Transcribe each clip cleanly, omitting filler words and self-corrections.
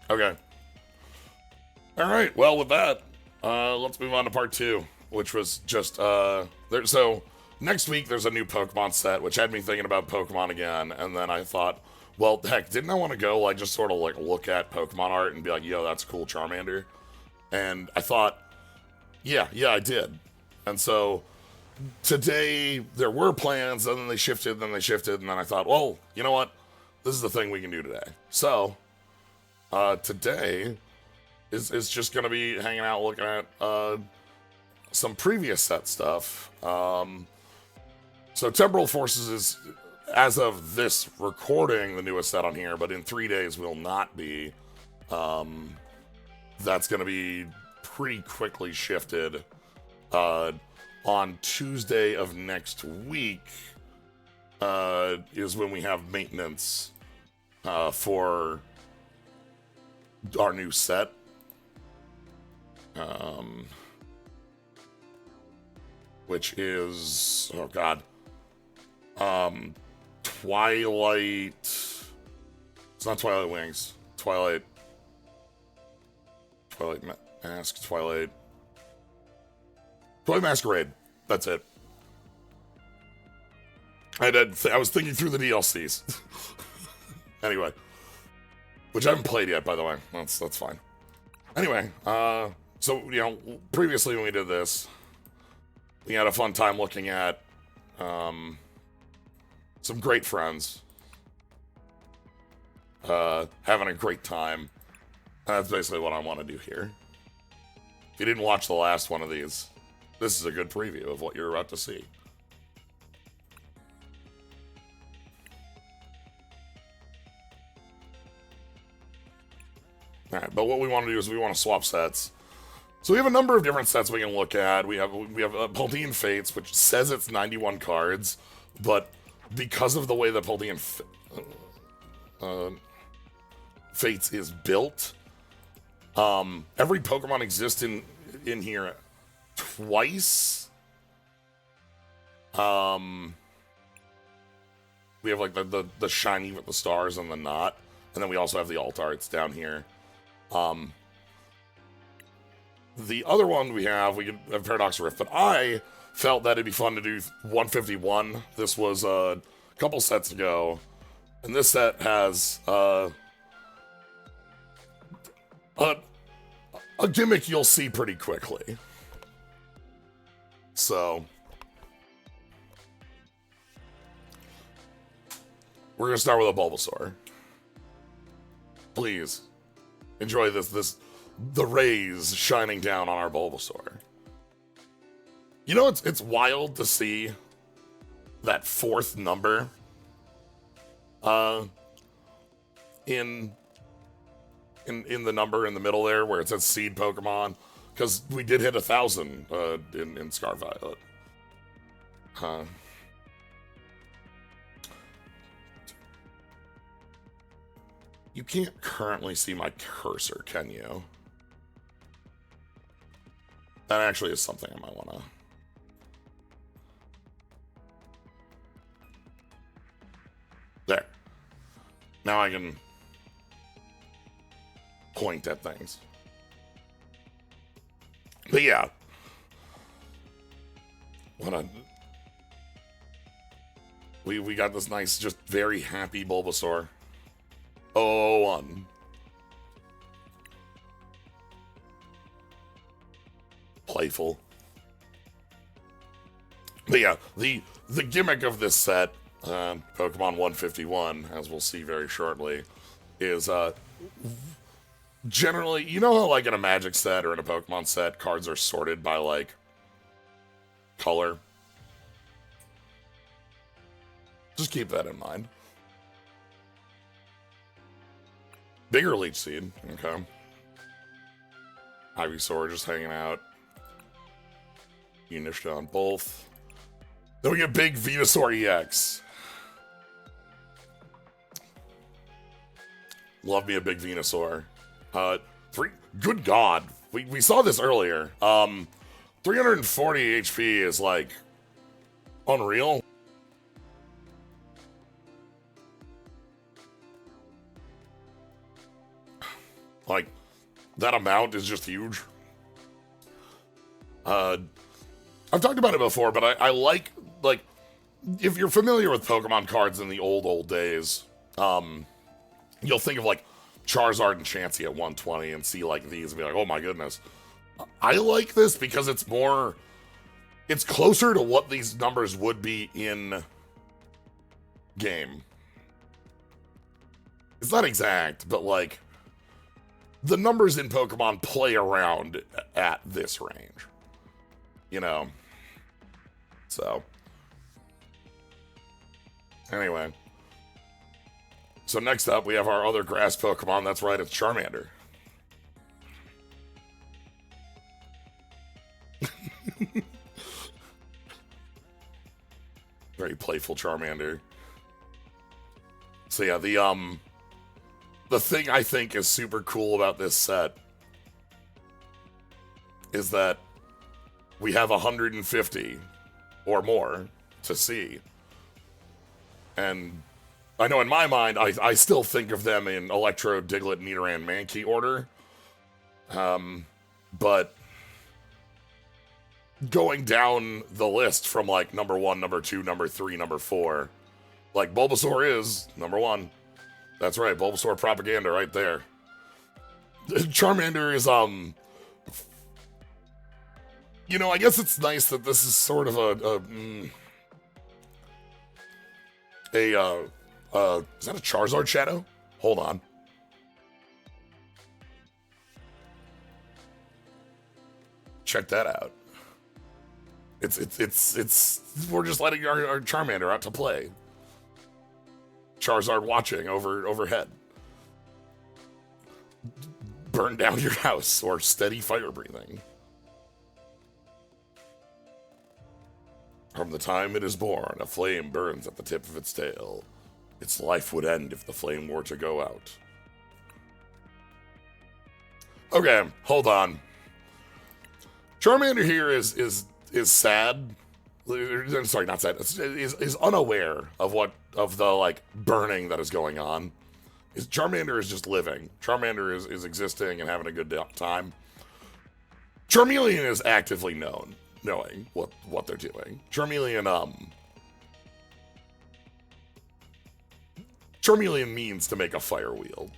Okay. All right. Well, with that, let's move on to part two, which was just there. So next week there's a new Pokemon set, which had me thinking about Pokemon again, and then I thought, well, heck, didn't I want to go like just sort of like look at Pokemon art and be like, yo, that's a cool Charmander, and I thought, yeah, I did, and so today there were plans, and then they shifted, and then I thought, well, you know what, this is the thing we can do today. So today is just going to be hanging out looking at some previous set stuff. So Temporal Forces is, as of this recording, the newest set on here, but in 3 days will not be. That's going to be pretty quickly shifted. On Tuesday of next week is when we have maintenance for our new set. Which is, oh god, Twilight. It's not Twilight Wings. Twilight Mask. Twilight Masquerade. That's it. I was thinking through the DLCs. Anyway, which I haven't played yet, by the way. That's fine. Anyway, so previously when we did this, we had a fun time looking at some great friends, having a great time. That's basically what I want to do here. If you didn't watch the last one of these, this is a good preview of what you're about to see. Alright, but what we want to do is we want to swap sets. So we have a number of different sets we can look at. We have Paldean Fates, which says it's 91 cards, but because of the way the Paldean Fates is built, every Pokemon exists in here twice. We have like the shiny with the stars and the knot, and then we also have the alt arts down here. The other one we could have Paradox Rift, but I felt that it'd be fun to do 151. This was a couple sets ago, and this set has a gimmick you'll see pretty quickly. So we're gonna start with a Bulbasaur. Please enjoy the rays shining down on our Bulbasaur. You know, it's wild to see that fourth number in the number in the middle there where it says Seed Pokemon, because we did hit 1,000 in Scarviolet. You can't currently see my cursor, can you? That actually is something I might want to... There. Now I can point at things. But yeah. We got this nice, just very happy Bulbasaur. Oh, one. Playful. But yeah, the gimmick of this set, Pokemon 151, as we'll see very shortly, is generally, you know how like in a Magic set or in a Pokemon set, cards are sorted by like color? Just keep that in mind. Bigger Leech Seed, okay. Ivysaur just hanging out. Unishta on both. Then we get big Venusaur EX. Love me a big Venusaur. Good God. We saw this earlier. 340 HP is like unreal. Like, that amount is just huge. I've talked about it before, but I like, if you're familiar with Pokemon cards in the old days, you'll think of, like, Charizard and Chansey at 120 and see, like, these and be like, oh my goodness. I like this because it's closer to what these numbers would be in game. It's not exact, but, like, the numbers in Pokemon play around at this range. You know? So. Anyway. So next up, we have our other grass Pokemon. That's right, it's Charmander. Very playful Charmander. So yeah, the thing I think is super cool about this set is that we have 150 or more to see. And I know in my mind, I still think of them in Electro, Diglett, Nidoran, Mankey order. But going down the list from, like, number 1, number 2, number 3, number 4, like, Bulbasaur is number 1. That's right, Bulbasaur propaganda right there. Charmander is, you know, I guess it's nice that this is sort of is that a Charizard shadow? Hold on. Check that out. We're just letting our Charmander out to play. Charizard watching overhead. Burn down your house or steady fire breathing. From the time it is born, a flame burns at the tip of its tail. Its life would end if the flame were to go out. Okay, hold on. Charmander here is sad. Sorry, not sad. Is unaware of the, like, burning that is going on. Charmander is just living. Charmander is existing and having a good time. Charmeleon is actively knowing what they're doing. Charmeleon means to make a fire wheel.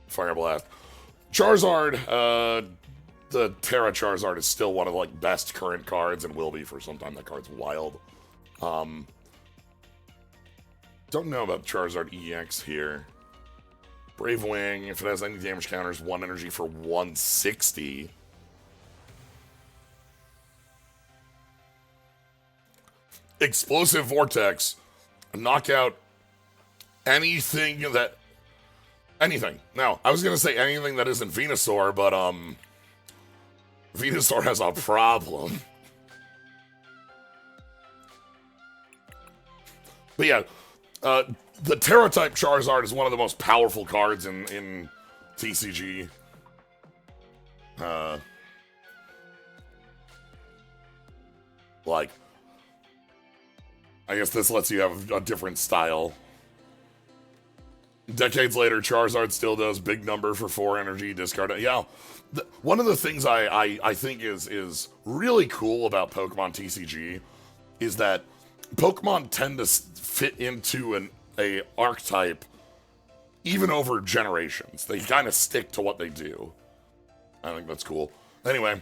Fire blast. Charizard, the Terra Charizard is still one of the, like, best current cards and will be for some time. That card's wild. Don't know about Charizard EX here. Brave Wing, if it has any damage counters, 1 energy for 160. Explosive Vortex. Knock out anything. Now, I was going to say anything that isn't Venusaur, but, Venusaur has a problem. But yeah, the Terra-type Charizard is one of the most powerful cards in TCG. Like, I guess this lets you have a different style. Decades later, Charizard still does big number for 4 energy, discard it. Yeah, one of the things I think is really cool about Pokemon TCG is that Pokemon tend to fit into a archetype even over generations. They kind of stick to what they do. I think that's cool. Anyway,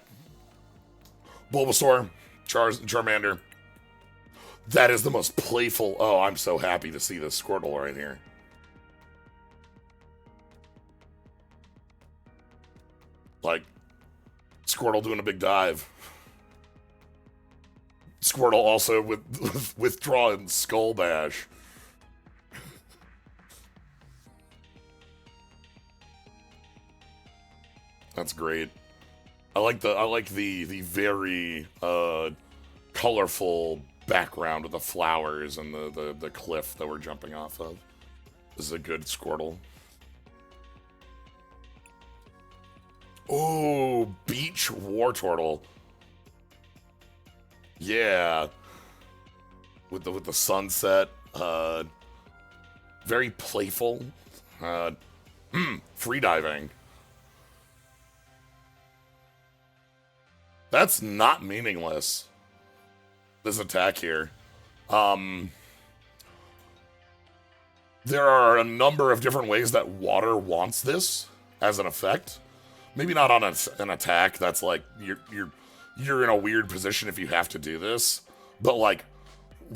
Bulbasaur, Charmander. That is the most playful. Oh, I'm so happy to see this Squirtle right here. Like, Squirtle doing a big dive. Squirtle also withdrawing Skull Bash. That's great. I like the very colorful background with the flowers and the cliff that we're jumping off of. This is a good Squirtle. Oh, Beach Wartortle. Yeah. With the sunset. Very playful. Free diving. That's not meaningless. This attack here. There are a number of different ways that water wants this as an effect. Maybe not on an attack. That's like you're in a weird position if you have to do this. But like,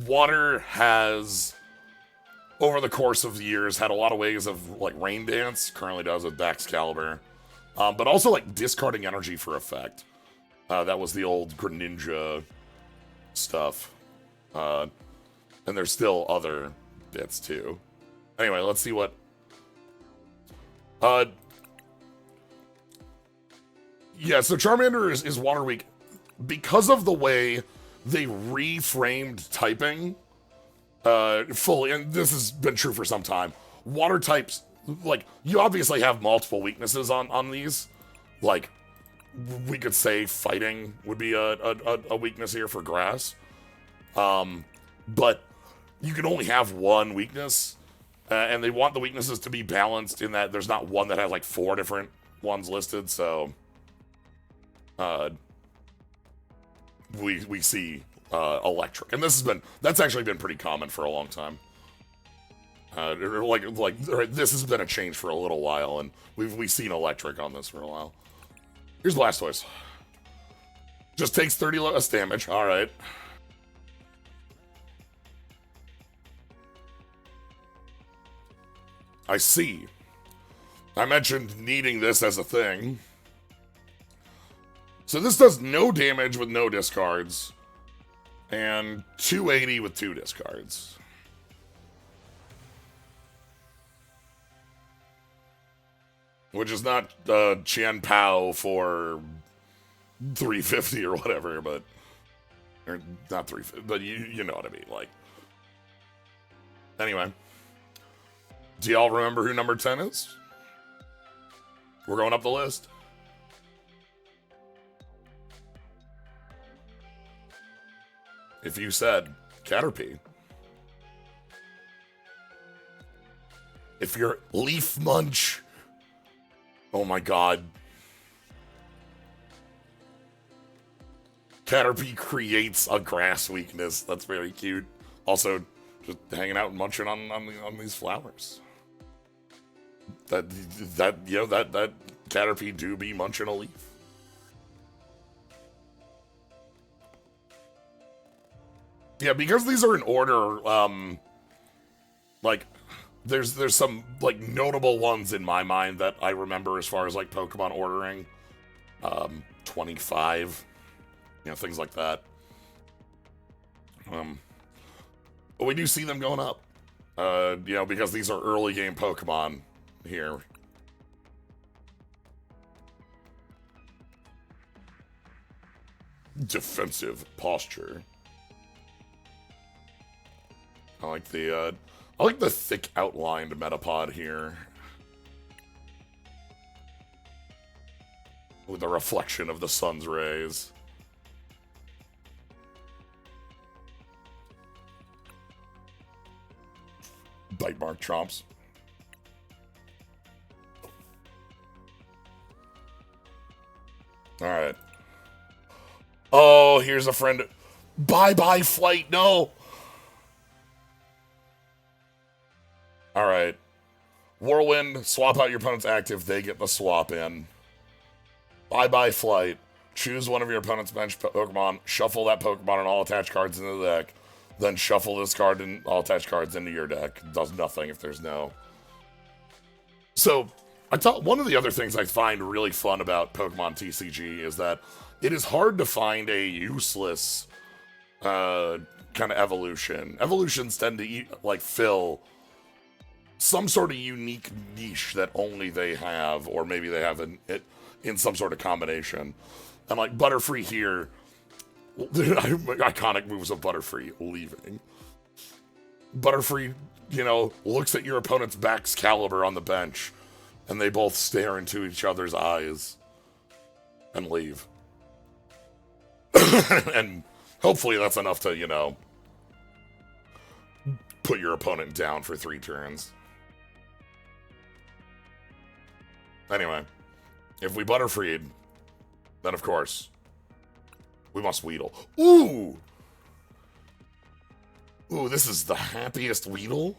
water has, over the course of the years, had a lot of ways of like rain dance. Currently does with Excalibur, but also like discarding energy for effect. That was the old Greninja stuff, and there's still other bits too. Anyway, let's see what. Yeah, so Charmander is water weak because of the way they reframed typing fully, and this has been true for some time. Water types, like, you obviously have multiple weaknesses on these. Like, we could say fighting would be a weakness here for grass. But you can only have one weakness, and they want the weaknesses to be balanced in that there's not one that has like 4 different ones listed, so we see electric, and that's actually been pretty common for a long time. This has been a change for a little while, and we've seen electric on this for a while. Here's Blastoise. Just takes 30 less damage. All right. I see. I mentioned needing this as a thing. So this does no damage with no discards, and 280 with 2 discards. Which is not Qian Pao for 350 or whatever, but... Or not 350, but you know what I mean, like... Anyway. Do y'all remember who number 10 is? We're going up the list. If you said Caterpie. If you're Leaf Munch. Oh my god. Caterpie creates a grass weakness. That's very cute. Also, just hanging out and munching on these flowers. That Caterpie do be munching a leaf. Yeah, because these are in order, like, there's some, like, notable ones in my mind that I remember as far as, like, Pokemon ordering. 25, things like that. But we do see them going up, because these are early game Pokemon here. Defensive posture. I like the thick outlined Metapod here. With the reflection of the sun's rays. Bite mark chomps. Alright. Oh, here's a friend. Bye-bye flight, no! Alright. Whirlwind, swap out your opponent's active, they get the swap in. Bye-bye flight. Choose one of your opponent's bench Pokemon, shuffle that Pokemon and all attached cards into the deck, then shuffle this card and all attached cards into your deck. It does nothing if there's no... So, one of the other things I find really fun about Pokemon TCG is that it is hard to find a useless kind of evolution. Evolutions tend to fill some sort of unique niche that only they have, or maybe they have in some sort of combination. And like Butterfree here, iconic moves of Butterfree leaving. Butterfree, looks at your opponent's Excalibur on the bench, and they both stare into each other's eyes and leave. And hopefully that's enough to, put your opponent down for 3 turns. Anyway, if we Butterfreed, then of course, we must Weedle. Ooh! Ooh, this is the happiest Weedle.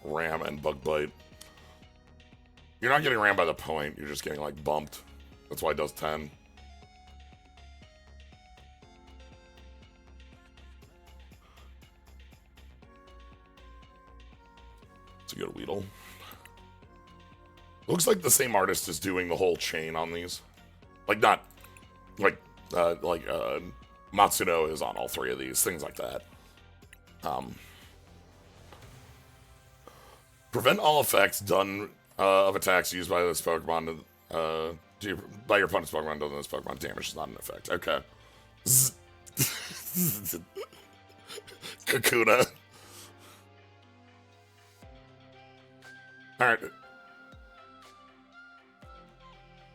Ram and Bug Bite. You're not getting rammed by the point, you're just getting, like, bumped. That's why it does 10. It's a good Weedle. Looks like the same artist is doing the whole chain on these. Like, not... Like Matsuno is on all 3 of these, things like that. Prevent all effects done of attacks used by this Pokemon by your opponent's Pokemon done to this Pokemon. Damage is not an effect. Okay. Kakuna. Alright.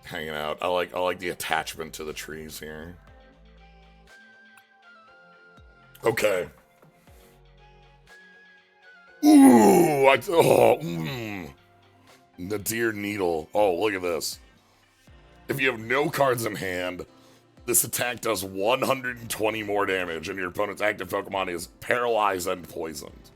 Hanging out. I like the attachment to the trees here. Okay. Ooh, Nadir Needle. Oh, look at this. If you have no cards in hand, this attack does 120 more damage, and your opponent's active Pokemon is paralyzed and poisoned.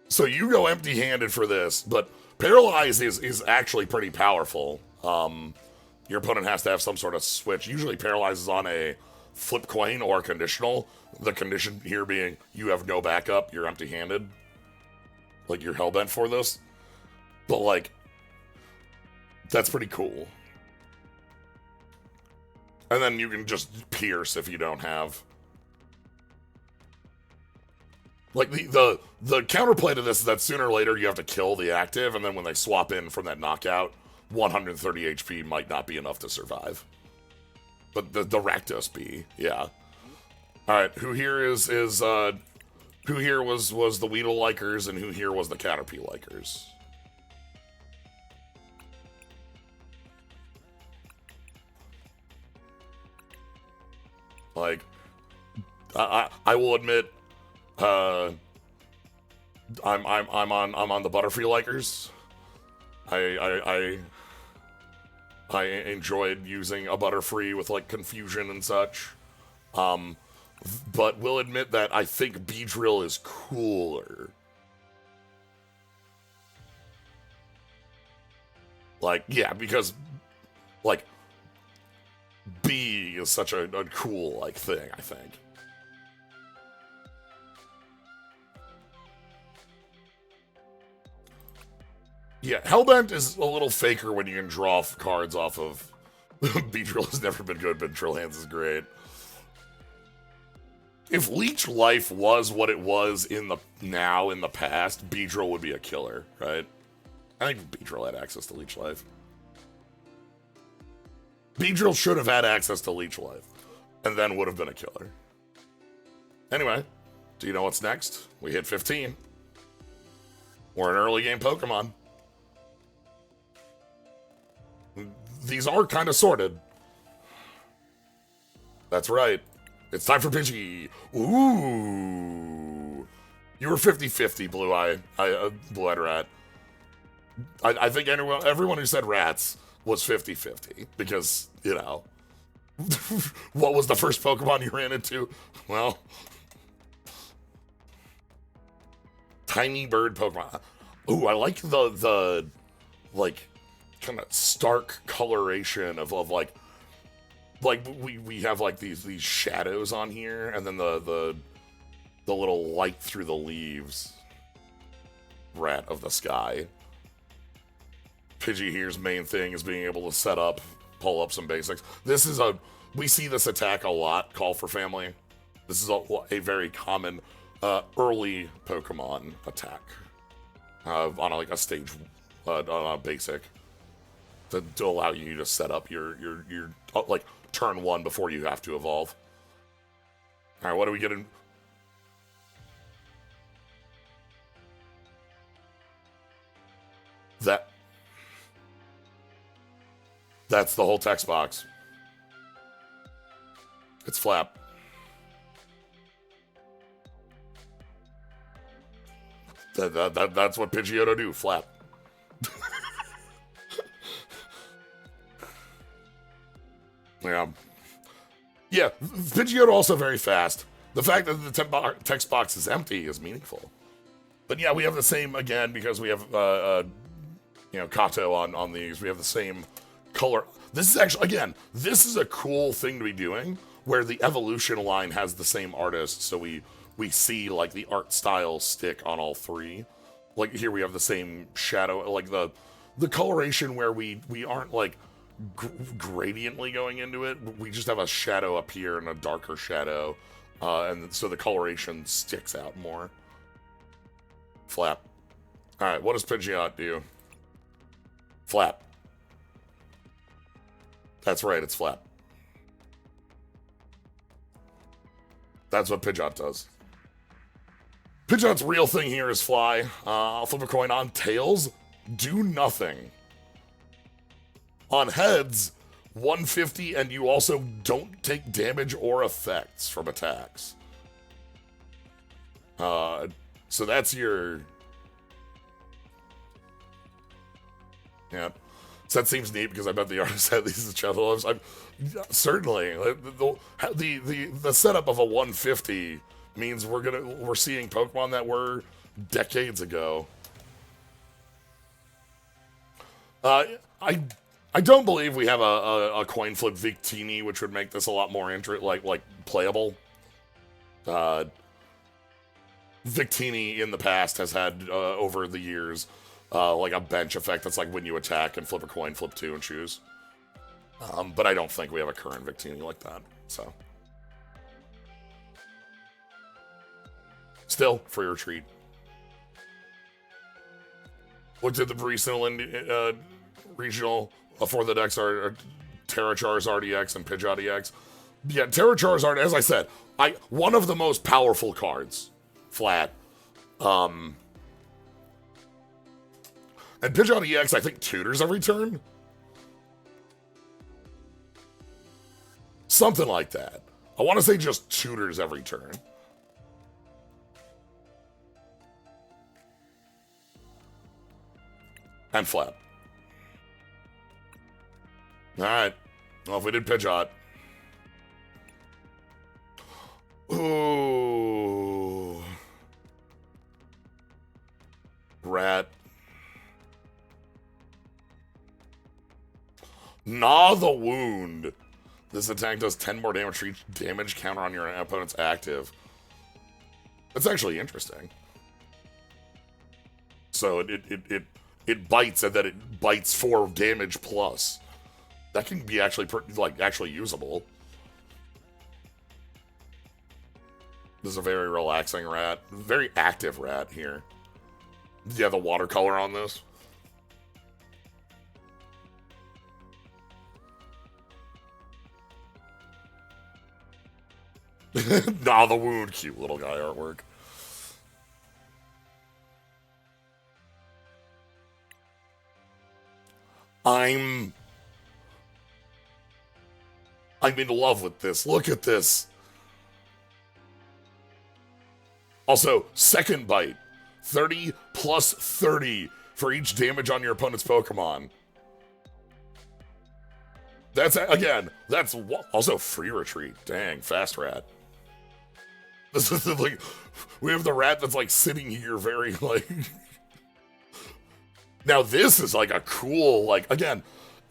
So you go empty-handed for this, but paralyze is actually pretty powerful. Your opponent has to have some sort of switch. Usually paralyze is on a flip coin or conditional. The condition here being you have no backup, you're empty-handed. Like, you're hellbent for this. But, like, that's pretty cool. And then you can just pierce if you don't have... Like, the counterplay to this is that sooner or later you have to kill the active, and then when they swap in from that knockout, 130 HP might not be enough to survive. But the Rakdos be, yeah. Alright, who here who here was the Weedle likers, and who here was the Caterpie likers? Like, I will admit, I'm on the Butterfree likers. I enjoyed using a Butterfree with, like, confusion and such. But will admit that I think Beedrill is cooler. Like, yeah, because, like, B is such a cool, like, thing, I think. Yeah, Hellbent is a little faker when you can draw cards off of... Beedrill has never been good, but Drill Hands is great. If Leech Life was what it was in the past, Beedrill would be a killer, right? I think Beedrill had access to Leech Life. Beedrill should have had access to Leech Life, and then would have been a killer. Anyway, do you know what's next? We hit 15. We're an early game Pokemon. These are kind of sorted. That's right. It's time for Pidgey. Ooh. You were 50-50, Blue-Eyed Rat. I think everyone who said rats was 50-50. Because, you know, what was the first Pokemon you ran into? Well, tiny bird Pokemon. Ooh, I like the like, kind of stark coloration of like we have like these shadows on here, and then the little light through the leaves. Rat of the sky. Pidgey here's main thing is being able to pull up some basics. This is we see this attack a lot. Call for Family. This is a very common early Pokemon attack on like a stage on a basic to allow you to set up your like turn 1 before you have to evolve. All right, what do we get in? That's the whole text box. It's flap. That's what Pidgeotto do, flap. Yeah. Yeah, Pidgeotto also very fast. The fact that the text box is empty is meaningful. But yeah, we have the same, again, because we have, Kato on these. We have the same color. This is actually, again, this is a cool thing to be doing, where the evolution line has the same artist, so we see, like, the art style stick on all three. Like, here we have the same shadow, like, the coloration where we aren't, like, gradiently going into it. We just have a shadow up here and a darker shadow, and so the coloration sticks out more. Flap. Alright, what does Pidgeot do? Flap. That's right, it's flap. That's what Pidgeot does. Pidgeot's real thing here is fly. I'll flip a coin on tails. Do nothing. On heads, 150, and you also don't take damage or effects from attacks. So that's your... Yeah. So that seems neat because I bet the artist had these as Chathalovs. Certainly. The setup of a 150 means we're seeing Pokemon that were decades ago. I don't believe we have a coin flip Victini, which would make this a lot more like playable. Victini in the past has had over the years like a bench effect that's like when you attack and flip a coin, flip two and choose. But I don't think we have a current Victini like that. So still free retreat. Looked at the recent regional for the decks are Terra Charizard EX and Pidgeot EX. Yeah, Terra Charizard, as I said, one of the most powerful cards. Flat. And Pidgeot EX, I think, tutors every turn? Something like that. I want to say just tutors every turn. And flap. Alright. Well, if we did Pidgeot. Ooh. Rat. Gnaw the Wound. This attack does 10 more damage for each damage counter on your opponent's active. That's actually interesting. So it bites, and then it bites 4 damage plus. That can be actually actually usable. This is a very relaxing rat. Very active rat here. Yeah, the watercolor on this. Nah, the wound. Cute little guy artwork. I'm in love with this. Look at this. Also, second bite. 30 plus 30 for each damage on your opponent's Pokemon. That's, again, that's also free retreat. Dang, fast rat. This is like, we have the rat that's like sitting here very like... Now this is like a cool, like, again,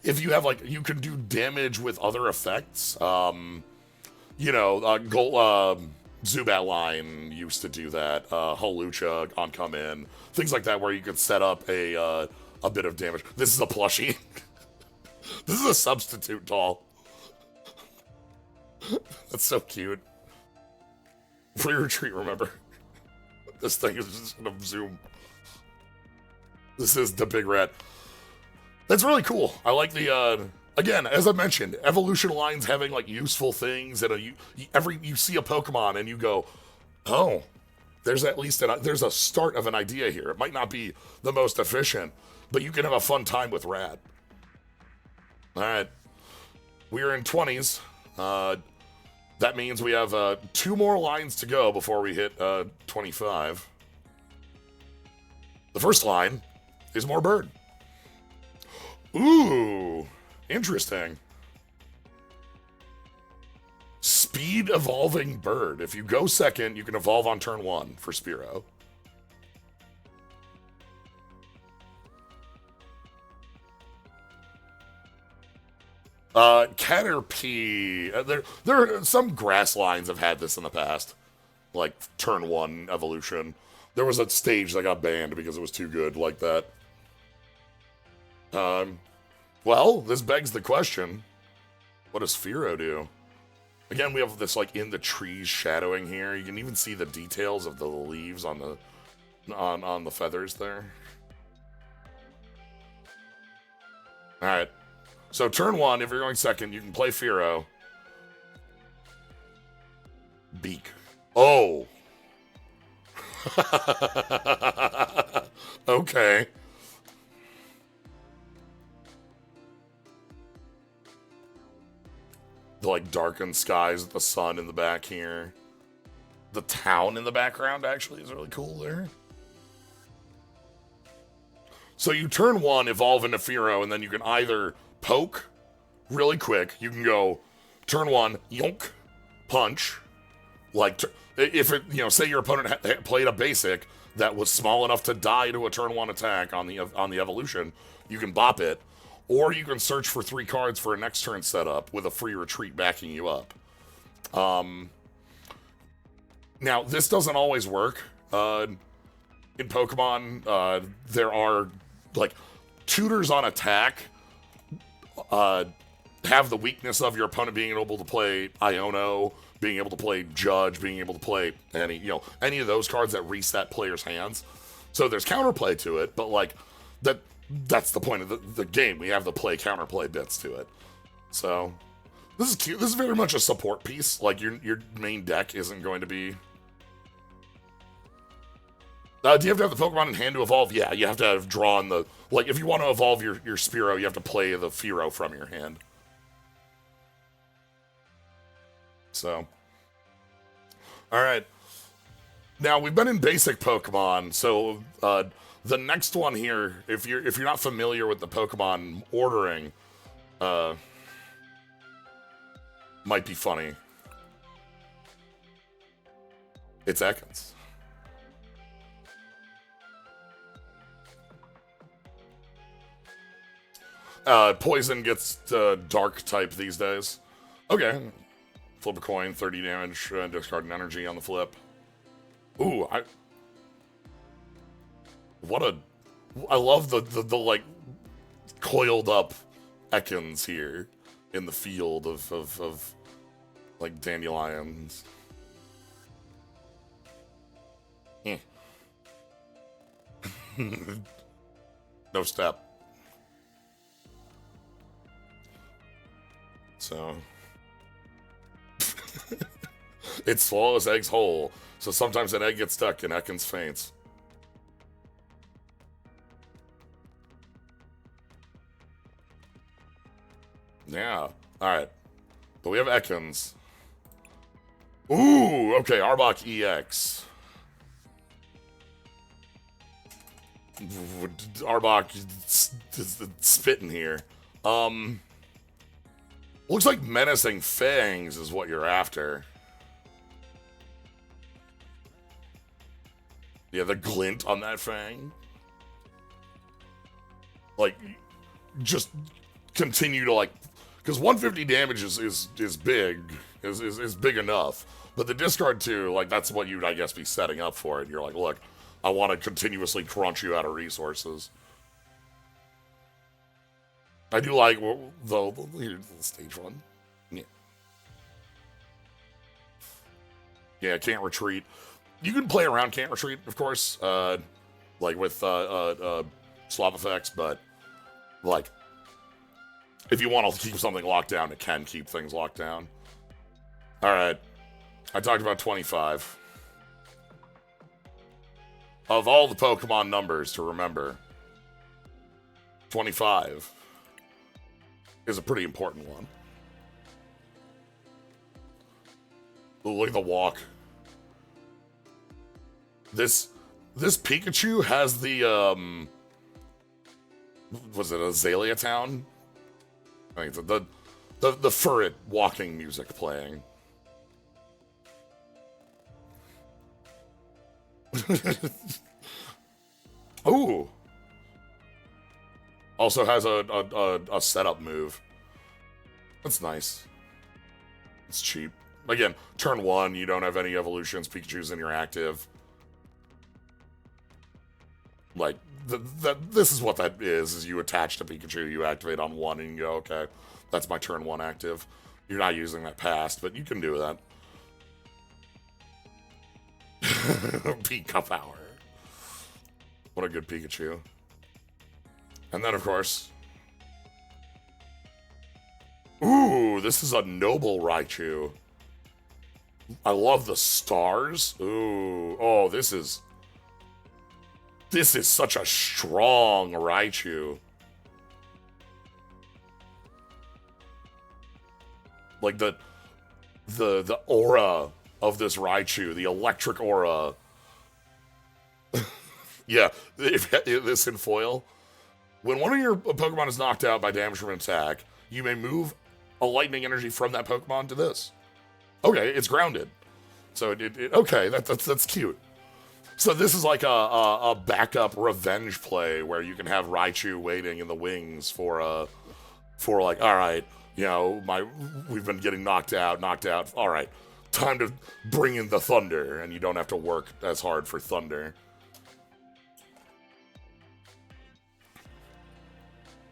if you have like, you can do damage with other effects. Zubat line used to do that. Hawlucha on come in. Things like that where you could set up a bit of damage. This is a plushie. This is a substitute doll. That's so cute. Free retreat, remember? This thing is just gonna zoom. This is the big rat. That's really cool. I like the, again, as I mentioned, evolution lines having like useful things, and you see a Pokemon and you go, oh, there's at least there's a start of an idea here. It might not be the most efficient, but you can have a fun time with rat. All right, we are in 20s. That That means we have 2 more lines to go before we hit 25. The first line is more bird. Ooh, interesting. Speed evolving bird. If you go second, you can evolve on turn 1 for Spearow. Caterpie. There are some grass lines have had this in the past, like turn 1 evolution. There was a stage that got banned because it was too good like that. Well, this begs the question: what does Fearow do? Again, we have this like in the trees shadowing here. You can even see the details of the leaves on the feathers there. All right. So turn 1, if you're going second, you can play Fearow. Beak. Oh. Okay. The like darkened skies with the sun in the back here. The town in the background actually is really cool there. So you turn 1, evolve into Fearow, and then you can either poke really quick. You can go turn 1, yonk, punch. Like if it, say your opponent played a basic that was small enough to die to a turn 1 attack on the evolution, you can bop it, or you can search for 3 cards for a next turn setup with a free retreat backing you up. Now this doesn't always work. In Pokemon, there are like tutors on attack. Have the weakness of your opponent being able to play Iono, being able to play Judge, being able to play any of those cards that reset players' hands. So there's counterplay to it, but like that's the point of the game. We have the play counterplay bits to it. So this is cute. This is very much a support piece. Like your main deck isn't going to be. Do you have to have the Pokemon in hand to evolve? Yeah, you have to have drawn the... Like, if you want to evolve your Spearow, you have to play the Fearow from your hand. So. Alright. Now, we've been in basic Pokemon, so the next one here, if you're not familiar with the Pokemon ordering, might be funny. It's Ekans. Poison gets dark type these days. Okay. Flip a coin, 30 damage, discard an energy on the flip. Ooh, I love the like coiled up Ekans here in the field of like dandelions. No step. So it swallows eggs whole, so sometimes an egg gets stuck and Ekans faints. Yeah, alright. But we have Ekans. Ooh, okay, Arbok EX. Arbok is spitting here. Looks like Menacing Fangs is what you're after. Yeah, the glint on that fang. Like, just continue to like... Because 150 damage is big. Is big enough. But the discard 2, like, that's what you'd, I guess, be setting up for it. You're like, look, I want to continuously crunch you out of resources. I do like the stage 1. Yeah. Yeah, can't retreat. You can play around can't retreat, of course, like with swap effects, but like if you want to keep something locked down, it can keep things locked down. All right, I talked about 25. Of all the Pokemon numbers to remember, 25 is a pretty important one. Ooh, look at the walk. This Pikachu has the was it Azalea Town? I think it's the furret walking music playing. Ooh. Also has a setup move. That's nice. It's cheap. Again, turn 1, you don't have any evolutions. Pikachu's in your active. Like, this is what that is you attach to Pikachu, you activate on 1, and you go, okay, that's my turn 1 active. You're not using that past, but you can do that. Pika power. What a good Pikachu. And then, of course... Ooh, this is a noble Raichu. I love the stars. Ooh, oh, this is such a strong Raichu. Like the aura of this Raichu, the electric aura. Yeah, if this in foil. When one of your Pokemon is knocked out by damage from an attack, you may move a lightning energy from that Pokemon to this. Okay, it's grounded. So okay, that's cute. So this is like a backup revenge play where you can have Raichu waiting in the wings for like, all right, you know, we've been getting knocked out. All right, time to bring in the thunder, and you don't have to work as hard for thunder.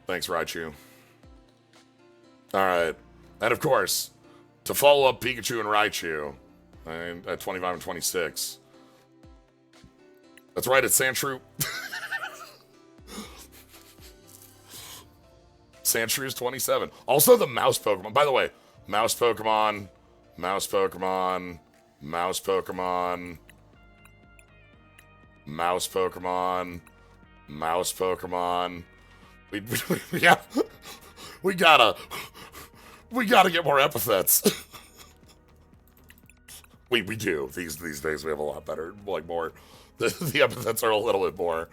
Thanks, Raichu. All right, and of course, to follow up Pikachu and Raichu at 25 and 26. That's right, it's Sandshrew. Sandshrew's 27. Also the mouse Pokemon. By the way, mouse Pokemon, mouse Pokemon, mouse Pokemon, mouse Pokemon, mouse Pokemon. Yeah, we gotta get more epithets. We do. These days we have a lot better, like more. The epithets are a little bit more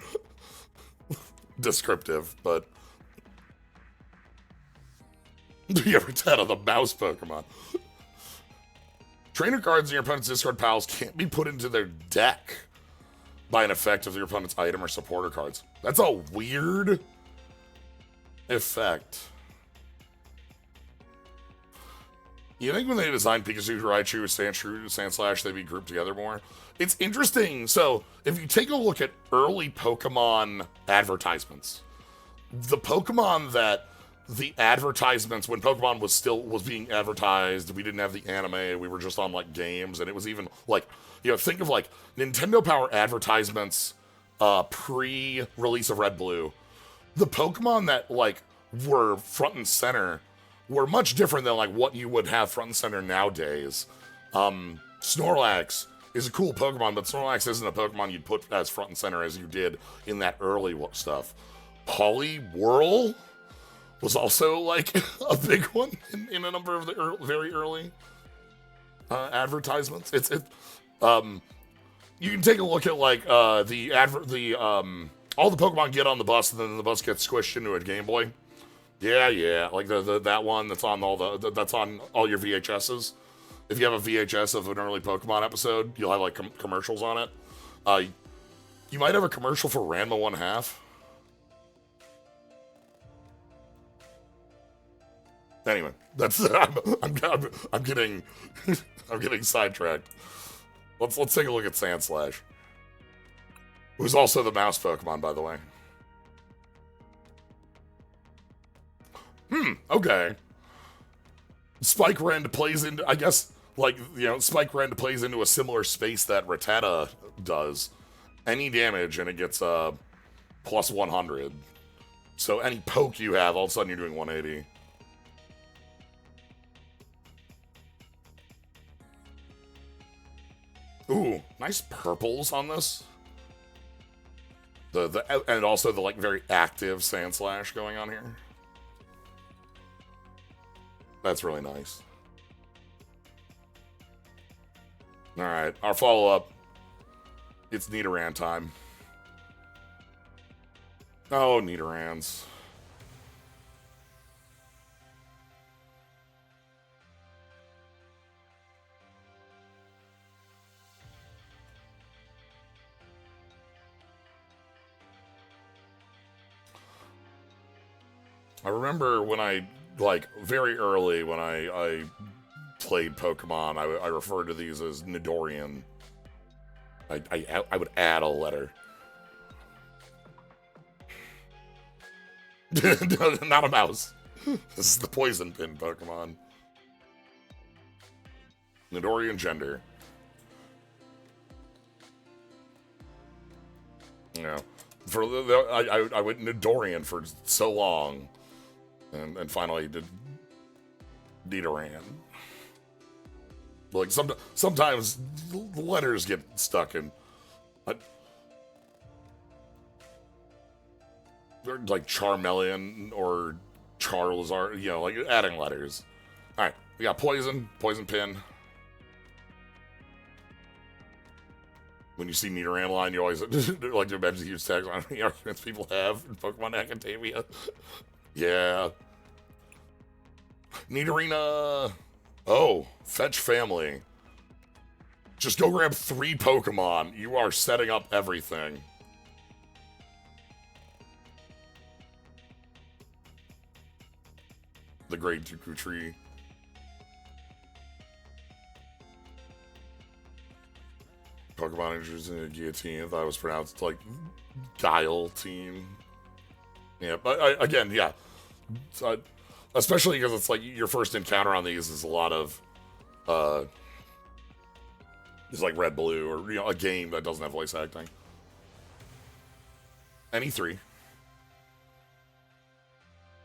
descriptive, but you ever 10 of the mouse Pokemon. Trainer cards in your opponent's discard piles can't be put into their deck by an effect of your opponent's item or supporter cards. That's a weird effect. You think when they designed Pikachu, Raichu, Sandshrew, Sandslash, they'd be grouped together more? It's interesting. So, if you take a look at early Pokemon advertisements, the Pokemon that the advertisements, when Pokemon was being advertised, we didn't have the anime, we were just on, like, games, and it was even, like, you know, think of, like, Nintendo Power advertisements pre-release of Red Blue. The Pokemon that, like, were front and center were much different than, like, what you would have front and center nowadays. Snorlax is a cool Pokemon, but Snorlax isn't a Pokemon you'd put as front and center as you did in that early stuff. Poliwhirl was also, like, a big one in a number of the very early advertisements. You can take a look at, like, all the Pokemon get on the bus, and then the bus gets squished into a Game Boy. Yeah, like that one that's on that's on all your VHSs. If you have a VHS of an early Pokemon episode, you'll have, like, commercials on it. You might have a commercial for Ranma 1/2. Anyway, that's I'm getting I'm getting sidetracked. Let's take a look at Sandslash, who's also the mouse Pokemon, by the way. Okay. Spike Rend plays into, I guess, like, you know, Spike Rend plays into a similar space that Rattata does. Any damage, and it gets plus 100. So any poke you have, all of a sudden you're doing 180. Ooh, nice purples on this. And also the, like, very active Sandslash going on here. That's really nice. Alright, our follow-up. It's Nidoran time. Oh, Nidorans. I remember when I, like, very early when I played Pokemon, I referred to these as Nidorian. I would add a letter. Not a mouse. This is the poison pin Pokemon. Nidorian gender. You know, I went Nidorian for so long, and finally did Nidoran. Like sometimes the letters get stuck in. Like Charmeleon or Charizard, you know, like adding letters. All right, we got poison pin. When you see Nidoran line, you always like to imagine the huge tags on the arguments people have in Pokemon Academia. Yeah. Nidorina. Oh, fetch family. Just go grab 3 Pokemon. You are setting up everything. The Great Dooku Tree. Pokemon introducing a guillotine. I thought it was pronounced like Guile Team. Yeah, but again, yeah. So, especially because it's like your first encounter on these is a lot of, it's like Red Blue or, you know, a game that doesn't have voice acting. Any 3.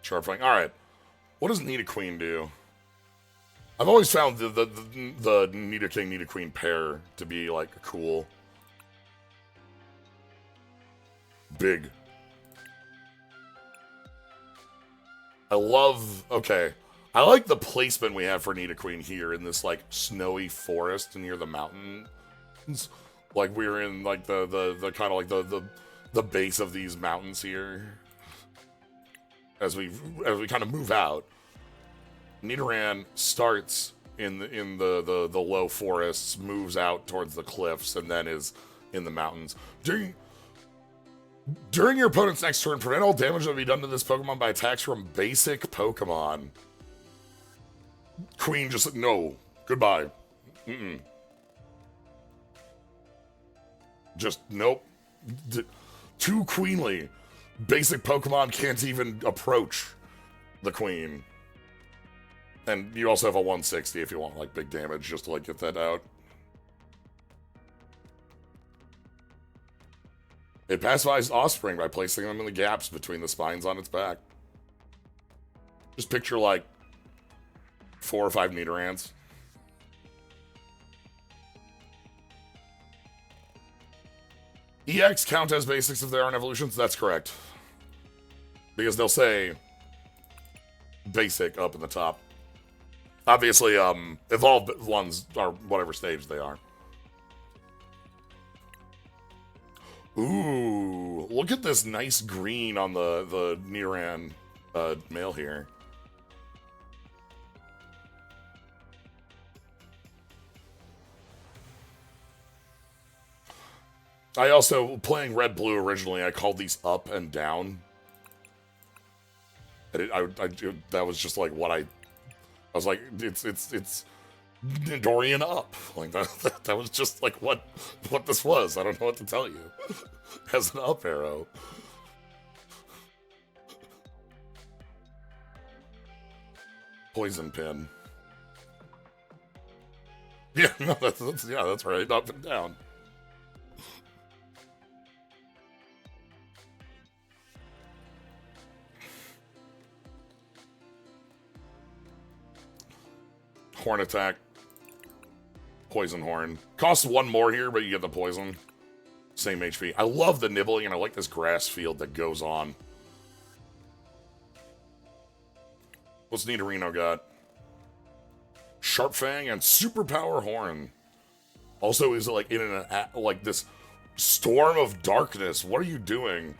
Sharp Fang. All right. What does Nidoqueen do? I've always found the Nidoking Nidoqueen pair to be like cool. Big. I love. Okay, I like the placement we have for Nidoqueen here in this like snowy forest near the mountains. Like we're in like the kind of like the base of these mountains here. As we kind of move out. Nidoran starts in the low forests, moves out towards the cliffs, and then is in the mountains. During your opponent's next turn, prevent all damage that will be done to this Pokemon by attacks from basic Pokemon. Queen just no. Goodbye. Just nope. Too queenly. Basic Pokemon can't even approach the Queen. And you also have a 160 if you want, like, big damage, just to, like, get that out. It pacifies offspring by placing them in the gaps between the spines on its back. Just picture, like, 4 or 5 Nidorans. EX count as basics if they aren't evolutions? That's correct. Because they'll say basic up in the top. Obviously, evolved ones are whatever stage they are. Ooh, look at this nice green on the Nidoran male here. I also, playing Red Blue originally, I called these up and down. And that was just like what I was like, it's Nidorian up. Like that was just like what this was. I don't know what to tell you. As an up arrow. Poison pin. Yeah, no, that's right. Up and down. Horn attack. Poison horn. Costs 1 more here, but you get the poison. Same HP. I love the nibbling, and I like this grass field that goes on. What's Nidorino got? Sharp Fang and Superpower Horn. Also, is like in an like this storm of darkness. What are you doing?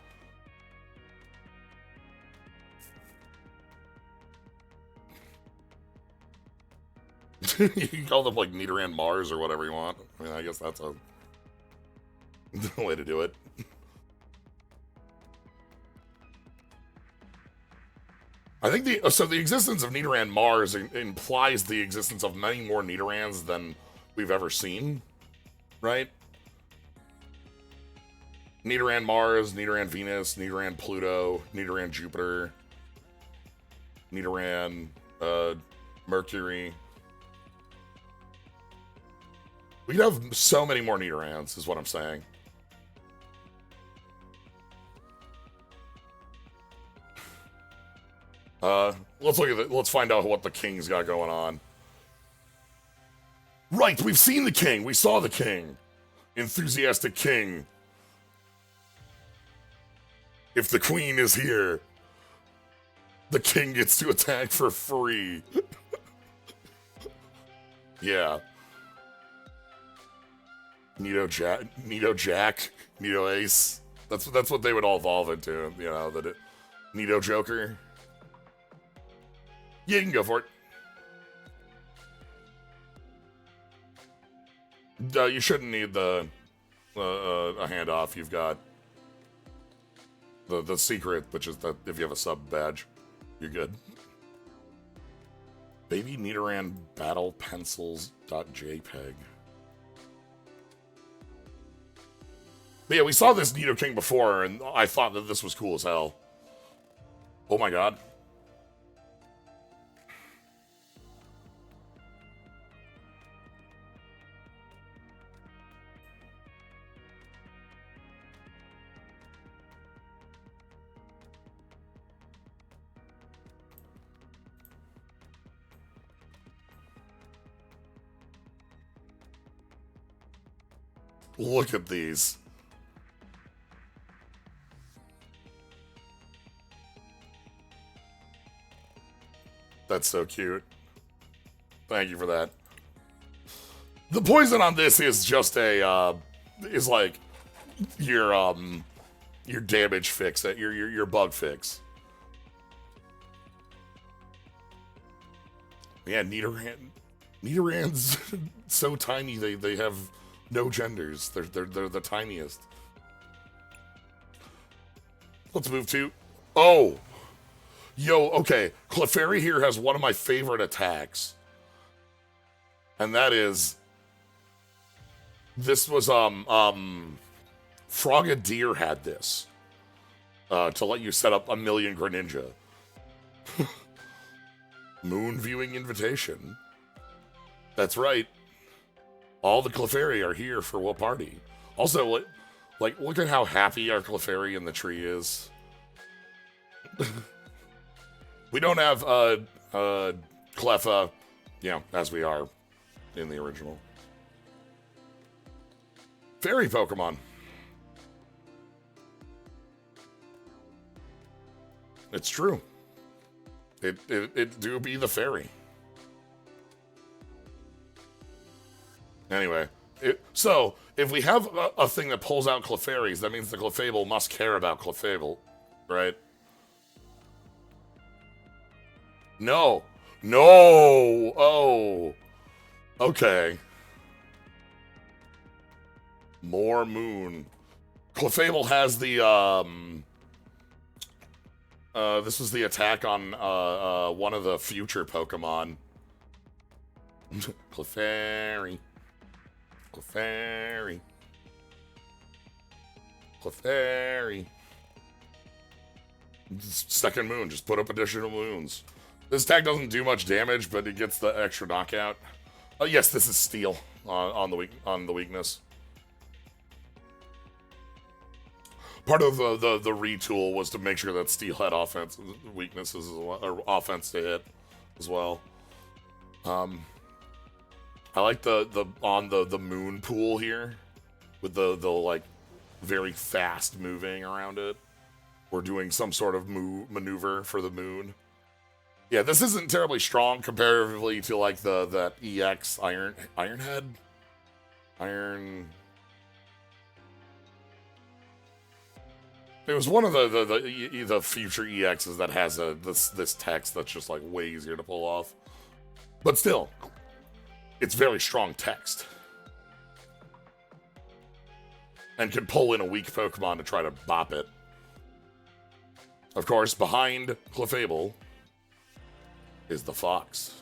You can call them like Nidoran Mars or whatever you want. I mean, I guess that's a way to do it. I think the existence of Nidoran Mars implies the existence of many more Nidorans than we've ever seen, right? Nidoran Mars, Nidoran Venus, Nidoran Pluto, Nidoran Jupiter, Nidoran Mercury. We could have so many more Nidorans, is what I'm saying. Let's look at it. Let's find out what the king's got going on. Right, we've seen the king. We saw the king. Enthusiastic king. If the queen is here, the king gets to attack for free. Yeah. Nido Jack, Nido Ace. That's what they would all evolve into, you know, Nido Joker. Yeah, you can go for it. You shouldn't need the a handoff. You've got the secret, which is that if you have a sub badge, you're good. Baby Nidoran Battle Pencils.jpg. But yeah, we saw this Nidoking before, and I thought that this was cool as hell. Oh my god. Look at these. That's so cute. Thank you for that. The poison on this is just a is like your damage fix, your bug fix. Yeah, Nidorans so tiny they have no genders. They're the tiniest. Let's move to Yo, okay. Clefairy here has one of my favorite attacks. And that is this was Frogadier had this. To let you set up a million Greninja. Moon viewing invitation. That's right. All the Clefairy are here for what party? Also, like, look at how happy our Clefairy in the tree is. We don't have Cleffa, you know, as we are in the original. Fairy Pokemon. It's true. It do be the fairy. Anyway, so if we have a thing that pulls out Clefairies, that means the Clefable must care about Clefable, right? No. No! Oh. Okay. More moon. Clefable has the, this was the attack on, one of the future Pokemon. Clefairy. Clefairy. Clefairy. Second moon, just put up additional moons. This attack doesn't do much damage, but it gets the extra knockout. Oh yes, this is Steel on the weakness. Part of the retool was to make sure that Steel had offense weaknesses as well, or offense to hit as well. I like the moon pool here with the like very fast moving around it. We're doing some sort of maneuver for the moon. Yeah, this isn't terribly strong comparatively to like that EX Ironhead. Iron. It was one of the future EXs that has this text that's just like way easier to pull off. But still, it's very strong text. And can pull in a weak Pokemon to try to bop it. Of course, behind Clefable is the Fox.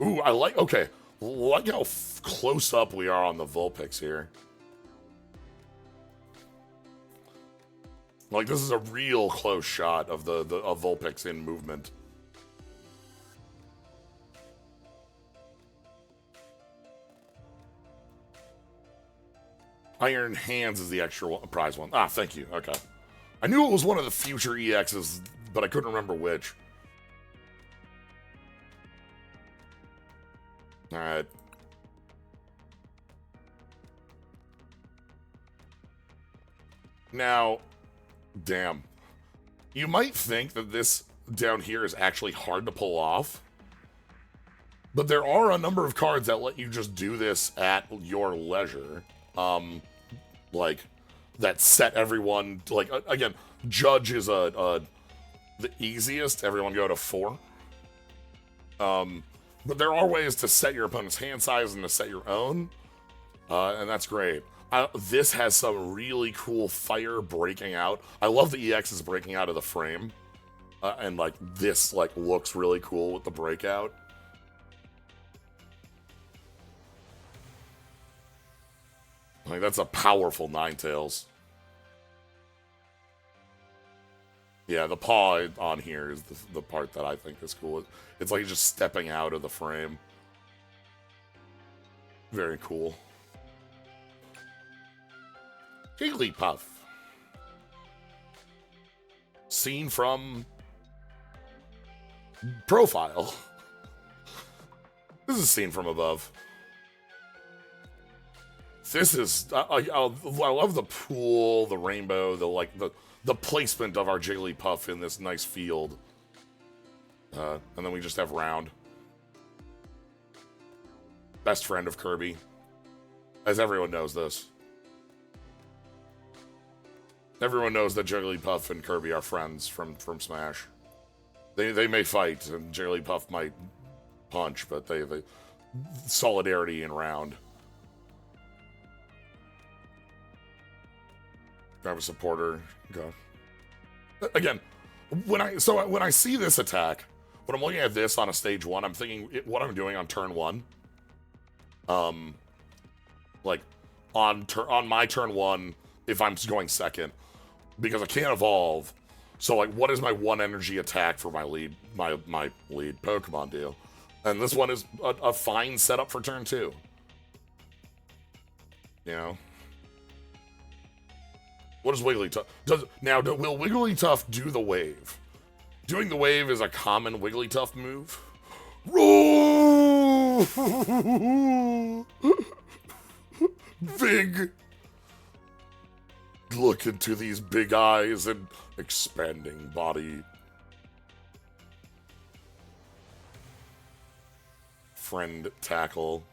Ooh, I like, okay. Like how close up we are on the Vulpix here. Like, this is a real close shot of the Vulpix in movement. Iron Hands is the extra prize one. Ah, thank you. Okay. I knew it was one of the future EXs, but I couldn't remember which. Alright. Now, damn. You might think that this down here is actually hard to pull off. But there are a number of cards that let you just do this at your leisure. Like, that set everyone, like, again, Judge is the easiest. Everyone go to 4. But there are ways to set your opponent's hand size and to set your own. And that's great. This has some really cool fire breaking out. I love the EX is breaking out of the frame. And, like, this, like, looks really cool with the breakout. Like, that's a powerful Ninetales. Yeah, the paw on here is the part that I think is cool. It's like just stepping out of the frame. Very cool. Jigglypuff. Seen from profile. This is seen from above. This is, I love the pool, the rainbow, the placement of our Jigglypuff in this nice field. And then we just have Round. Best friend of Kirby. As everyone knows this. Everyone knows that Jigglypuff and Kirby are friends from Smash. They may fight, and Jigglypuff might punch, but they solidarity in Round. Grab a supporter. Go. Again, when I see this attack, when I'm looking at this on a stage 1, I'm thinking what I'm doing on turn 1. Like on my turn 1, if I'm going second, because I can't evolve. So like, what is my 1 energy attack for my lead Pokemon do? And this one is a fine setup for turn 2. You know. What is Wigglytuff? Will Wigglytuff do the wave? Doing the wave is a common Wigglytuff move. Roll! Big. Look into these big eyes and expanding body. Friend tackle.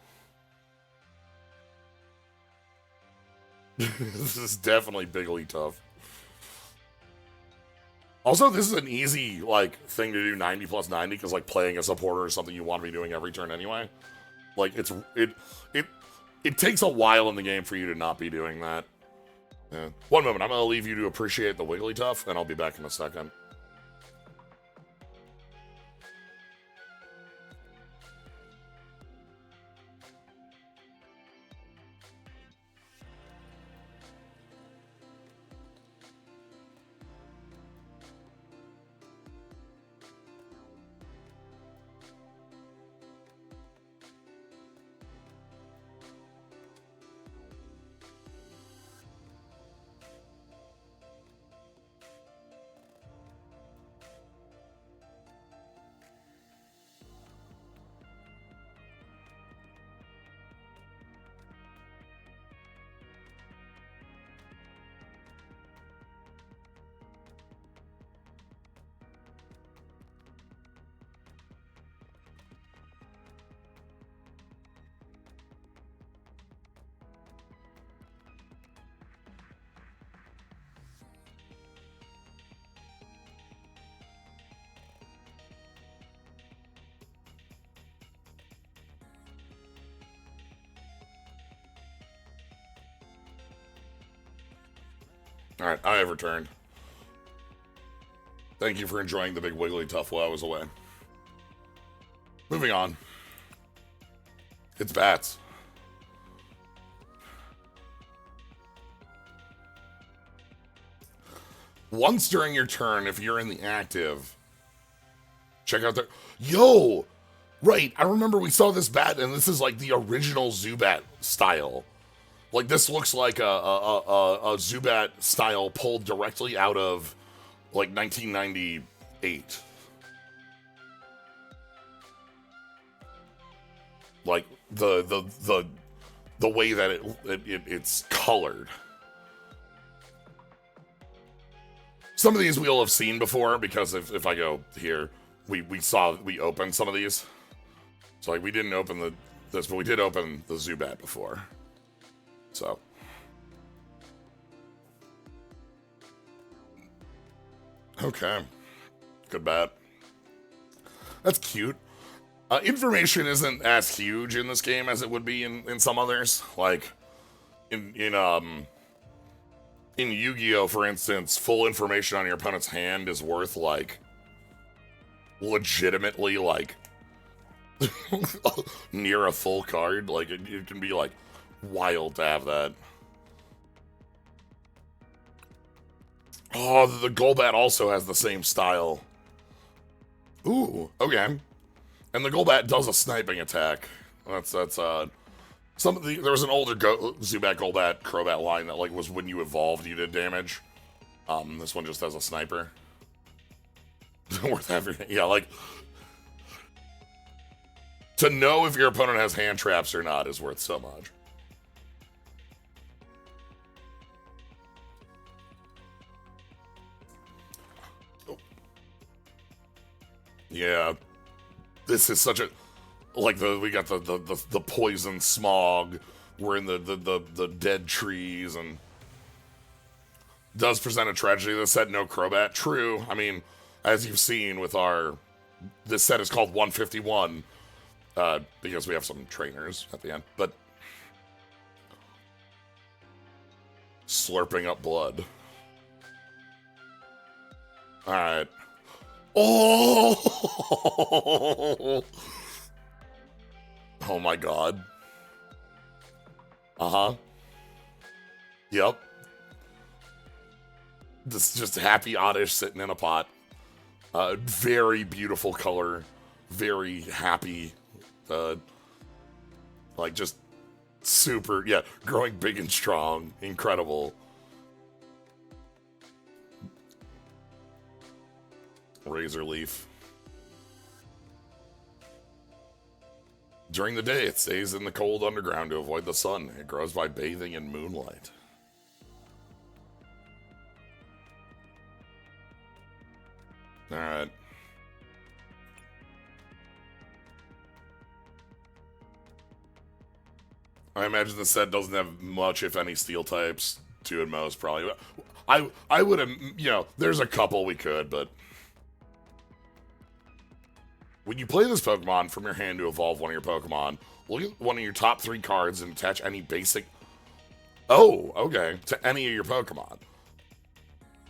This is definitely Wigglytuff. Also, this is an easy, like, thing to do 90 plus 90, because, like, playing a supporter is something you want to be doing every turn anyway. Like, it takes a while in the game for you to not be doing that. Yeah. One moment, I'm going to leave you to appreciate the Wigglytuff, and I'll be back in a second. Alright, I have returned. Thank you for enjoying the big wiggly tough while I was away. Moving on. It's bats. Once during your turn, if you're in the active, check out the... Yo! Right, I remember we saw this bat, and this is like the original Zubat style. Like, this looks like a Zubat style pulled directly out of, like, 1998. Like, the way that it's colored. Some of these we'll have seen before, because if I go here, we opened some of these. So, like, we didn't open this, but we did open the Zubat before. So. Okay. Good bat. That's cute. Information isn't as huge in this game as it would be in some others. Like, in Yu-Gi-Oh, for instance, full information on your opponent's hand is worth, like, legitimately, like, near a full card. Like, it can be, like, wild to have that. Oh, the Golbat also has the same style. Ooh, okay. And the Golbat does a sniping attack. That's there was an older Zubat, Golbat, Crobat line that, like, was when you evolved, you did damage. This one just has a sniper. Worth everything. Yeah, like, to know if your opponent has hand traps or not is worth so much. Oh. Yeah. This is such a, like, we got the poison smog. We're in the dead trees, and does present a tragedy. This set, no Crobat. True. I mean, as you've seen with this set is called 151, because we have some trainers at the end, but slurping up blood. All right. Oh! Oh my god. Uh-huh. Yep. This is just Happy Oddish sitting in a pot. Very beautiful color. Very happy. Like, just super, yeah, growing big and strong. Incredible. Razor Leaf. During the day, it stays in the cold underground to avoid the sun. It grows by bathing in moonlight. Alright. I imagine the set doesn't have much, if any, steel types. Two at most, probably. I would have, there's a couple we could, but... When you play this Pokemon from your hand to evolve one of your Pokemon, look at one of your top 3 cards and attach any basic... Oh, okay. To any of your Pokemon.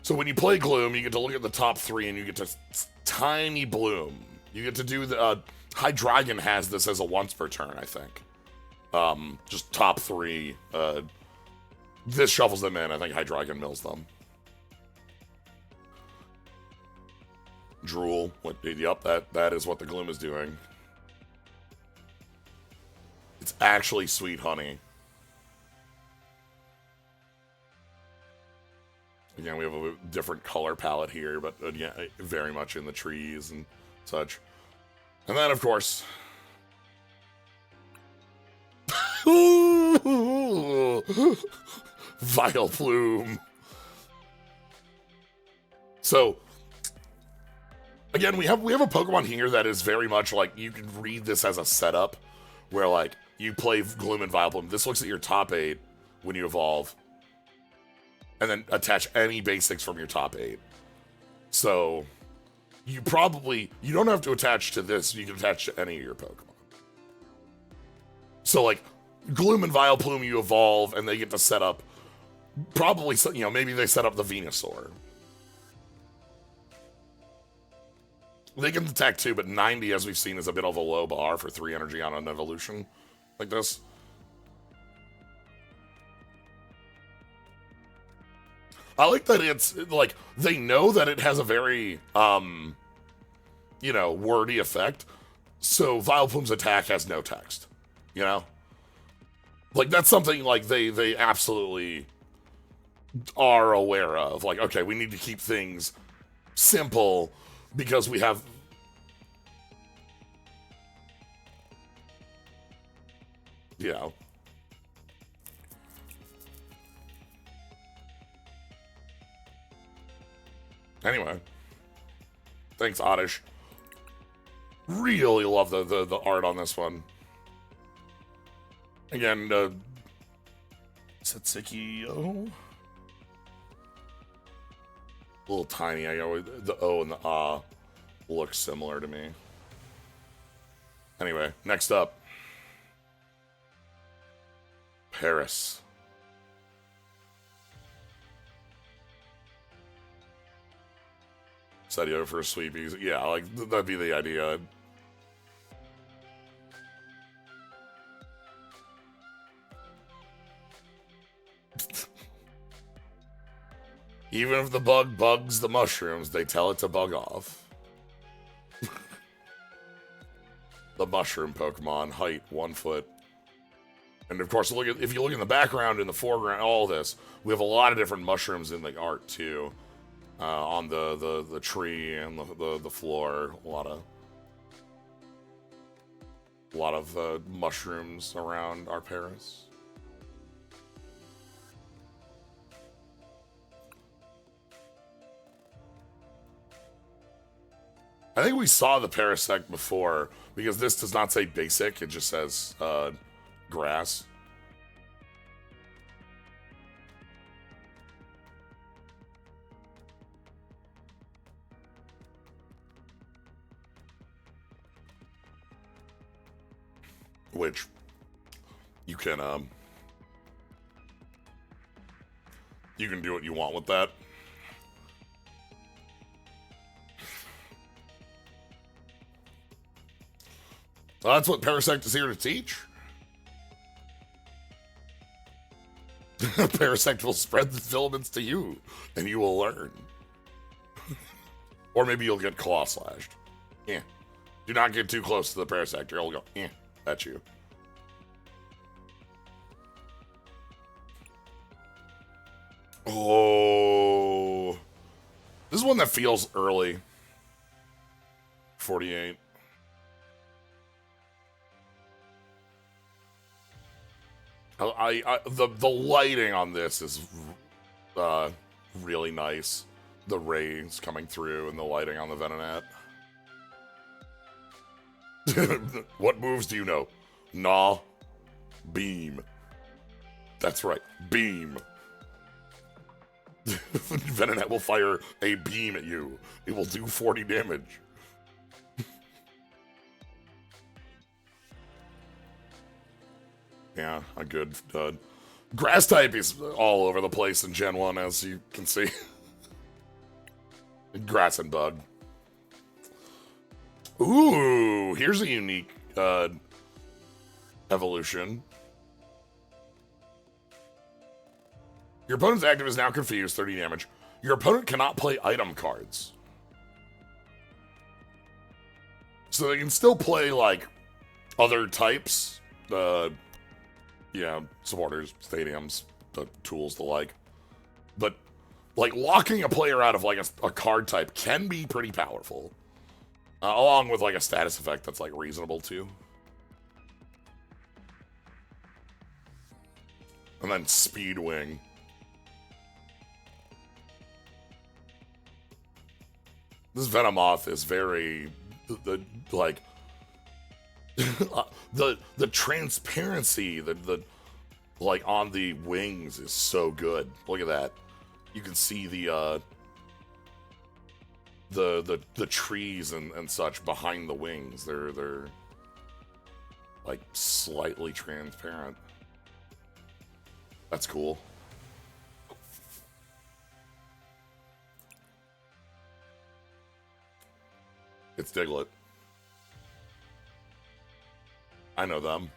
So when you play Gloom, you get to look at the top 3 and you get to tiny Bloom. You get to do the... Hydreigon has this as a once per turn, I think. Just top 3. This shuffles them in. I think Hydreigon mills them. Drool. Yep, that is what the Gloom is doing. It's actually sweet honey. Again, we have a different color palette here, but again, very much in the trees and such. And then, of course... Vileplume. So... Again, we have a Pokemon here that is very much like, you can read this as a setup, where, like, you play Gloom and Vileplume. This looks at your top 8 when you evolve, and then attach any basics from your top 8. So, you don't have to attach to this, you can attach to any of your Pokemon. So, like, Gloom and Vileplume you evolve, and they get to set up Probably, you know, maybe they set up the Venusaur. They can attack too, but 90, as we've seen, is a bit of a low bar for 3 energy on an evolution like this. I like that it's, like, they know that it has a very, you know, wordy effect, so Vileplume's attack has no text, you know? Like, that's something, like, they absolutely are aware of. Like, okay, we need to keep things simple because we have... You know. Anyway. Thanks, Oddish. Really love the art on this one. Again, Setsuki-o? A little tiny. I go, the O and the A look similar to me. Anyway, next up. Paris. Sadio for sweepies. Yeah, like, that'd be the idea. Even if the bug bugs the mushrooms, they tell it to bug off. The mushroom Pokemon, height 1 foot. And of course, if you look in the background, in the foreground, all this, we have a lot of different mushrooms in the art too. On the tree and the floor, a lot of mushrooms around our Paris. I think we saw the Parasect before, because this does not say basic, it just says grass. Which you can do what you want with that. Well, that's what Parasect is here to teach. Parasect will spread the filaments to you, and you will learn. Or maybe you'll get claw slashed. Yeah. Do not get too close to the Parasect, or it'll go, at you. Oh. This is one that feels early. 48. The lighting on this is really nice. The rays coming through and the lighting on the Venonat. What moves do you know? Nah. Beam. That's right. Beam. Venonat will fire a beam at you. It will do 40 damage. Yeah, a good grass type is all over the place in Gen 1, as you can see. Grass and bug. Ooh, here's a unique evolution. Your opponent's active is now confused, 30 damage. Your opponent cannot play item cards. So they can still play, like, other types. Yeah, supporters, stadiums, the tools, the like. But, like, locking a player out of, like, a card type can be pretty powerful. Along with, like, a status effect that's, like, reasonable, too. And then Speed Wing. This Venomoth is very, like, the transparency, the like on the wings is so good. Look at that. You can see the trees and such behind the wings. They're like slightly transparent. That's cool. It's Diglett. I know them.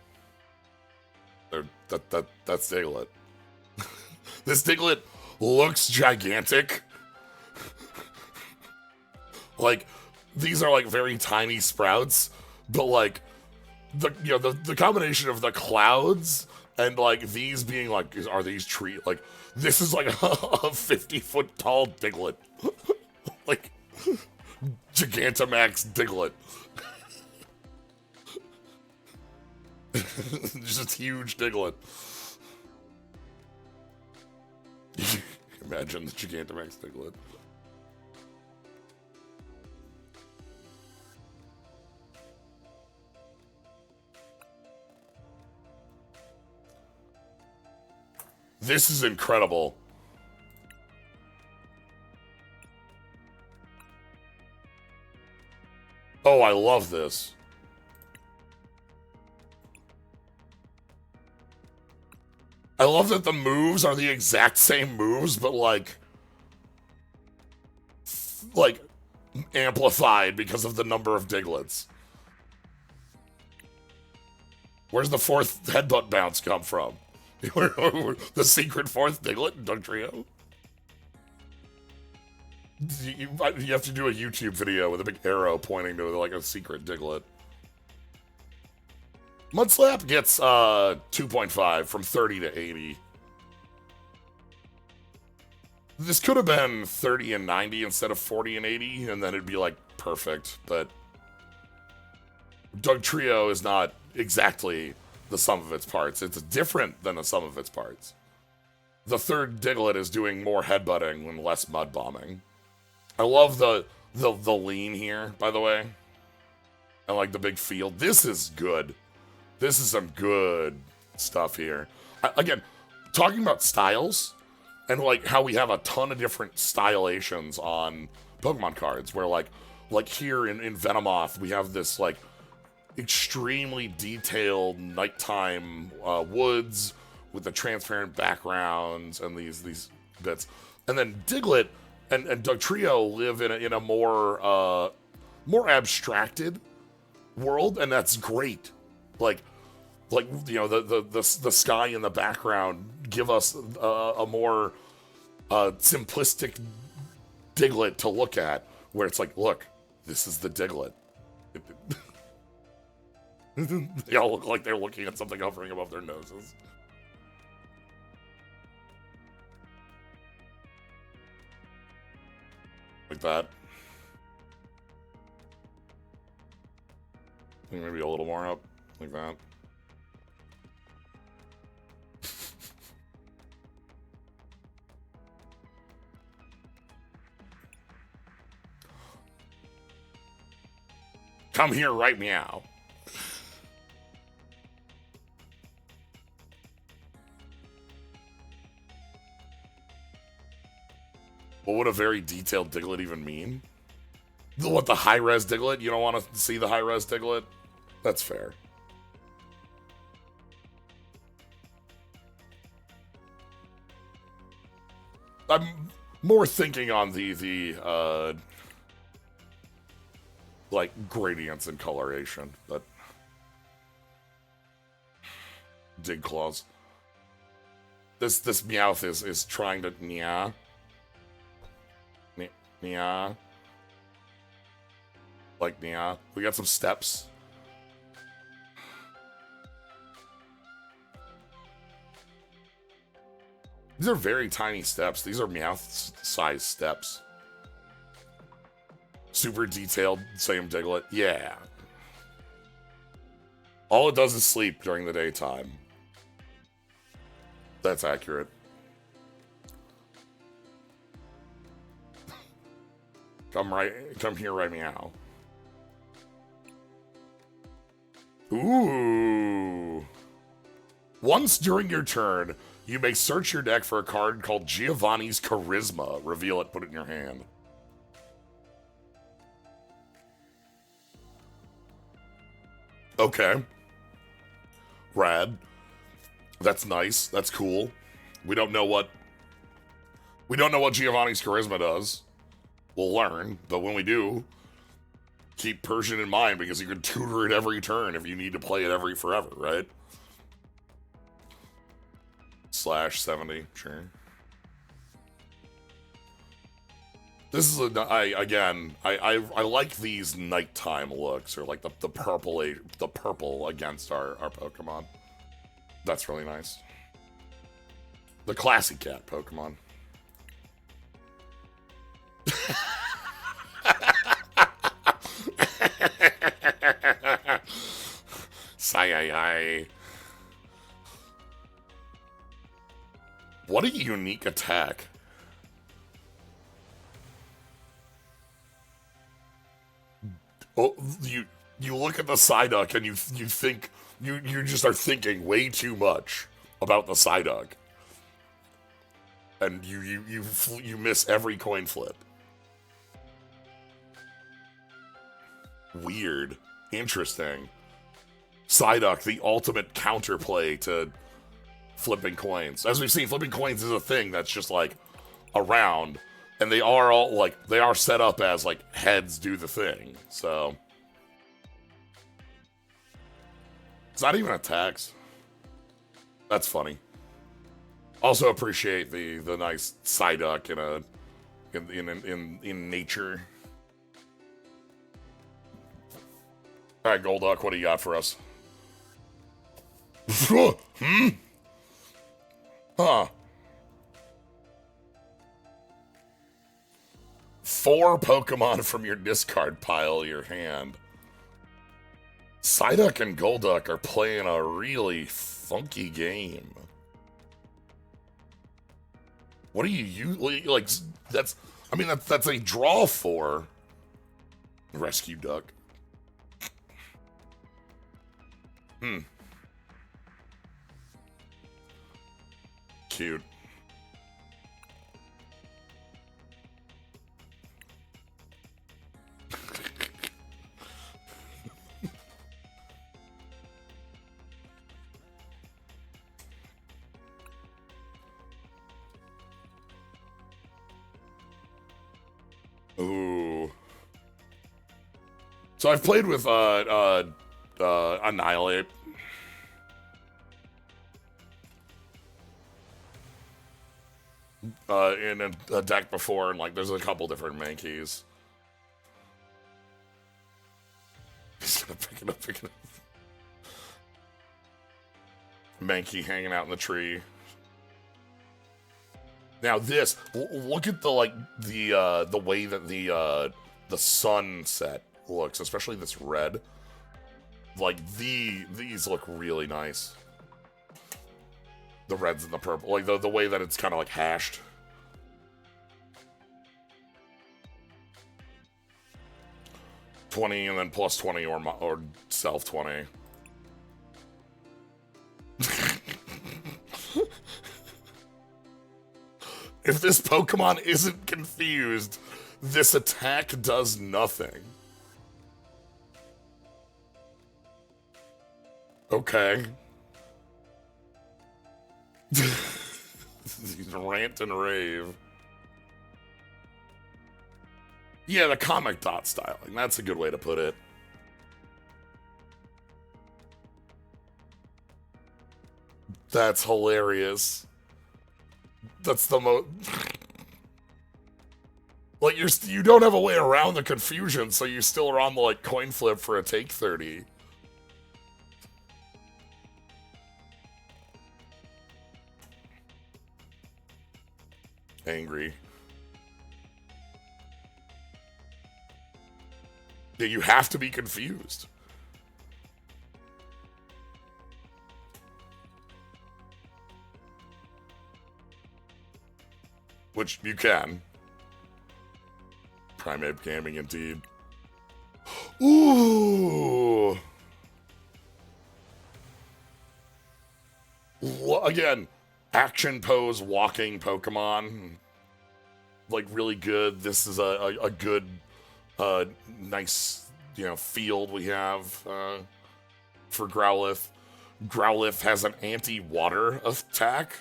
That's Diglett. This Diglett looks gigantic. Like, these are like very tiny sprouts, but like the combination of the clouds and like these being like, are these trees? Like, this is like a 50-foot tall Diglett. Like, Gigantamax Diglett. Just huge Diglett. Imagine the Gigantamax Diglett. This is incredible. Oh, I love this. I love that the moves are the exact same moves, but like amplified because of the number of Digletts. Where's the fourth headbutt bounce come from? The secret fourth Diglett in Dugtrio? You have to do a YouTube video with a big arrow pointing to like a secret Diglett. Mudslap gets 2.5 from 30 to 80. This could have been 30 and 90 instead of 40 and 80, and then it'd be like perfect, but Dugtrio is not exactly the sum of its parts. It's different than the sum of its parts. The third Diglett is doing more headbutting and less mud bombing. I love the lean here, by the way. And like the big field. This is good. This is some good stuff here. Again, talking about styles and like how we have a ton of different stylations on Pokemon cards, where like here in Venomoth, we have this like extremely detailed nighttime woods with the transparent backgrounds and these bits, and then Diglett and Dugtrio live in a more abstracted world, and that's great. Like you know, the sky in the background give us a more simplistic Diglett to look at, where it's like, look, this is the Diglett. They all look like they're looking at something hovering above their noses. Like that. Maybe a little more up. Like that. Come here, right meow. What would a very detailed Diglett even mean? What, the high-res Diglett? You don't want to see the high-res Diglett? That's fair. I'm more thinking on the like gradients and coloration, but Dig Claws. This Meowth is trying to meow. Yeah. Like, yeah. We got some steps. These are very tiny steps. These are Meowth-sized steps. Super detailed, same Diglett. Yeah. All it does is sleep during the daytime. That's accurate. Come here right meow. Ooh. Once during your turn, you may search your deck for a card called Giovanni's Charisma. Reveal it, put it in your hand. Okay. Rad. That's nice. That's cool. We don't know what Giovanni's Charisma does. We'll learn, but when we do, keep Persian in mind because you can tutor it every turn if you need to play it forever, right? /70, sure. This is I like these nighttime looks, or like the purple against our Pokemon. That's really nice. The classic cat Pokemon. Sigh. What a unique attack. Oh, you look at the Psyduck and you think you just are thinking way too much about the Psyduck, and you miss every coin flip. Weird, interesting. Psyduck, the ultimate counterplay to flipping coins. As we've seen, flipping coins is a thing that's just like around. And they are set up as like heads do the thing. So it's not even attacks. That's funny. Also appreciate the nice Psyduck in nature. All right, Golduck, what do you got for us? Huh. 4 Pokemon from your discard pile, your hand. Psyduck and Golduck are playing a really funky game. What do you like? That's a draw for Rescue Duck. Cute. Ooh. So I've played with Annihilate. In a deck before, and like there's a couple different Mankeys. He's gonna pick it up. Mankey hanging out in the tree. Now this, look at the way that the sunset looks, especially this red. Like these look really nice. The reds and the purple, like the way that it's kind of like hashed. $20 and then plus 20 or self 20. If this Pokemon isn't confused, this attack does nothing. Okay. Rant and rave. Yeah, the comic dot styling. That's a good way to put it. That's hilarious. That's the most... Like, you don't have a way around the confusion, so you still are on the, like, coin flip for a take 30. Angry. Yeah, you have to be confused. Which you can. Primate gaming indeed. Ooh. Again, action pose walking Pokemon. Like really good. This is a good nice, field we have for Growlithe. Growlithe has an anti-water attack.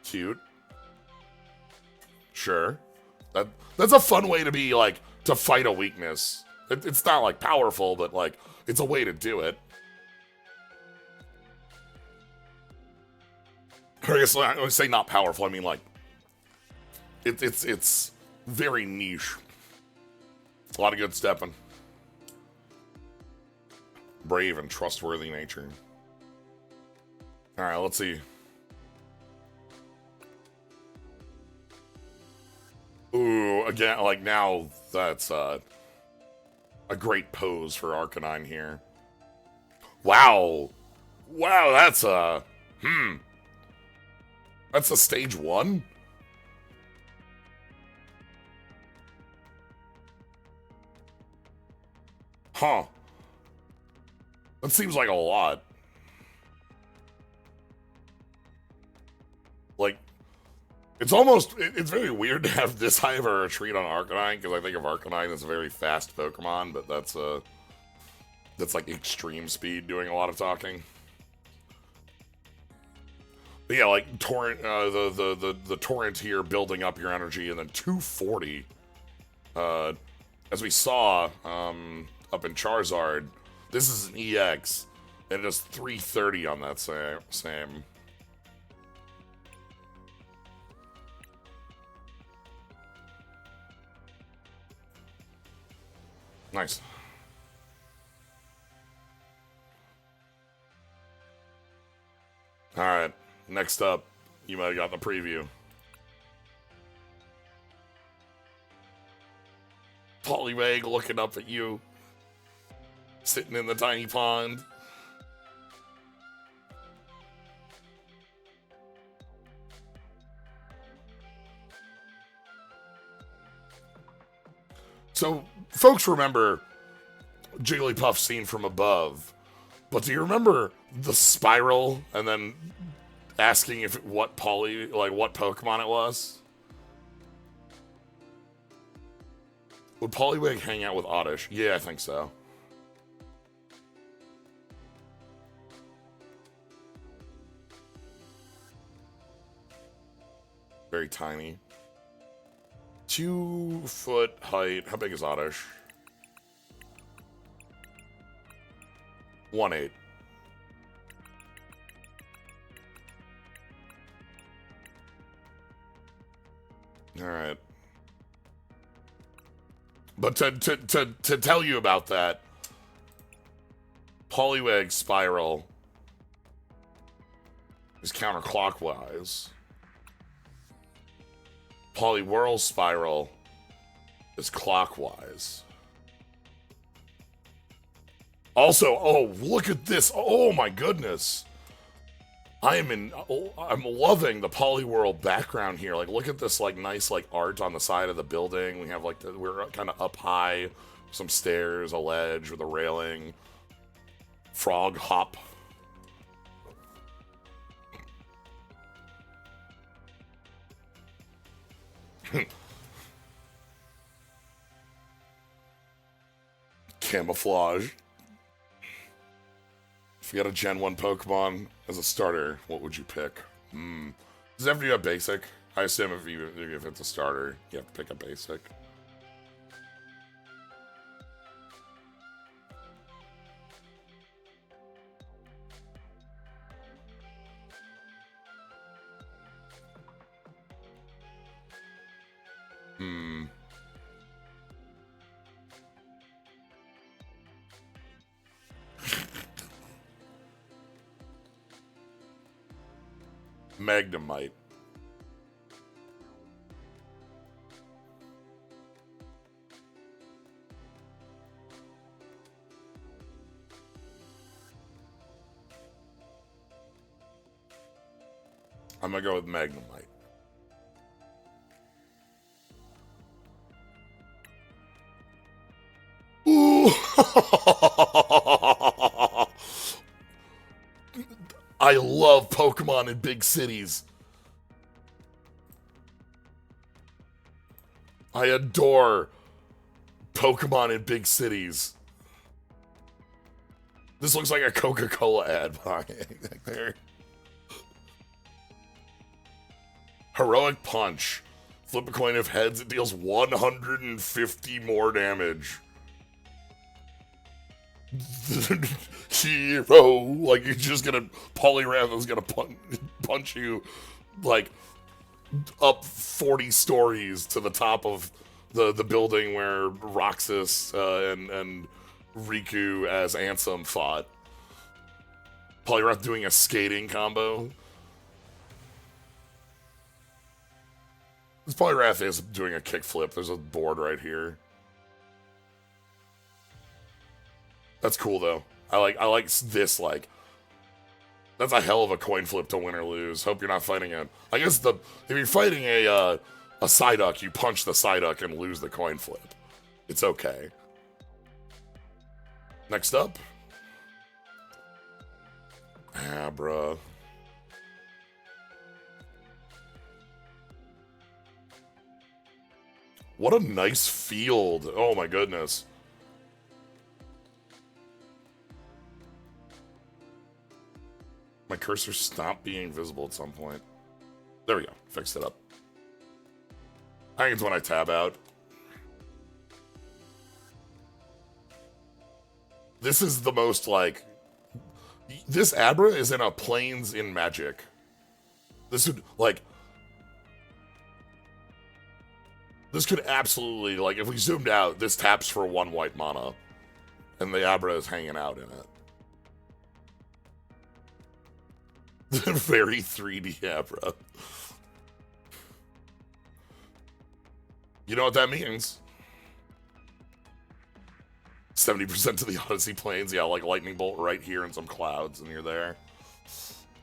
Cute. Sure. That's a fun way to be, like, to fight a weakness It's not like powerful, but like it's a way to do it. Or I guess when I say not powerful, I mean like it's very niche. A lot of good stepping. Brave and trustworthy nature. All right, let's see. Ooh, again, like now that's a great pose for Arcanine here. Wow. Wow, that's that's a stage 1? Huh. That seems like a lot. Like, it's almost, it's very weird to have this high of a retreat on Arcanine, because I think of Arcanine as a very fast Pokemon, but that's like extreme speed doing a lot of talking. But yeah, like torrent, the torrent here building up your energy, and then 240. As we saw up in Charizard, this is an EX, and it does 330 on that same. Nice. Alright, next up, you might have gotten a preview. Poliwag looking up at you, sitting in the tiny pond. So, folks remember Jigglypuff seen from above, but do you remember the spiral and then asking if what Pokemon it was? Would Poliwag hang out with Oddish? Yeah, I think so. Very tiny. 2 foot height. How big is Oddish? 1.8. Alright. But to tell you about that, Poliwag spiral is counterclockwise. Poliwhirl spiral is clockwise. Also, oh, look at this. Oh my goodness. I'm loving the Poliwhirl background here. Like, look at this, like, nice, like, art on the side of the building. We have, like, we're kind of up high, some stairs, a ledge with a railing, frog hop. Camouflage. If you got a Gen 1 Pokemon as a starter, what would you pick? Does it have to be a basic? I assume if it's a starter, you have to pick a basic. Magnemite. I'm gonna go with Magnemite. Ooh! I love Pokemon in big cities. I adore Pokemon in big cities. This looks like a Coca-Cola ad behind there. Heroic Punch. Flip a coin of heads, it deals 150 more damage. Hero, like you're just gonna Polyrath is gonna punch you like up 40 stories to the top of the building where Roxas and Riku as Ansem fought. Polyrath doing a skating combo. This Polyrath is doing a kickflip. There's a board right here. That's cool though. I like this like. That's a hell of a coin flip to win or lose. Hope you're not fighting it. I guess if you're fighting a Psyduck, you punch the Psyduck and lose the coin flip. It's okay. Next up, Abra. What a nice field. Oh my goodness. My cursor stopped being visible at some point. There we go. Fixed it up. I think it's when I tab out. This is the most, like... This Abra is in a Plains in Magic. This would, like... This could absolutely, like, if we zoomed out, this taps for 1 white mana. And the Abra is hanging out in it. Very 3D Abra. You know what that means? 70% to the Odyssey Plains. Yeah, like lightning bolt right here and some clouds, and you're there.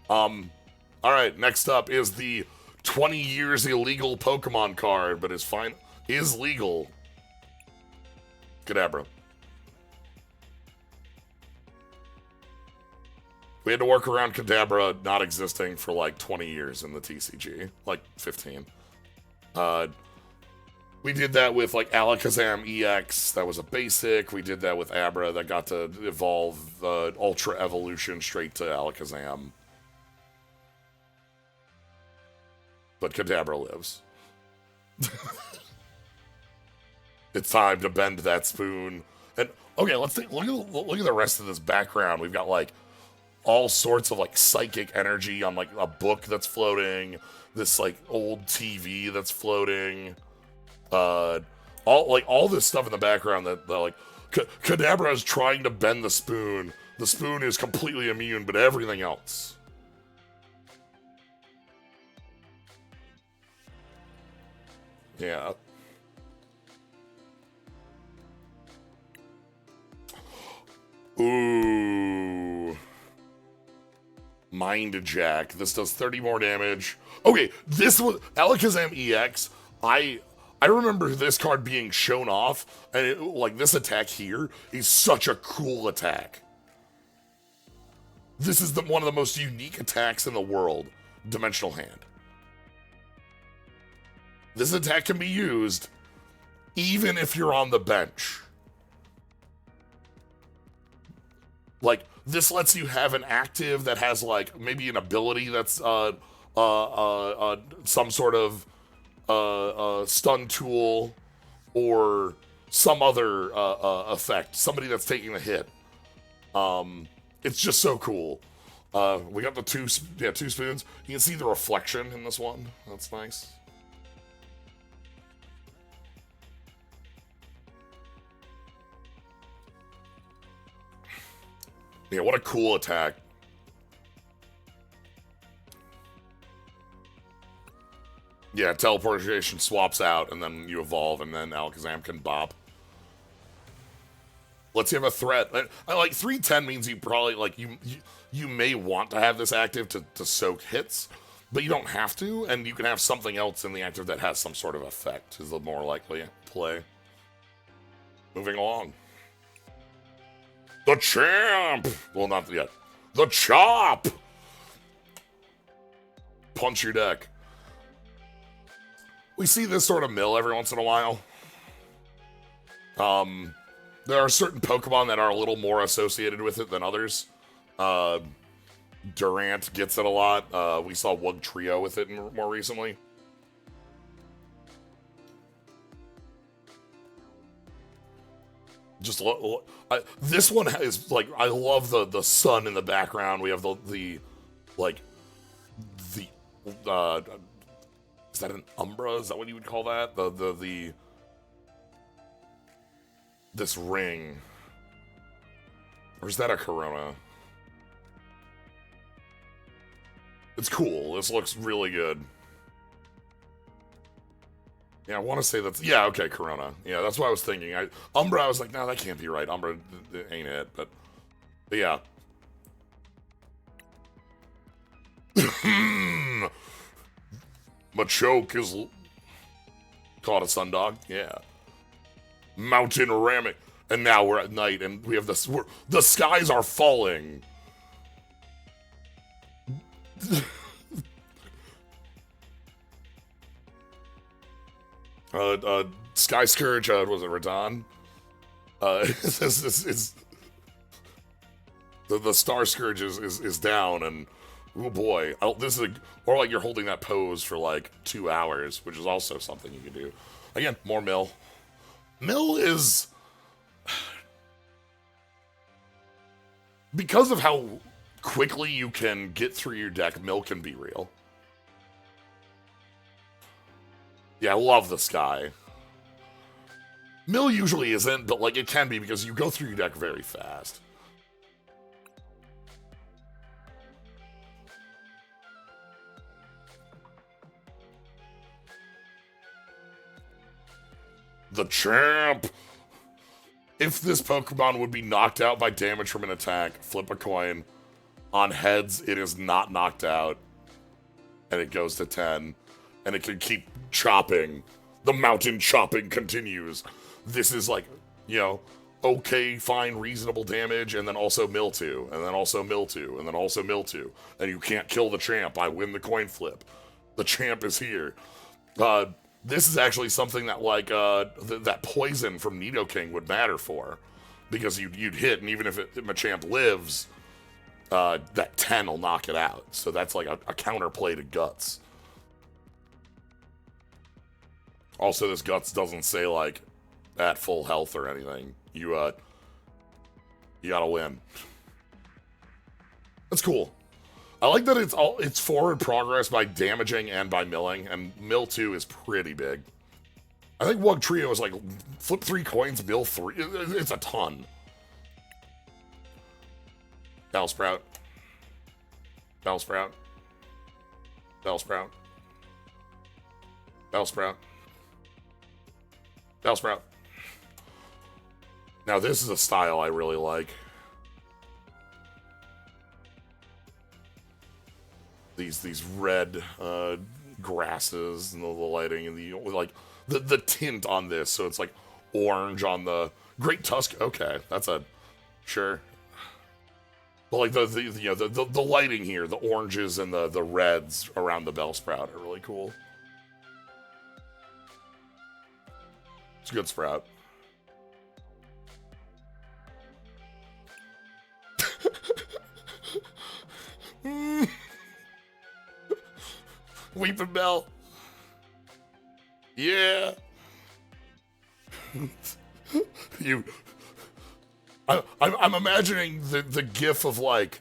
Alright, next up is the 20 years illegal Pokemon card, but is legal. Kadabra. We had to work around Kadabra not existing for like 20 years in the TCG. Like 15. We did that with like Alakazam EX, that was a basic. We did that with Abra, that got to evolve Ultra Evolution straight to Alakazam. But Kadabra lives. It's time to bend that spoon. And okay, let's look at the rest of this background. We've got like all sorts of like psychic energy on like a book that's floating, this like old TV that's floating, all this stuff in the background that like Kadabra is trying to bend the spoon. The spoon is completely immune, but everything else. Yeah. Ooh. Mind Jack. This does 30 more damage. Okay, this was Alakazam EX. I remember this card being shown off, and like this attack here is such a cool attack. This is one of the most unique attacks in the world. Dimensional Hand. This attack can be used even if you're on the bench. Like, this lets you have an active that has, like, maybe an ability that's some sort of stun tool or some other effect. Somebody that's taking the hit. It's just so cool. We got the two spoons. You can see the reflection in this one. That's nice. Yeah, what a cool attack. Yeah, teleportation swaps out, and then you evolve, and then Alakazam can bop. Let's have a threat. I like 310 means you probably like you may want to have this active to soak hits, but you don't have to, and you can have something else in the active that has some sort of effect is the more likely play. Moving along. The champ! Well, not yet. The chop! Punch your deck. We see this sort of mill every once in a while. There are certain Pokemon that are a little more associated with it than others. Durant gets it a lot. We saw Wug Trio with it more recently. Just this one is like, I love the sun in the background. We have the like the is that an umbra? Is that what you would call that? The this ring, or is that a corona? It's cool. This looks really good. Yeah, I want to say that's... Yeah, okay, Corona. Yeah, that's what I was thinking. Umbra, I was like, no, that can't be right. Umbra ain't it, but yeah. Machoke is... Caught a sundog? Yeah. Mountain Ramming. And now we're at night, and we have this... The skies are falling. Sky Scourge, was it Radon? This is the Star Scourge is down, and oh boy, this is or like you're holding that pose for like 2 hours, which is also something you can do. Again, more mill. Mill is because of how quickly you can get through your deck. Mill can be real. Yeah, I love the sky. Mill usually isn't, but like it can be because you go through your deck very fast. The champ! If this Pokemon would be knocked out by damage from an attack, flip a coin. On heads, it is not knocked out. And it goes to 10. And it can keep chopping. The mountain chopping continues. This is like, you know, okay, fine, reasonable damage, and then also mill 2, and then also mill 2, and then also mill 2. And you can't kill the champ. I win the coin flip. The champ is here. This is actually something that, like, that poison from Nidoking would matter for. Because you'd hit, and even if Machamp lives, that 10 will knock it out. So that's like a counterplay to Guts. Also, this Guts doesn't say, like, at full health or anything. You gotta win. That's cool. I like that it's forward progress by damaging and by milling, and mill 2 is pretty big. I think Wug Trio is like, flip 3 coins, mill 3. It's a ton. Bellsprout. Bellsprout. Bellsprout. Bellsprout. Bellsprout. Now this is a style I really like. These red grasses and the lighting and the tint on this, so it's like orange on the Great Tusk. Okay, that's a sure. But like the lighting here, the oranges and the reds around the Bellsprout are really cool. It's a good sprout. Weeping Bell. Yeah. I'm imagining the gif of like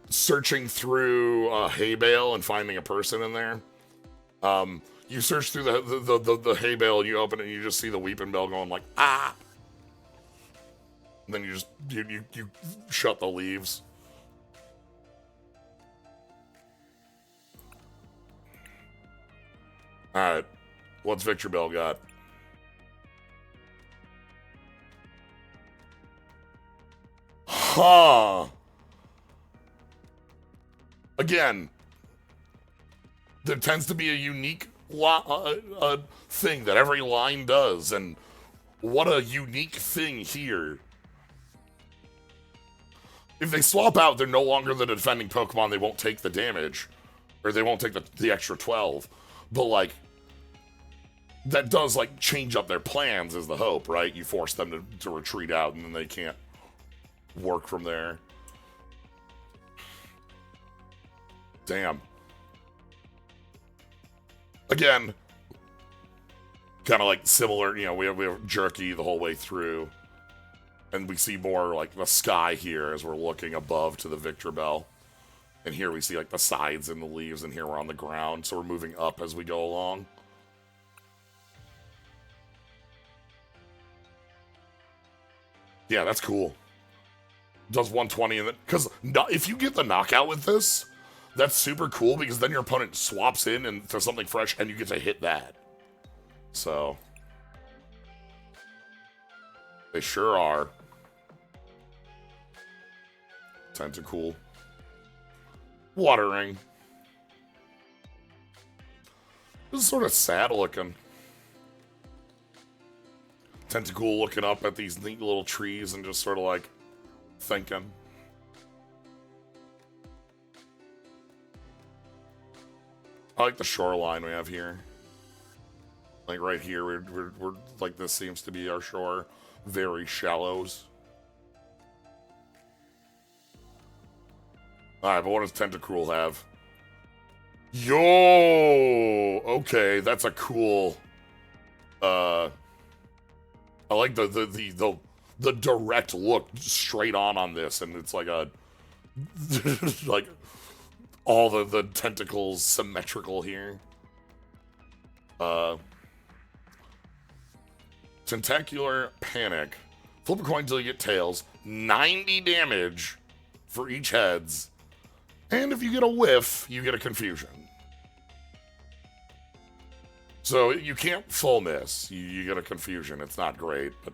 searching through a hay bale and finding a person in there. You search through the hay bale and you open it and you just see the Weeping Bell going like, ah. And then you shut the leaves. Alright. What's Victor Bell got? Huh. Again, there tends to be a unique thing that every line does, and what a unique thing here. If they swap out, they're no longer the defending Pokemon, they won't take the damage, or they won't take the extra 12. But, like, that does, like, change up their plans is the hope, right? You force them to retreat out, and then they can't work from there. Damn. Again, kind of like similar, you know, we have Jerky the whole way through. And we see more like the sky here as we're looking above to the Victor Bell. And here we see like the sides and the leaves, and here we're on the ground, so we're moving up as we go along. Yeah, that's cool. Does 120 and then, because if you get the knockout with this, that's super cool because then your opponent swaps in and to something fresh and you get to hit that. So they sure are. Tentacool. Watering. This is sort of sad looking. Tentacool looking up at these neat little trees and just sort of like thinking. I like the shoreline we have here. Like right here, we're like, this seems to be our shore. Very shallows. Alright, but what does Tentacool have? Yo! Okay, that's a cool... I like the direct look straight on this, and it's like a... like, all the tentacles symmetrical here. Tentacular Panic. Flip a coin until you get tails. 90 damage for each heads. And if you get a whiff, you get a confusion. So you can't full miss. You get a confusion. It's not great, but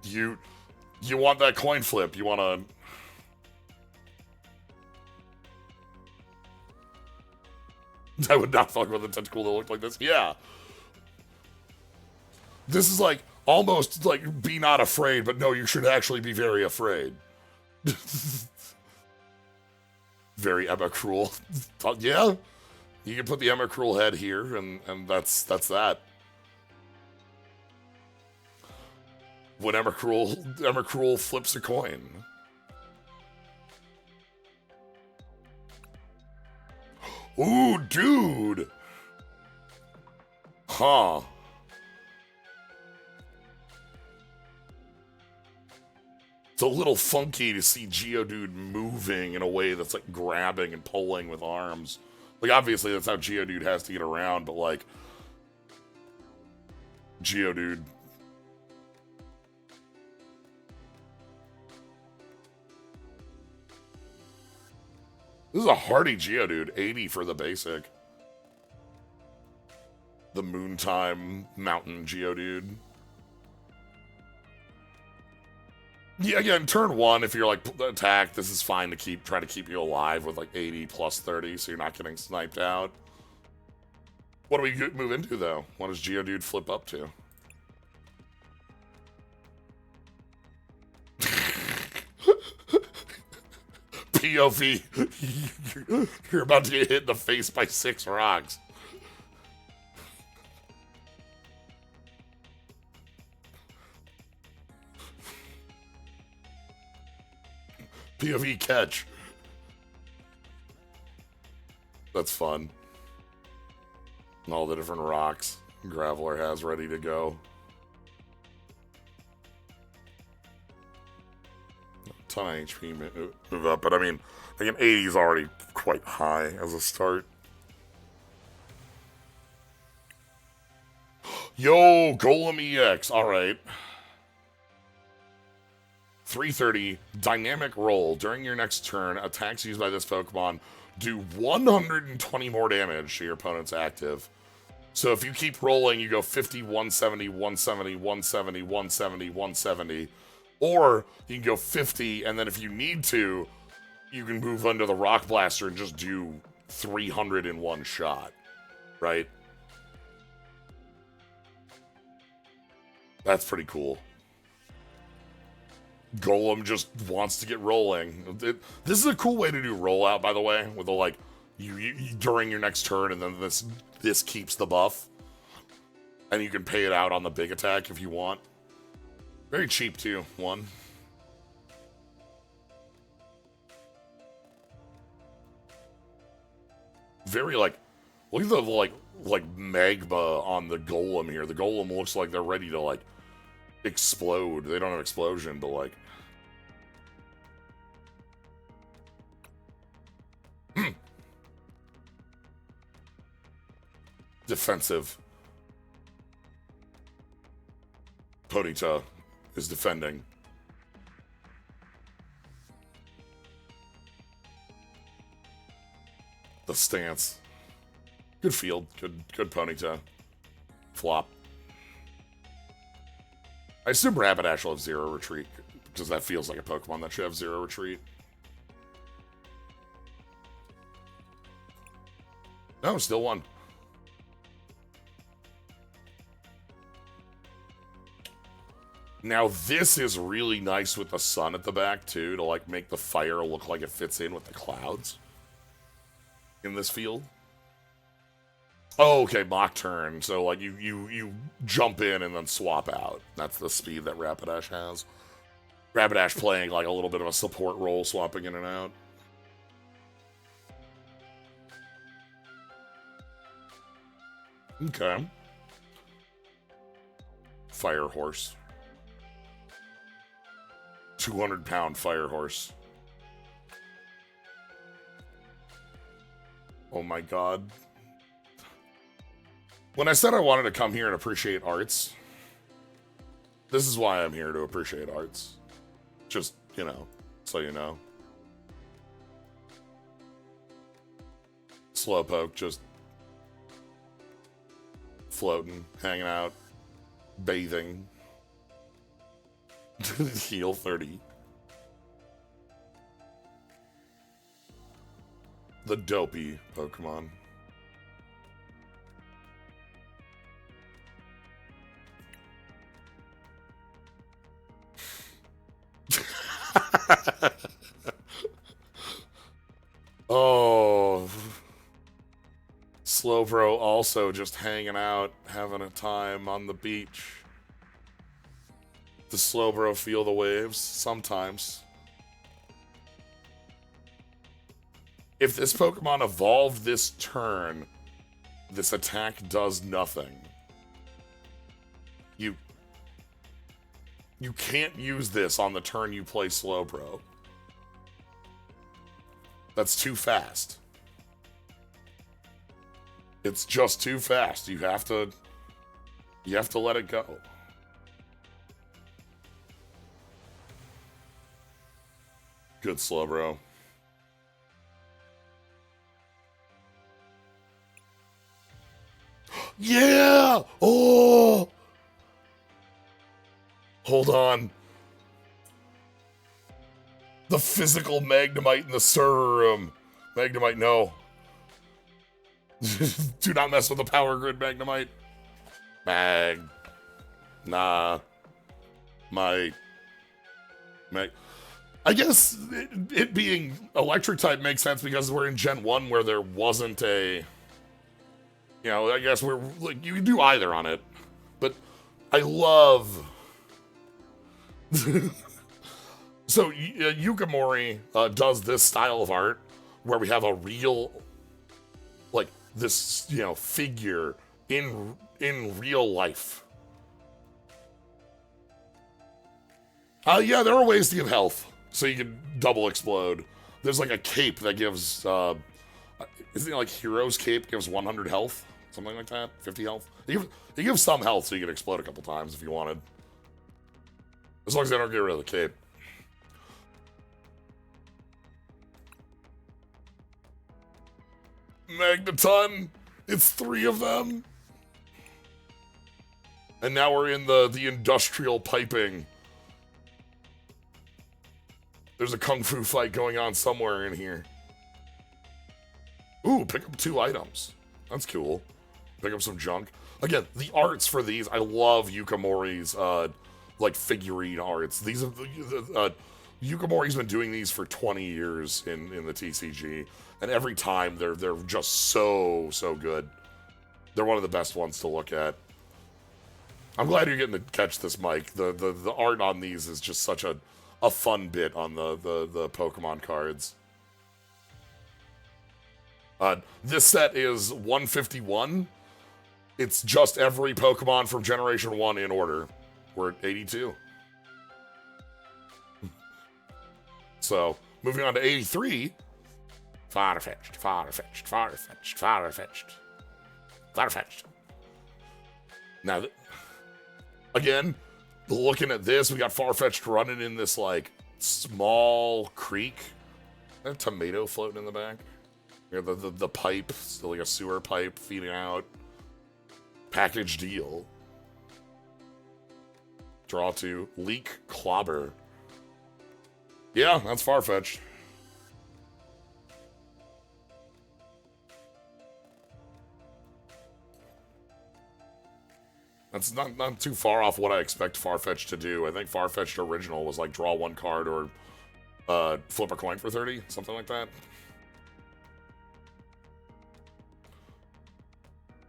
you want that coin flip. You want to... I would not fuck with a tentacle that looked like this. Yeah. This is like almost like be not afraid, but no, you should actually be very afraid. Very Emma Cruel. Yeah. You can put the Emma Cruel head here, and that's that. When Emma Cruel flips a coin. Ooh, dude. Huh. It's a little funky to see Geodude moving in a way that's like grabbing and pulling with arms. Like, obviously, that's how Geodude has to get around, but like, Geodude. This is a hardy Geodude, 80 for the basic. The Moontime Mountain Geodude. Yeah, again, turn 1, if you're like attack, this is fine to try to keep you alive with like 80 plus 30, so you're not getting sniped out. What do we move into though? What does Geodude flip up to? POV, you're about to get hit in the face by 6 rocks. POV catch. That's fun. And all the different rocks Graveler has ready to go. A ton of HP move up, but I mean, like an 80 is already quite high as a start. Yo, Golem EX. Alright. 330, dynamic roll. During your next turn, attacks used by this Pokemon do 120 more damage to your opponent's active. So if you keep rolling, you go 50, 170, 170, 170, 170, 170. Or you can go 50, and then if you need to, you can move under the Rock Blaster and just do 300 in one shot. Right? That's pretty cool. Golem just wants to get rolling. This is a cool way to do rollout, by the way, with the like you during your next turn, and then this keeps the buff, and you can pay it out on the big attack if you want. Very cheap too. 1. Very like, look at the like magma on the Golem here. The Golem looks like they're ready to like explode. They don't have explosion, but like... Defensive. Ponyta is defending. The stance. Good field. Good Ponyta. Flop. I assume Rapidash will have 0 retreat, because that feels like a Pokemon that should have 0 retreat. No, still 1. Now this is really nice with the sun at the back too, to like make the fire look like it fits in with the clouds in this field. Oh, okay, mock turn. So like you jump in and then swap out. That's the speed that Rapidash has. Rapidash playing like a little bit of a support role, swapping in and out. Okay. Fire horse. 200-pound fire horse. Oh my god. When I said I wanted to come here and appreciate arts, this is why I'm here, to appreciate arts. Just, you know, so you know. Slowpoke just floating, hanging out, bathing. Heal 30. The dopey Pokemon. Oh. Slowbro also just hanging out, having a time on the beach. Does Slowbro feel the waves? Sometimes. If this Pokemon evolved this turn, this attack does nothing. You can't use this on the turn you play Slowbro. That's too fast. It's just too fast. You have to let it go. Good Slowbro. Yeah! Oh! Hold on. The physical Magnemite in the server room. Magnemite, no. Do not mess with the power grid, Magnemite. Nah. Mag. I guess it being electric type makes sense because we're in Gen 1 where there wasn't a... You know, I guess we're like, you can do either on it. But I love... So Yukimori does this style of art where we have a real, like, this, you know, figure in real life. Yeah, there are ways to give health, so you can double explode. There's like a cape that gives, isn't it like Hero's Cape gives 100 health? Something like that? 50 health? You give some health so you can explode a couple times if you wanted. As long as they don't get rid of the cape. Magneton! It's 3 of them! And now we're in the industrial piping. There's a kung fu fight going on somewhere in here. Ooh, pick up 2 items. That's cool. Pick up some junk. Again, the arts for these, I love Yukimori's, like, figurine arts. These are, Yukimori's been doing these for 20 years in the TCG. And every time, they're just so good. They're one of the best ones to look at. I'm glad you're getting to catch this, Mike. The art on these is just such a fun bit on the Pokemon cards. This set is 151. It's just every Pokemon from Generation 1 in order. we're at 82. So, moving on to 83. Far-fetched, far-fetched, far-fetched, far-fetched. Far-fetched. Now, again, looking at this, we got Far-fetched running in this, like, small creek. A tomato floating in the back. We got the pipe, still like a sewer pipe feeding out. Package deal. Draw to leak clobber. Yeah, that's far-fetched. That's not too far off what I expect Farfetch'd to do. I think Farfetch'd original was like draw one card or flip a coin for 30, something like that.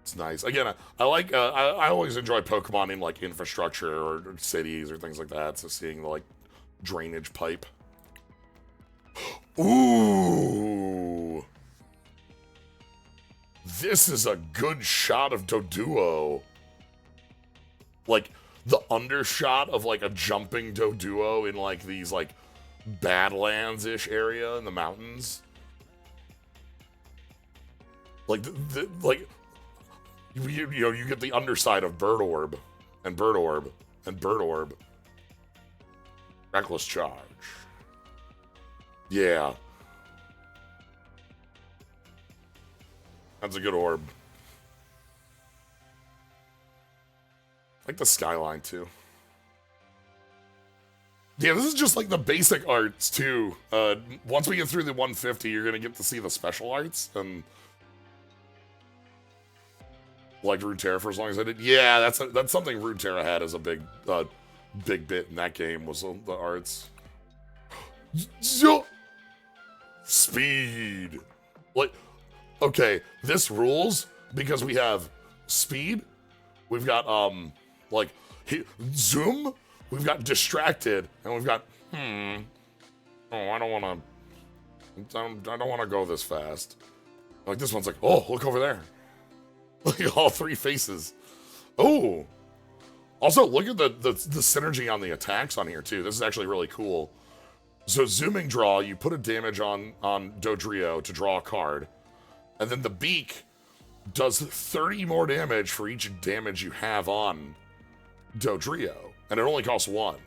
It's nice. Again, I like I always enjoy Pokemon in like infrastructure or cities or things like that. So seeing the like drainage pipe. Ooh, this is a good shot of Doduo. Like, the undershot of, like, a jumping Doduo in, like, these, like, Badlands-ish area in the mountains. Like, you know, you get the underside of Bird Orb, and Bird Orb, and Bird Orb. Reckless Charge. Yeah. That's a good orb. Like the skyline, too. Yeah, this is just like the basic arts, too. Once we get through the 150, you're going to get to see the special arts. And like Runeterra for as long as I did. Yeah, that's something Runeterra had as a big bit in that game, was the arts. Speed. Like, okay, this rules because we have speed. We've got, like, zoom, we've got distracted, and we've got, oh, I don't want to go this fast. Like, this one's like, oh, look over there. Look at all three faces. Oh. Also, look at the synergy on the attacks on here, too. This is actually really cool. So, zooming draw, you put a damage on Dodrio to draw a card, and then the beak does 30 more damage for each damage you have on Dodrio, and it only costs 1.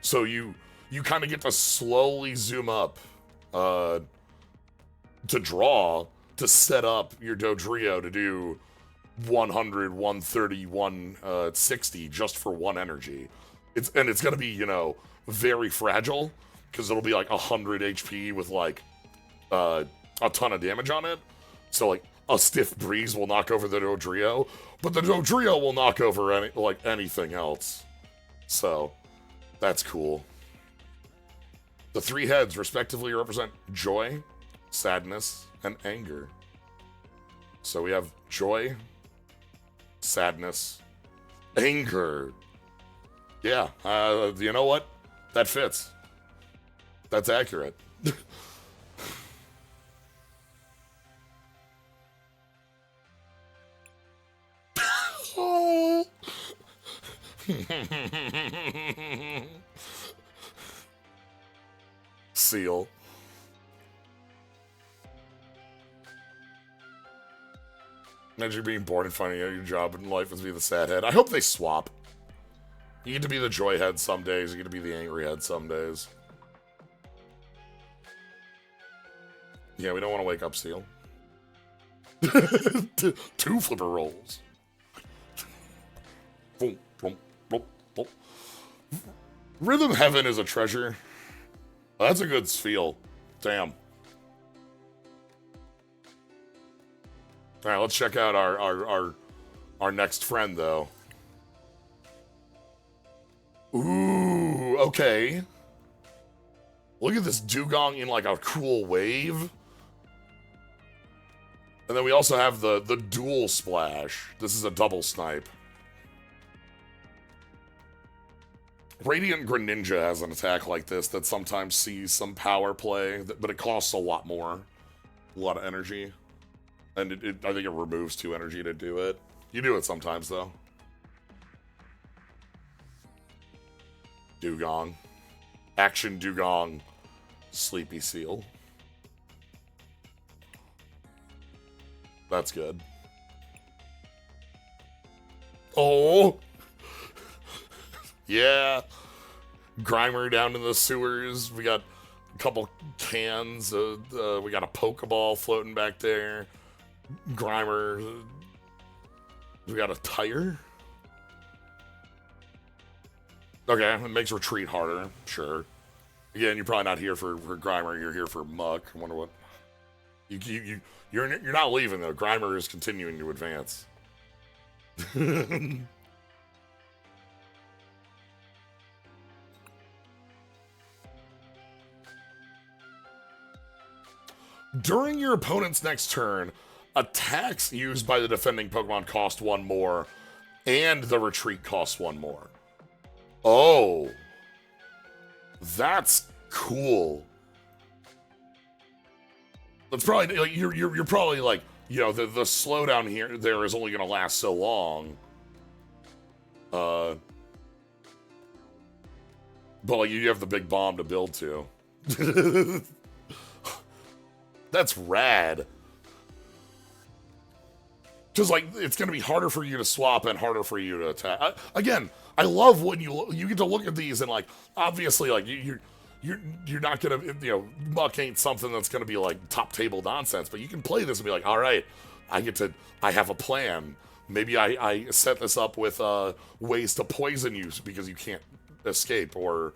So you kind of get to slowly zoom up to draw to set up your Dodrio to do 100, 130, 160 just for 1 energy. It's going to be, you know, very fragile because it'll be like 100 HP with like a ton of damage on it. So like a stiff breeze will knock over the Dodrio, but the Dodrio will knock over anything else. So, that's cool. The 3 heads respectively represent joy, sadness, and anger. So we have joy, sadness, anger. Yeah, you know what? That fits. That's accurate. Seal. Imagine being born and finding out your job in life is to be the sad head. I hope they swap. You get to be the joy head some days, you get to be the angry head some days. Yeah, we don't want to wake up Seal. 2 flipper rolls. Boom, boom, boom, boom. Rhythm Heaven is a treasure. Oh, that's a good feel. Damn. Alright, let's check out our next friend, though. Ooh, okay. Look at this dugong in like a cool wave. And then we also have the dual splash. This is a double snipe. Radiant Greninja has an attack like this that sometimes sees some power play, but it costs a lot more. A lot of energy. And I think it removes 2 energy to do it. You do it sometimes, though. Dugong. Action Dugong. Sleepy Seal. That's good. Oh! Yeah. Grimer down in the sewers. We got a couple cans. We got a Pokeball floating back there. Grimer. We got a tire. Okay, it makes retreat harder. Sure. Again, you're probably not here for Grimer. You're here for Muck. I wonder what. You're not leaving though. Grimer is continuing to advance. During your opponent's next turn, attacks used by the defending Pokemon cost 1 more, and the retreat costs 1 more. Oh. That's cool. That's probably, like, you're probably like, you know, the slowdown here there is only going to last so long. But like, you have the big bomb to build to. That's rad. Because, like, it's going to be harder for you to swap and harder for you to attack. Again, I love when you get to look at these and, like, obviously, like, you're not going to, you know, Muck ain't something that's going to be, like, top table nonsense. But you can play this and be like, all right, I have a plan. Maybe I set this up with ways to poison you because you can't escape, or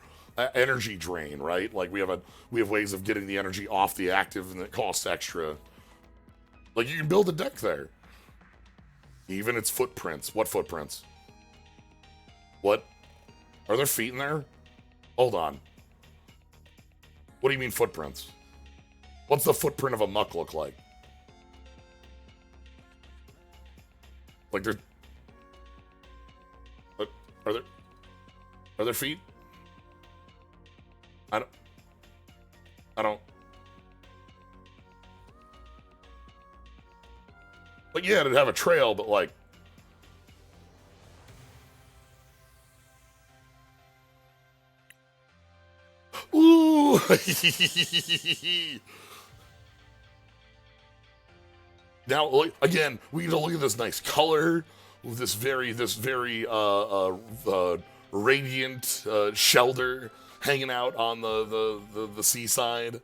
energy drain, right? Like, we have ways of getting the energy off the active and it costs extra. Like, you can build a deck there. Even its footprints. What footprints? What? Are there feet in there? Hold on. What do you mean footprints? What's the footprint of a Muck look like? Like, there... What? Are there feet? I don't... Like, yeah, it'd have a trail, but, like... Ooh! Now, like, again, we need to look at this nice color, with this very radiant Shelder hanging out on the seaside.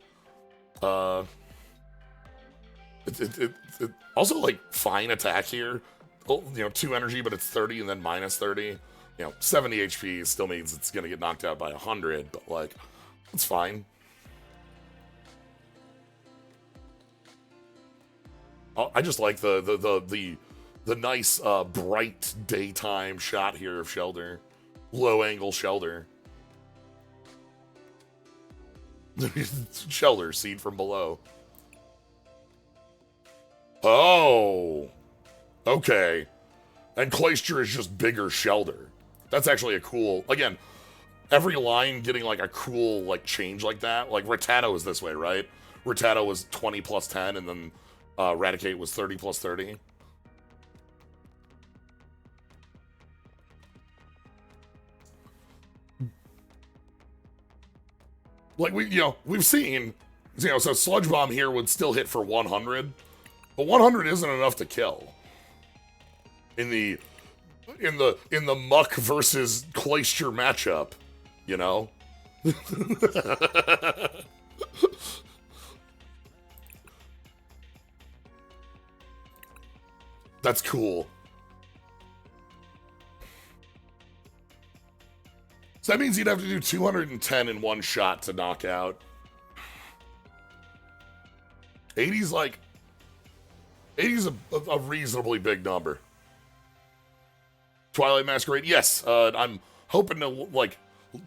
It also, like, fine attack here. You know, 2 energy, but it's 30 and then minus 30. You know, 70 HP still means it's gonna get knocked out by 100, but, like, it's fine. I just like the nice bright daytime shot here of Shelder. Low angle Shelder. Shelder seen from below. Oh, okay. And Cloyster is just bigger Shelder. That's actually a cool, again, every line getting like a cool like change like that. Like Rattata is this way, right? Rattata was 20 plus 10, and then Raticate was 30 plus 30. Like, we've seen, so Sludge Bomb here would still hit for 100, but 100 isn't enough to kill. In the Muck versus Cloyster matchup, you know? That's cool. So that means you'd have to do 210 in one shot to knock out. 80's like... 80's a reasonably big number. Twilight Masquerade, yes. I'm hoping to, like,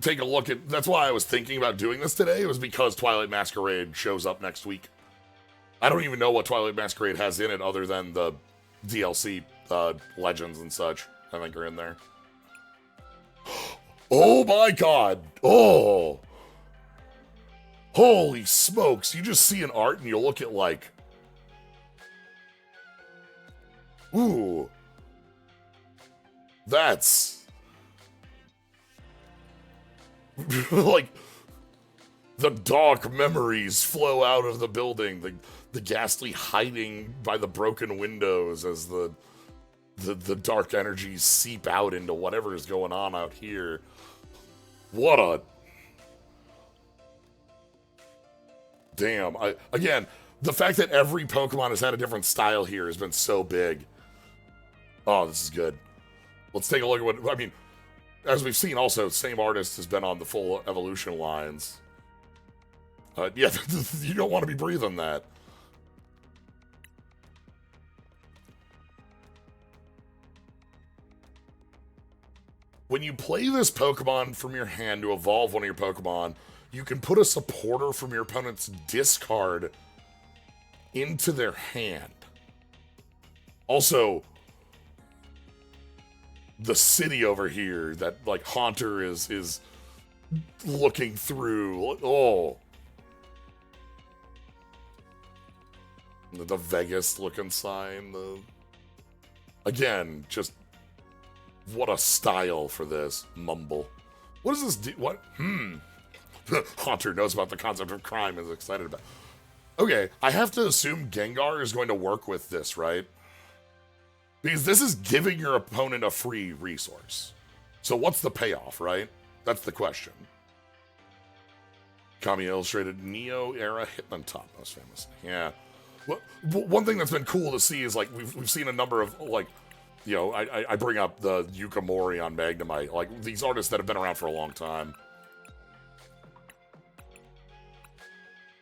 take a look at... That's why I was thinking about doing this today. It was because Twilight Masquerade shows up next week. I don't even know what Twilight Masquerade has in it other than the DLC legends and such. I think are in there. Oh my god. Oh. Holy smokes. You just see an art and you look at like... Ooh. Like, the dark memories flow out of the building. The ghastly hiding by the broken windows as the dark energies seep out into whatever is going on out here. What a... Damn. Again, the fact that every Pokemon has had a different style here has been so big. Oh, this is good. Let's take a look at what... I mean, as we've seen also, same artist has been on the full evolution lines. Yeah, you don't want to be breathing that. When you play this Pokemon from your hand to evolve one of your Pokemon, you can put a supporter from your opponent's discard into their hand. Also, the city over here that, like, Haunter is looking through. Oh. The Vegas-looking sign. Again, just... What a style for this. Mumble. What does this do? What? Haunter knows about the concept of crime and is excited about it. Okay, I have to assume Gengar is going to work with this, right? Because this is giving your opponent a free resource. So what's the payoff, right? That's the question. Kami illustrated Neo-era Hitmontop, most famous. Yeah. Well, one thing that's been cool to see is, like, we've seen a number of, like, you know, I bring up the Yukimori on Magnemite, like, these artists that have been around for a long time.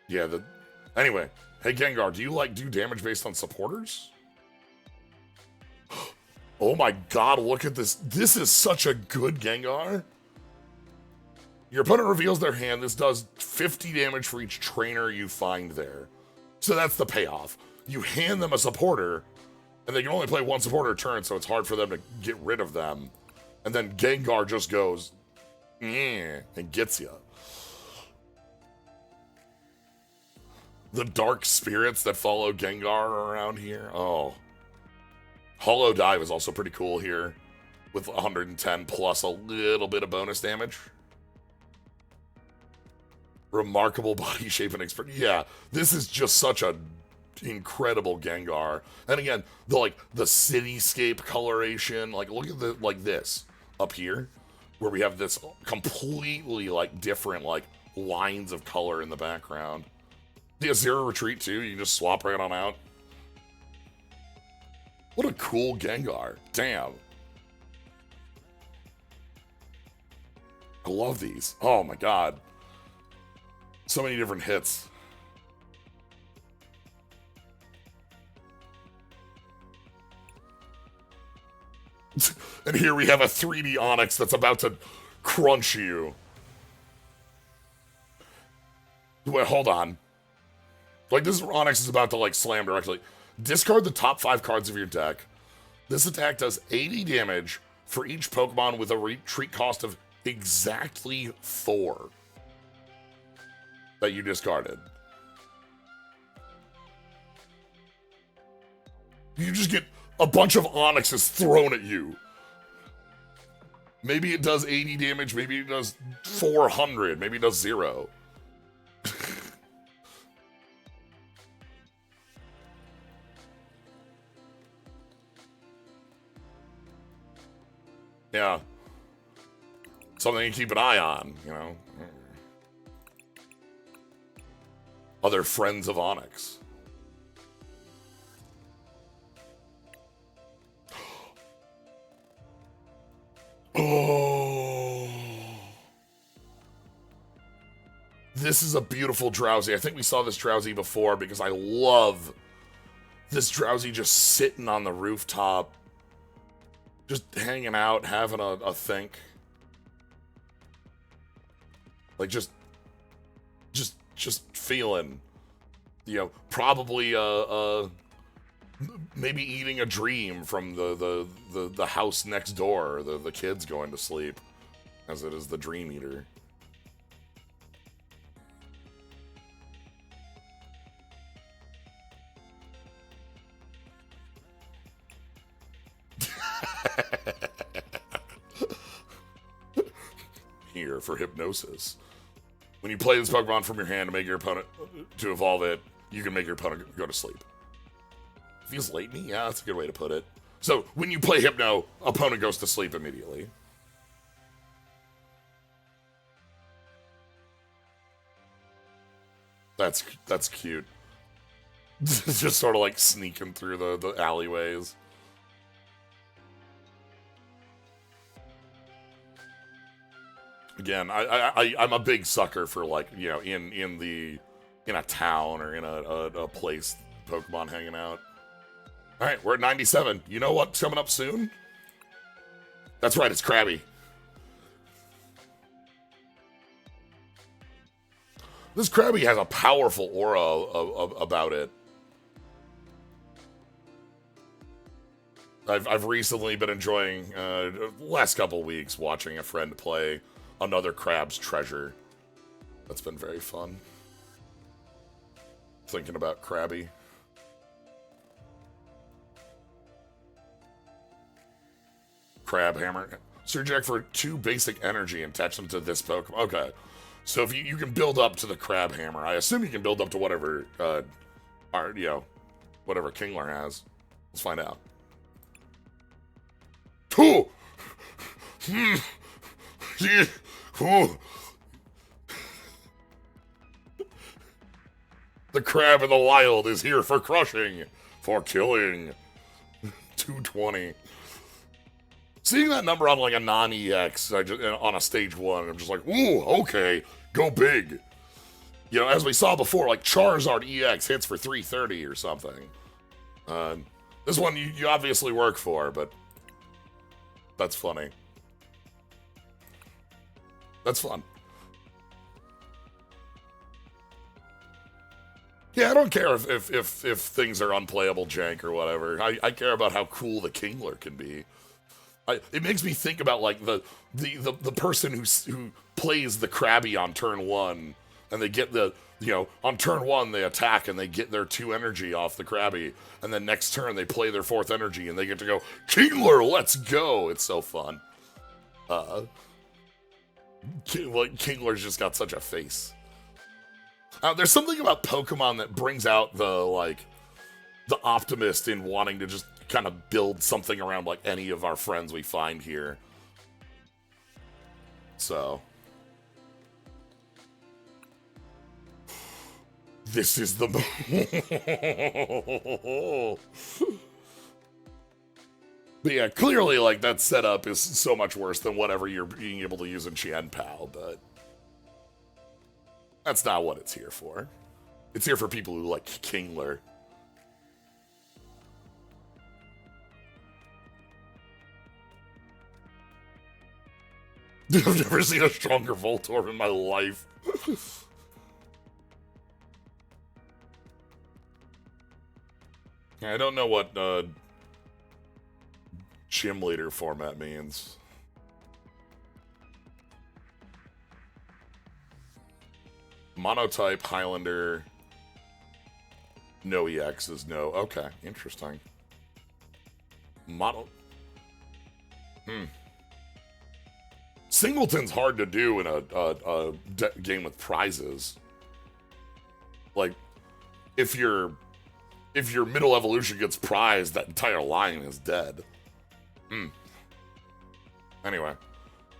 Yeah, anyway, hey Gengar, do you, like, do damage based on supporters? Oh my god, look at this. This is such a good Gengar. Your opponent reveals their hand. This does 50 damage for each trainer you find there. So that's the payoff. You hand them a supporter, and they can only play one supporter a turn, so it's hard for them to get rid of them. And then Gengar just goes, and gets you. The dark spirits that follow Gengar around here. Oh. Hollow Dive is also pretty cool here, with 110 plus a little bit of bonus damage. Remarkable body shape and experience. Yeah, this is just such a incredible Gengar. And again, the cityscape coloration, like, look at this up here, where we have this completely, like, different, like, lines of color in the background. Yeah, Zero Retreat too, you can just swap right on out. What a cool Gengar. Damn. I love these. Oh my god. So many different hits. And here we have a 3D Onix that's about to crunch you. Wait, hold on. Like, this Onix is about to, like, slam directly. Discard the top 5 cards of your deck. This attack does 80 damage for each Pokemon with a retreat cost of exactly 4 that you discarded. You just get a bunch of Onixes thrown at you. Maybe it does 80 damage, maybe it does 400, maybe it does 0. Yeah. Something to keep an eye on, you know. Other friends of Onix. Oh. This is a beautiful Drowsy. I think we saw this Drowsy before because I love this Drowsy just sitting on the rooftop. Just hanging out, having a think. Like, just feeling, you know, probably maybe eating a dream from the house next door, the kids going to sleep, as it is the Dream Eater. Here, for hypnosis. When you play this Pokemon from your hand to make your opponent to evolve it, you can make your opponent go to sleep. Feels late me? Yeah, that's a good way to put it. So when you play Hypno, opponent goes to sleep immediately. That's cute. Just sort of like sneaking through the alleyways. Again, I'm a big sucker for, like, you know, in a town or in a place, Pokemon hanging out. All right, we're at 97. You know what's coming up soon? That's right, it's Krabby. This Krabby has a powerful aura about it. I've recently been enjoying, the last couple weeks, watching a friend play another Crab's Treasure. That's been very fun. Thinking about Krabby. Crab Hammer. Search Jack for 2 basic energy and attach them to this Pokemon. Okay. So if you can build up to the Crab Hammer, I assume you can build up to whatever, whatever Kingler has. Let's find out. Oh! The crab in the wild is here for crushing, for killing. 220. Seeing that number on like a non-EX on a stage 1, I'm just like, ooh, okay, go big. You know, as we saw before, like Charizard EX hits for 330 or something. This one you obviously work for, but that's funny. That's fun. Yeah, I don't care if things are unplayable jank or whatever. I care about how cool the Kingler can be. It makes me think about like the person who plays the Krabby on turn 1, and they get on turn 1 they attack and they get their 2 energy off the Krabby, and then next turn they play their 4th energy and they get to go, Kingler, let's go! It's so fun. Kingler's just got such a face. There's something about Pokemon that brings out the optimist in wanting to just kind of build something around like any of our friends we find here. So this is the But yeah, clearly like that setup is so much worse than whatever you're being able to use in Chien-Pao, but that's not what it's here for. It's here for people who like Kingler. I've never seen a stronger Voltorb in my life. I don't know what Gym Leader format means. Monotype, Highlander, no EXs, no. Okay, interesting. Singleton's hard to do in a game with prizes. Like, if your middle evolution gets prized, that entire line is dead. Anyway,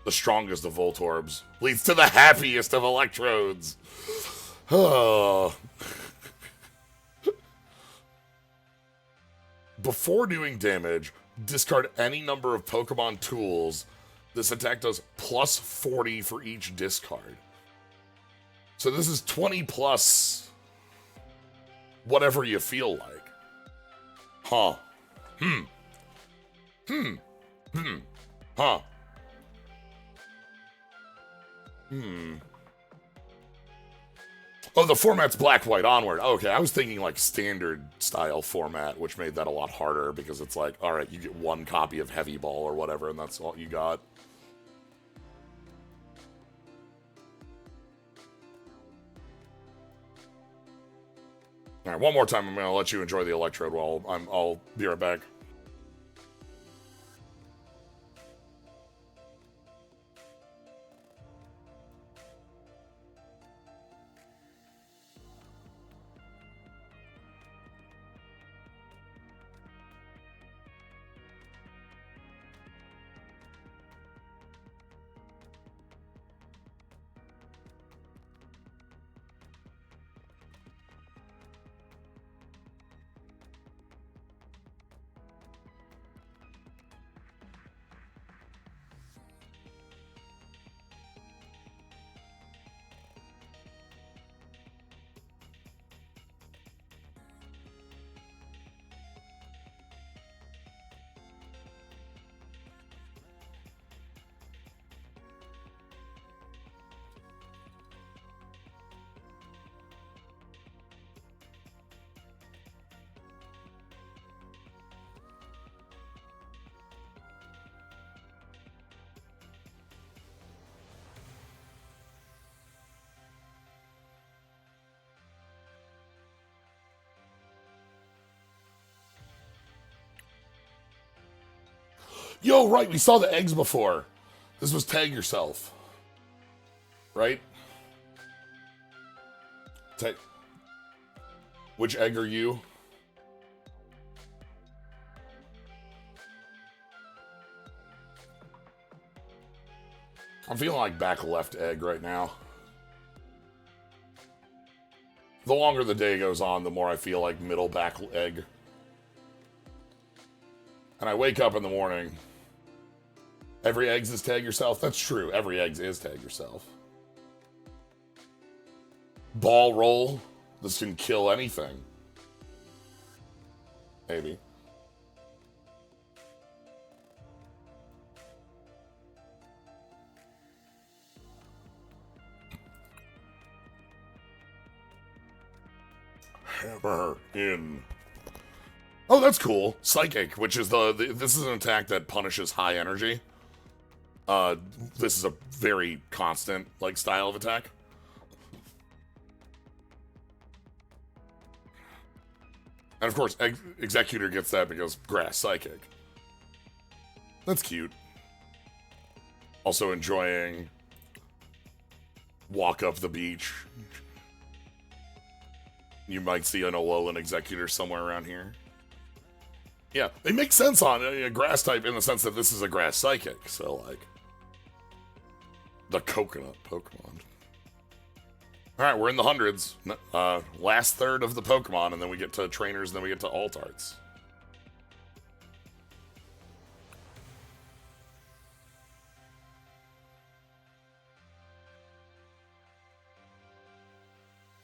the strongest of Voltorbs leads to the happiest of Electrodes. Oh. Before doing damage, discard any number of Pokemon tools. This attack does plus 40 for each discard. So this is 20 plus whatever you feel like. Huh. Huh. Oh, the format's black, white, onward. Okay, I was thinking like standard style format, which made that a lot harder because it's like, all right, you get 1 copy of Heavy Ball or whatever, and that's all you got. All right, one more time, I'm going to let you enjoy the Electrode while I'll be right back. Yo, right, we saw the eggs before. This was tag yourself. Right? Tag. Which egg are you? I'm feeling like back left egg right now. The longer the day goes on, the more I feel like middle back egg. And I wake up in the morning. Every eggs is tag yourself? That's true. Every eggs is tag yourself. Ball roll. This can kill anything. Maybe. Hammer in. Oh, that's cool. Psychic, which is this is an attack that punishes high energy. This is a very constant, like, style of attack. And of course, Executor gets that because Grass Psychic. That's cute. Also enjoying walk up the beach. You might see an Alolan Executor somewhere around here. Yeah, they make sense on a grass type in the sense that this is a grass psychic. So, like, the coconut Pokemon. Alright, we're in the hundreds. Last third of the Pokemon, and then we get to trainers, and then we get to Altarts.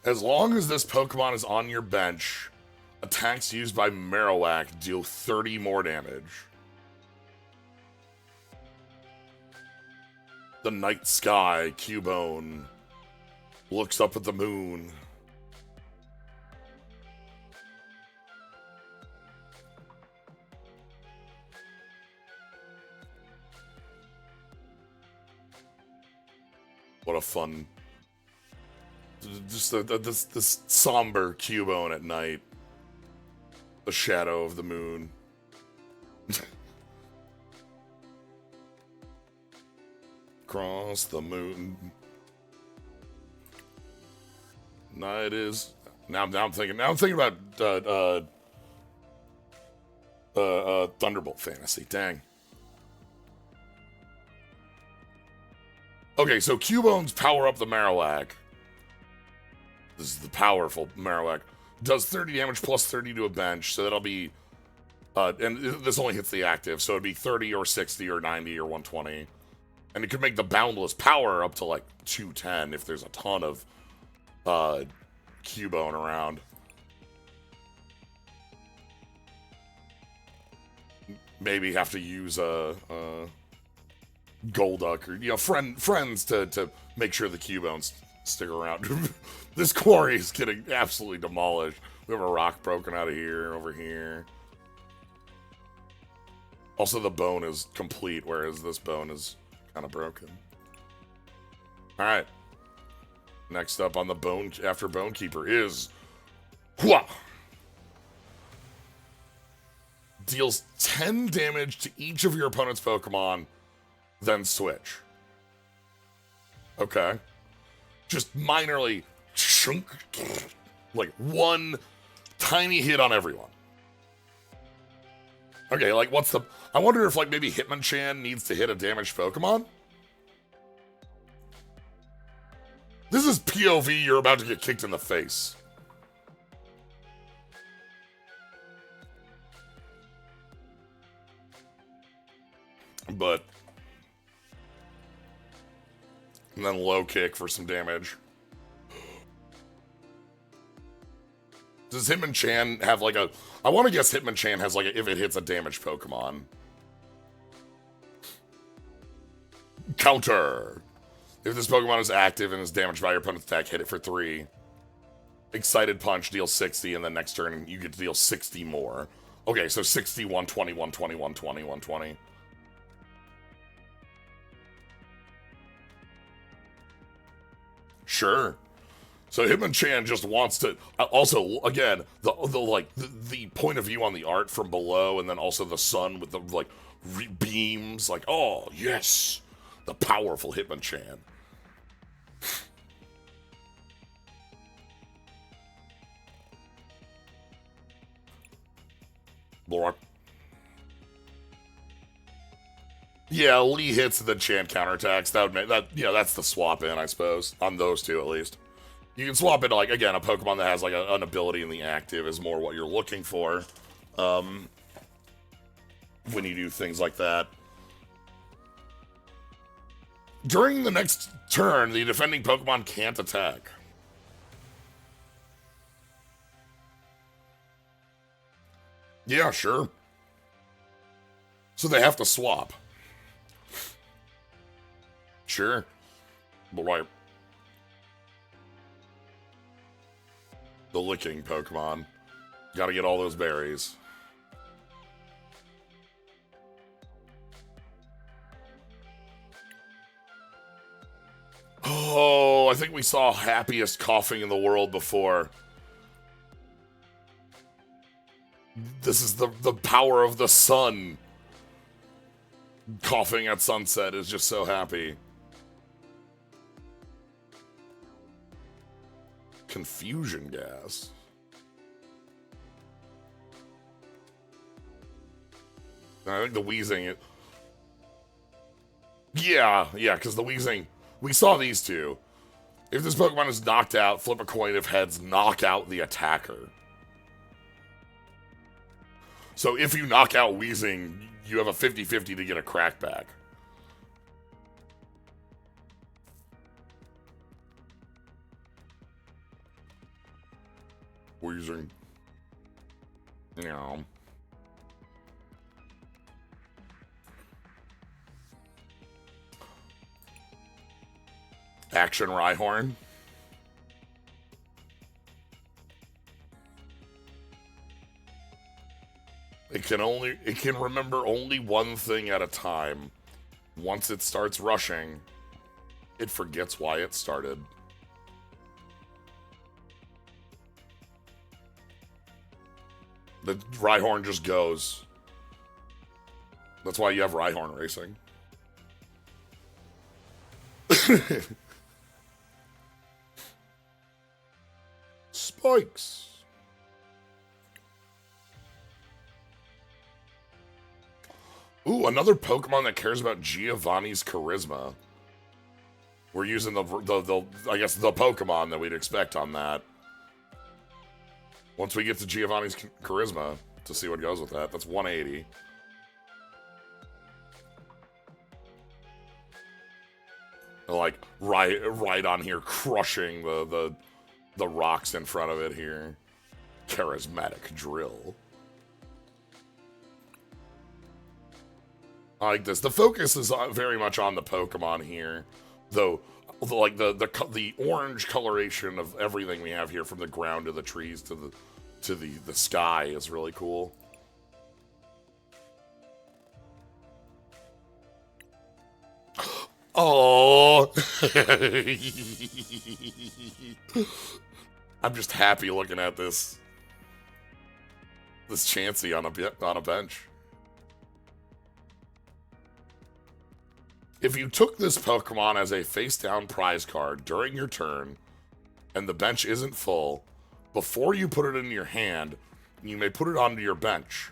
As long as this Pokemon is on your bench, attacks used by Marowak deal 30 more damage. The night sky, Cubone, looks up at the moon. What a fun... Just this somber Cubone at night. The shadow of the moon. Cross the moon. Night is... Now I'm thinking about Thunderbolt Fantasy. Dang. Okay, so Cubone's power up the Marowak. This is the powerful Marowak. Does 30 damage plus 30 to a bench, so that'll be... and this only hits the active, so it'd be 30 or 60 or 90 or 120. And it could make the Boundless power up to, like, 210 if there's a ton of Cubone around. Maybe have to use a Golduck or, you know, friends to make sure the Cubones stick around. This quarry is getting absolutely demolished. We have a rock broken out of here, over here. Also, the bone is complete, whereas this bone is kind of broken. Alright. Next up on the bone, after Bone Keeper is... Hua! Deals 10 damage to each of your opponent's Pokemon, then switch. Okay. Just minorly chunk, like one tiny hit on everyone. Okay, like what's the... I wonder if like maybe Hitmonchan needs to hit a damaged Pokemon? This is POV, you're about to get kicked in the face. But... And then low kick for some damage. Does Hitmonchan have like a... I want to guess Hitmonchan has like a, if it hits a damaged Pokemon. Counter. If this Pokemon is active and is damaged by your opponent's attack, hit it for 3. Excited Punch deals 60, and then next turn you get to deal 60 more. Okay, so 60, 120, 120, 120, 120. Sure. So Hitmonchan just wants to. Also, again, the point of view on the art from below, and then also the sun with the like beams. Like, oh yes, the powerful Hitmonchan. Lord. Yeah, Lee hits and then Chan counterattacks. That would make that. Yeah, that's the swap in, I suppose, on those two at least. You can swap into, like, again, a Pokemon that has, like, an ability in the active is more what you're looking for when you do things like that. During the next turn, the defending Pokemon can't attack. Yeah, sure. So they have to swap. Sure. But, like, the licking Pokemon. Gotta get all those berries. Oh, I think we saw happiest coughing in the world before. This is the power of the sun. Coughing at sunset is just so happy. Confusion gas. I think the wheezing. Yeah, because the wheezing. We saw these two. If this Pokemon is knocked out, flip a coin. If heads, knock out the attacker. So if you knock out Wheezing, you have a 50-50 to get a crackback. Wheezing. No. Action Rhyhorn. It can remember only one thing at a time. Once it starts rushing, it forgets why it started. The Rhyhorn just goes. That's why you have Rhyhorn racing. Spikes. Ooh, another Pokemon that cares about Giovanni's charisma. We're using the I guess the Pokemon that we'd expect on that. Once we get to Giovanni's charisma to see what goes with that. That's 180. Like right on here, crushing the rocks in front of it here. Charismatic drill. I like this. The focus is very much on the Pokemon here, though. Like the orange coloration of everything we have here, from the ground to the trees to the sky, is really cool. Oh, I'm just happy looking at this Chansey on a bench. If you took this Pokemon as a face-down prize card during your turn, and the bench isn't full, before you put it in your hand, you may put it onto your bench.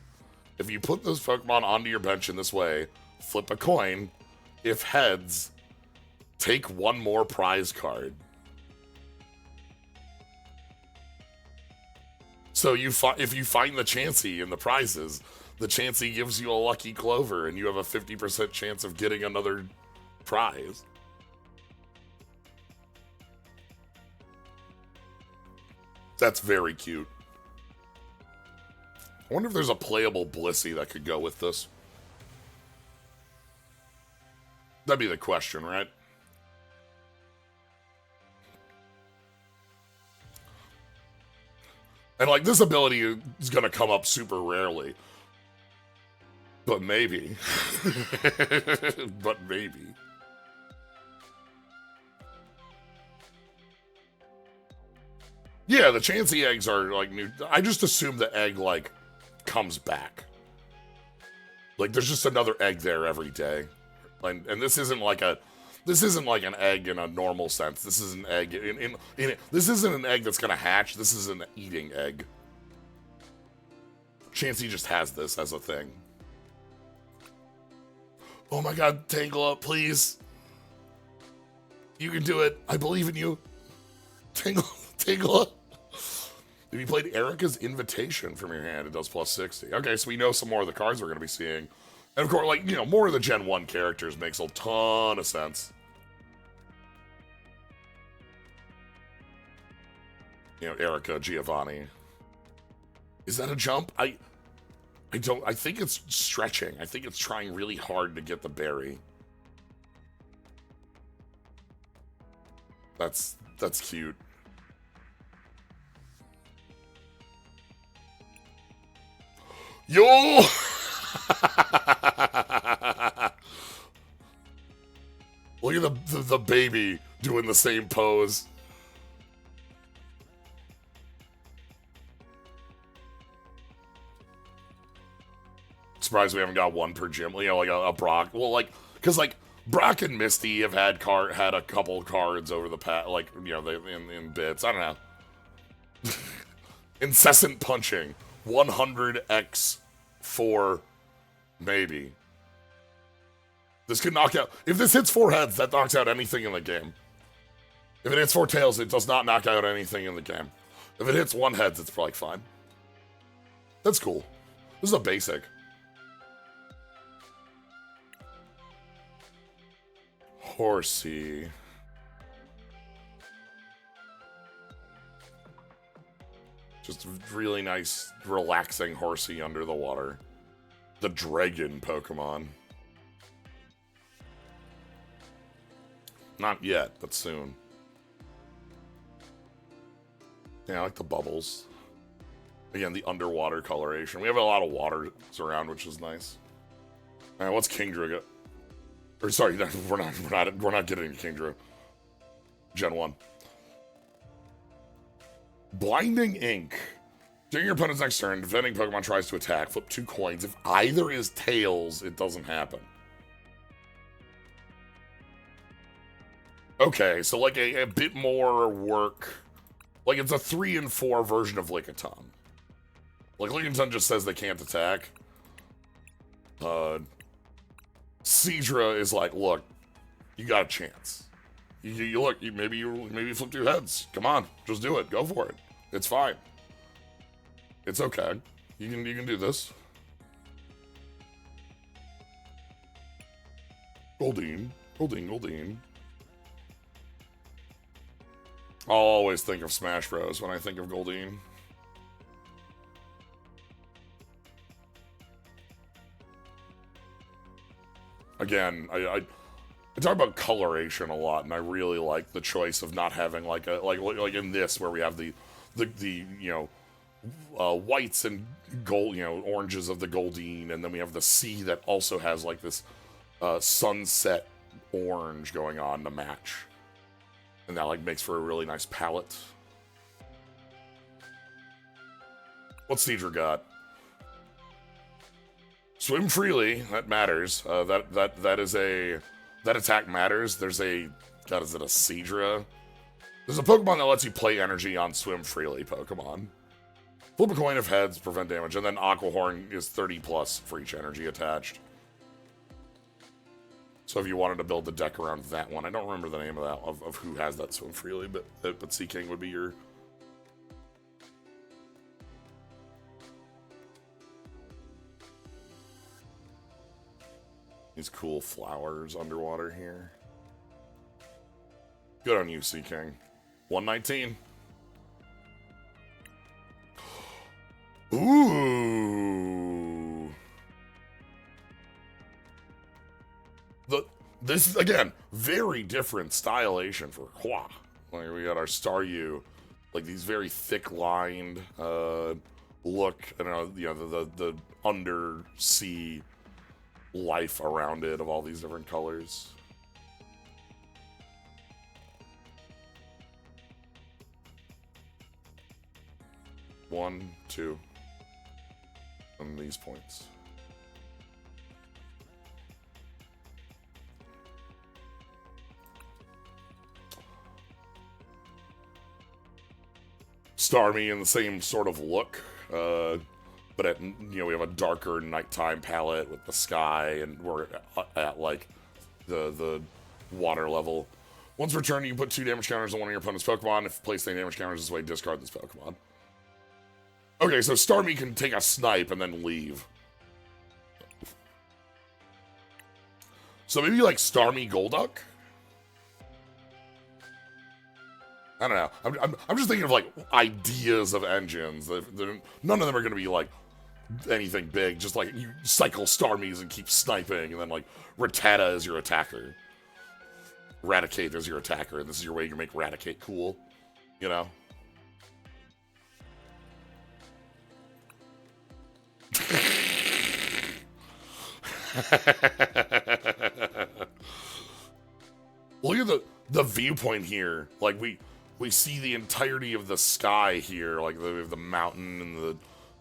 If you put this Pokemon onto your bench in this way, flip a coin. If heads, take one more prize card. So if you find the Chansey in the prizes, the Chansey gives you a lucky clover, and you have a 50% chance of getting another prize. That's very cute. I wonder if there's a playable Blissey that could go with this. That'd be the question, right? And like, this ability is gonna come up super rarely. But maybe. But maybe. Yeah, the Chansey eggs are like new. I just assume the egg like comes back. Like there's just another egg there every day, and this isn't like an egg in a normal sense. This is an egg this isn't an egg that's gonna hatch. This is an eating egg. Chansey just has this as a thing. Oh my God, Tangle up, please. You can do it. I believe in you. Tangle up. If you played Erica's Invitation from your hand, it does plus 60. Okay, so we know some more of the cards we're going to be seeing. And of course, like, you know, more of the Gen 1 characters makes a ton of sense. You know, Erica, Giovanni. Is that a jump? I think it's stretching. I think it's trying really hard to get the berry. That's cute. Yo! Look at the baby doing the same pose. Surprised we haven't got one per gym. You know, like a Brock. Well, like, because like Brock and Misty have had a couple cards over the past, like, you know, in bits. I don't know. Incessant punching. 100x4, maybe. This could knock out. If this hits 4 heads, that knocks out anything in the game. If it hits 4 tails, it does not knock out anything in the game. If it hits 1 heads, it's probably fine. That's cool. This is a basic. Horsey. Just really nice, relaxing Horsey under the water. The dragon Pokemon. Not yet, but soon. Yeah, I like the bubbles. Again, the underwater coloration. We have a lot of waters around, which is nice. Alright, what's Kingdra got? Or sorry, no, we're not getting Kingdra. Gen 1. Blinding Ink. During your opponent's next turn, defending Pokemon tries to attack. Flip 2 coins. If either is tails, it doesn't happen. Okay, so like a bit more work. Like it's a 3 and 4 version of Lickitung. Like Lickitung just says they can't attack. Seadra is like, look, you got a chance. You look, maybe you flip 2 heads. Come on, just do it. Go for it. It's fine. It's okay. You can do this. Goldeen. I'll always think of Smash Bros. When I think of Goldeen. Again, I talk about coloration a lot, and I really like the choice of not having like in this where we have the you know whites and gold, you know, oranges of the Goldeen, and then we have the sea that also has like this sunset orange going on to match, and that like makes for a really nice palette. What's Seadra got? Swim freely. That matters. That attack matters. There's a, God, is it a Seadra? There's a Pokemon that lets you play energy on Swim freely Pokemon. Flip a coin of heads, prevent damage, and then Aquahorn is 30 plus for each energy attached. So if you wanted to build the deck around that one, I don't remember the name of that of who has that Swim freely, but Sea King would be your. These cool flowers underwater here. Good on you, Sea King. 119. Ooh. This, again, very different stylization for Hua. Like, we got our Staryu, like these very thick-lined look, and you know, the undersea life around it of all these different colors. 1, 2. And these points. Starmie in the same sort of look, but at, we have a darker nighttime palette with the sky, and we're at like the water level. Once per turn, you put 2 damage counters on one of your opponent's Pokemon. If you place any damage counters this way, discard this Pokemon. Okay, so Starmie can take a snipe and then leave. So maybe like Starmie Golduck? I don't know. I'm just thinking of like ideas of engines. None of them are going to be like anything big. Just like you cycle Starmies and keep sniping, and then like Rattata is your attacker. Raticate is your attacker, and this is your way to make Raticate cool. You know? Look at the viewpoint here. Like we see the entirety of the sky here, like the mountain and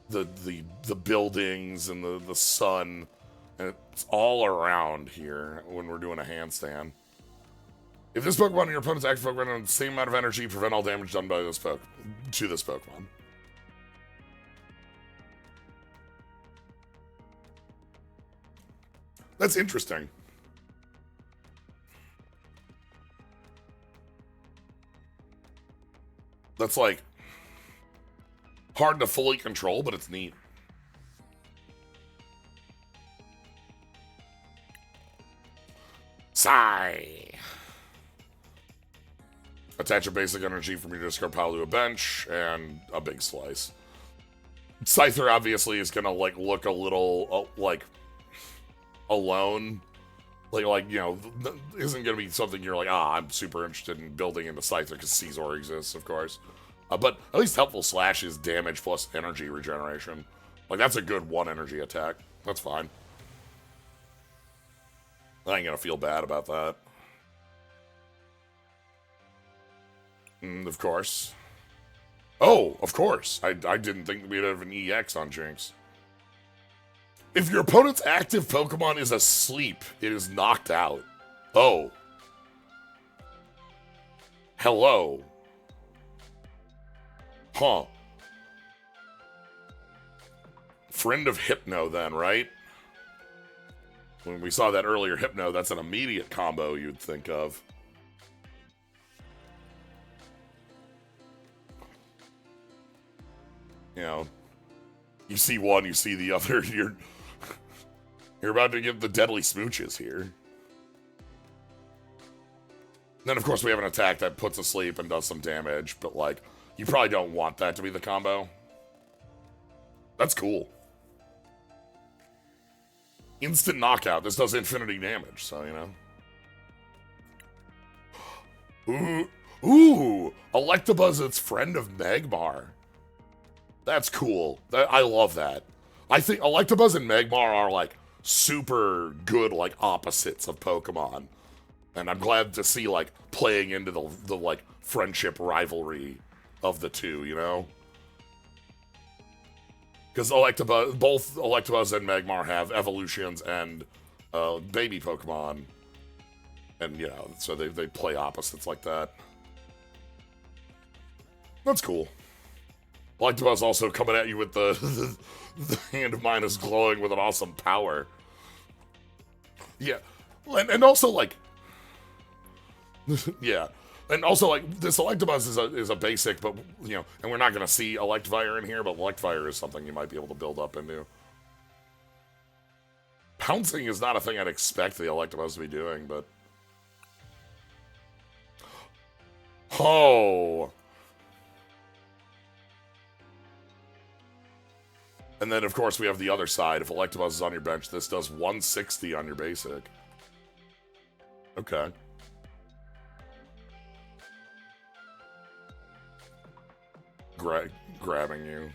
the buildings and the sun, and it's all around here when we're doing a handstand. If this Pokemon and your opponent's active Pokemon have the same amount of energy, prevent all damage done by this to this Pokemon. That's interesting. That's like hard to fully control, but it's neat. Sigh. Attach a basic energy from your discard pile to a bench and a big slice. Scyther obviously is gonna like look a little like alone. Like isn't gonna be something you're like, I'm super interested in building into Scyther because Caesar exists, of course. But at least Helpful Slash is damage plus energy regeneration. Like that's a good 1 energy attack. That's fine. I ain't gonna feel bad about that. Of course. Oh, of course. I didn't think we'd have an EX on Jinx. If your opponent's active Pokemon is asleep, it is knocked out. Oh. Hello. Huh. Friend of Hypno then, right? When we saw that earlier, Hypno, that's an immediate combo you'd think of. You see one, you see the other, you're about to get the deadly smooches here. And then, of course, we have an attack that puts asleep and does some damage, but, like, you probably don't want that to be the combo. That's cool. Instant knockout. This does infinity damage, so, Ooh! Electabuzz is friend of Magmar. That's cool. I love that. I think Electabuzz and Magmar are, like, super good, like, opposites of Pokemon. And I'm glad to see, like, playing into the like, friendship rivalry of the two, Because both Electabuzz and Magmar have evolutions and baby Pokemon. And, so they play opposites like that. That's cool. Electabuzz also coming at you with the hand of mine is glowing with an awesome power. Yeah. And also, like... yeah. And also, like, this Electabuzz is a basic, but, and we're not going to see Electivire in here, but Electivire is something you might be able to build up into. Pouncing is not a thing I'd expect the Electabuzz to be doing, but... Oh! And then, of course, we have the other side. If Electabuzz is on your bench, this does 160 on your basic. Okay. Grabbing you.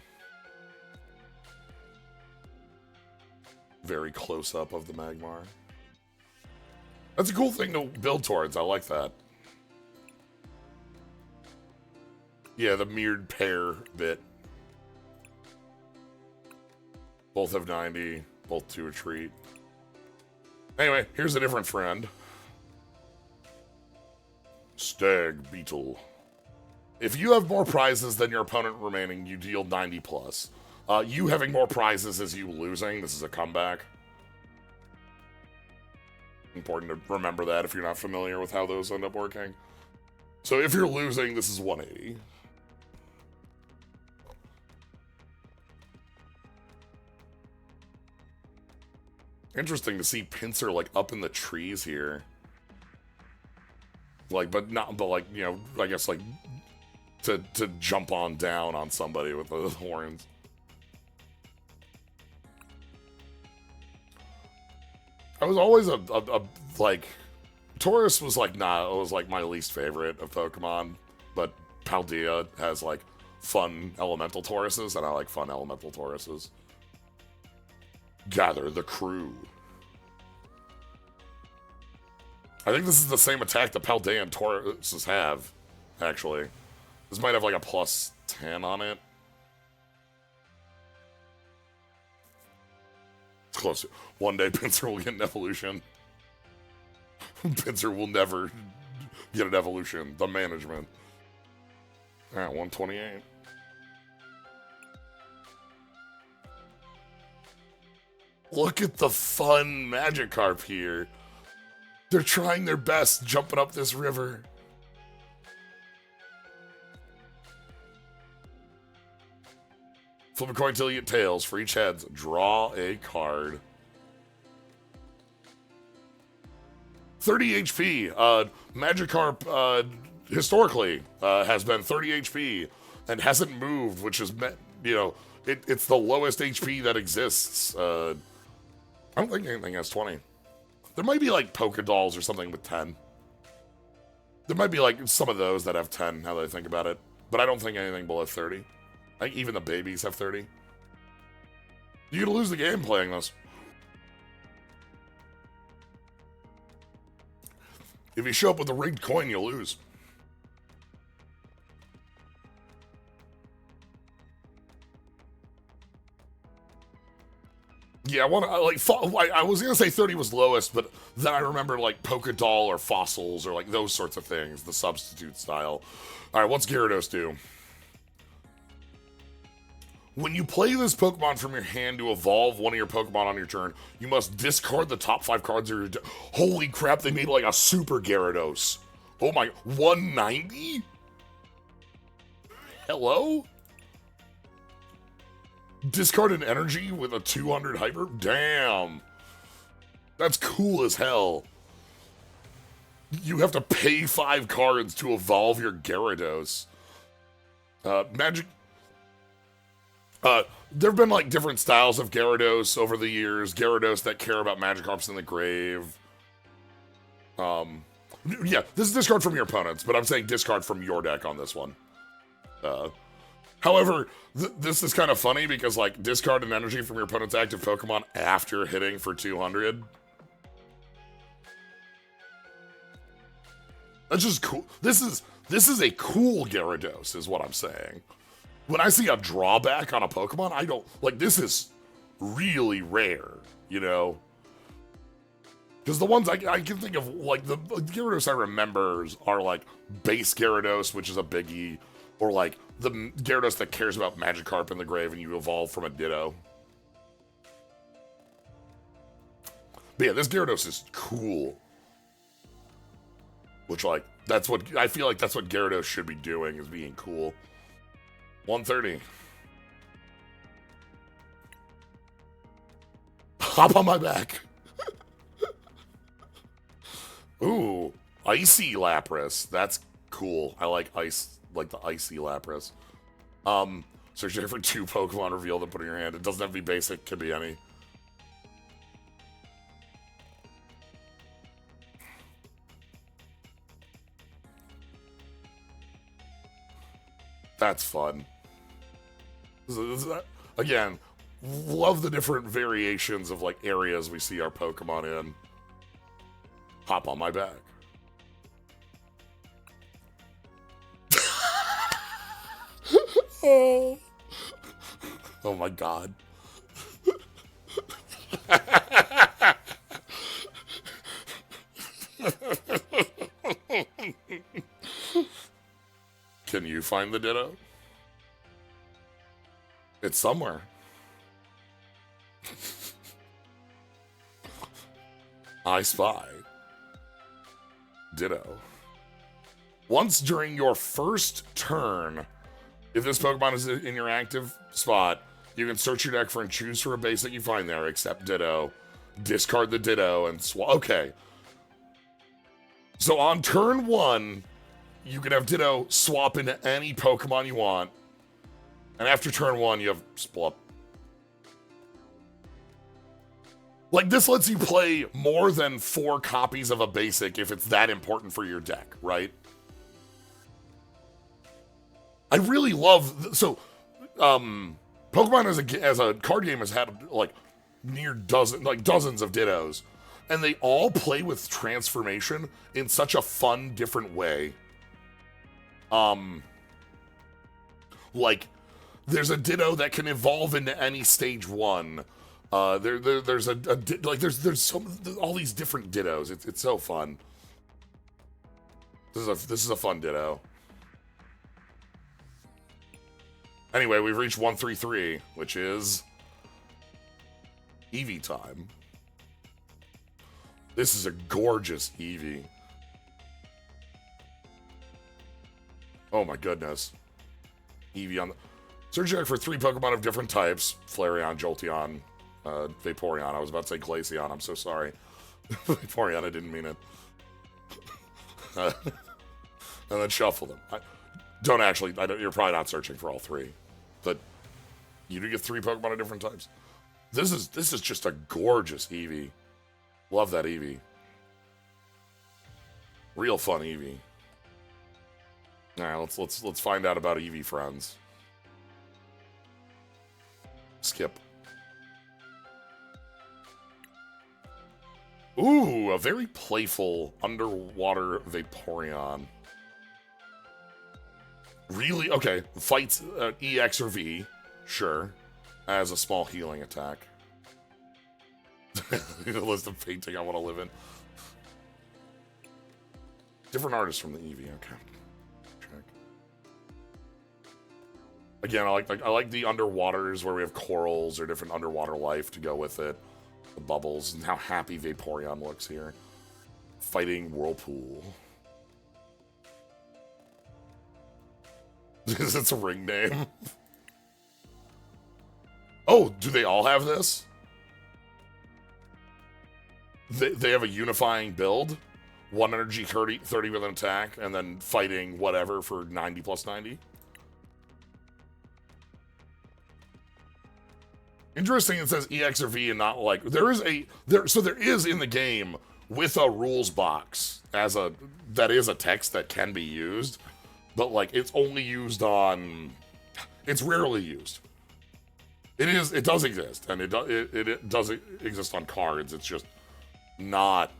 Very close up of the Magmar. That's a cool thing to build towards. I like that. Yeah, the mirrored pair bit. Both have 90, both to a treat. Anyway, here's a different friend. Stag Beetle. If you have more prizes than your opponent remaining, you deal 90 plus. You having more prizes is you losing. This is a comeback. Important to remember that if you're not familiar with how those end up working. So if you're losing, this is 180. Interesting to see Pinsir, like, up in the trees here. Like, but like, you know, I guess, like, to jump on down on somebody with the horns. I was always a like, Taurus was like, nah, it was like my least favorite of Pokemon, but Paldea has like fun elemental Tauruses, and I like fun elemental Tauruses. Gather the crew. I think this is the same attack that Paldea and Tauruses have, actually. This might have like a plus 10 on it. It's close. One day Pinsir will get an evolution. Pinsir will never get an evolution. The management. Alright, 128. Look at the fun Magikarp here. They're trying their best jumping up this river. Flip a coin till you get tails. For each heads, draw a card. 30 HP. Magikarp, historically, has been 30 HP and hasn't moved, which is, you know, it's the lowest HP that exists. I don't think anything has 20. There might be like Pokedolls or something with 10. There might be like some of those that have 10, now that I think about it. But I don't think anything below 30. I think even the babies have 30. You're gonna lose the game playing this. If you show up with a rigged coin, you'll lose. Yeah, I was gonna say 30 was lowest, but then I remember like Pokedoll or Fossils or like those sorts of things, the substitute style. All right, what's Gyarados do? When you play this Pokemon from your hand to evolve one of your Pokemon on your turn, you must discard the top 5 cards of your deck. Holy crap, they made like a Super Gyarados. Oh my, 190? Hello? Discard an energy with a 200 hyper? Damn. That's cool as hell. You have to pay 5 cards to evolve your Gyarados. There have been like different styles of Gyarados over the years. Gyarados that care about Magikarps in the grave. Yeah, this is discard from your opponents, but I'm saying discard from your deck on this one. However, this is kind of funny because like discard an energy from your opponent's active Pokemon after hitting for 200. That's just cool. This is a cool Gyarados, is what I'm saying. When I see a drawback on a Pokemon, I don't like. This is really rare, you know. Because the ones I can think of, like the Gyarados I remember are like base Gyarados, which is a biggie, or like the Gyarados that cares about Magikarp in the grave and you evolve from a Ditto. But yeah, this Gyarados is cool. Which, like, that's what, I feel like that's what Gyarados should be doing, is being cool. 130. Hop on my back. Ooh, Icy Lapras. That's cool. I like ice, like the Icy Lapras. Search there for 2 Pokemon revealed and put in your hand. It doesn't have to be basic, could be any. That's fun. Again, love the different variations of like areas we see our Pokemon in. Hop on my back. Oh. Oh my god. find the Ditto? It's somewhere. I spy. Ditto. Once during your first turn, if this Pokemon is in your active spot, you can search your deck for and choose for a base that you find there, except Ditto. Discard the Ditto and swap. Okay. So on turn 1, you can have Ditto swap into any Pokemon you want. And after turn 1, you have Splup. Like, this lets you play more than 4 copies of a basic if it's that important for your deck, right? I really love... So, Pokemon as a card game has had, like, dozens of Dittos. And they all play with transformation in such a fun, different way. Like, there's a Ditto that can evolve into any stage 1. There's all these different Dittos. It's so fun. This is a fun Ditto. Anyway, we've reached 133, which is Eevee time. This is a gorgeous Eevee. Oh my goodness. Eevee on the... Search your deck for 3 Pokemon of different types. Flareon, Jolteon, Vaporeon. I was about to say Glaceon. I'm so sorry. Vaporeon, I didn't mean it. And then shuffle them. You're probably not searching for all 3. But you do get 3 Pokemon of different types. This is just a gorgeous Eevee. Love that Eevee. Real fun Eevee. Alright, let's find out about Eevee friends. Skip. Ooh, a very playful underwater Vaporeon. Really? Okay. Fights EX or V. Sure. As a small healing attack. The list of painting I want to live in. Different artists from the Eevee. Okay. Check. Again, I like the underwaters where we have corals or different underwater life to go with it. The bubbles and how happy Vaporeon looks here. Fighting Whirlpool. Is it a ring name? Oh, do they all have this? They have a unifying build. 1 energy, 30 with an attack, and then fighting whatever for 90 plus 90. Interesting, it says EX or V and not like... So there is in the game with a rules box that is a text that can be used, but like it's only used on... It's rarely used. It does exist, and it does exist on cards. It's just not...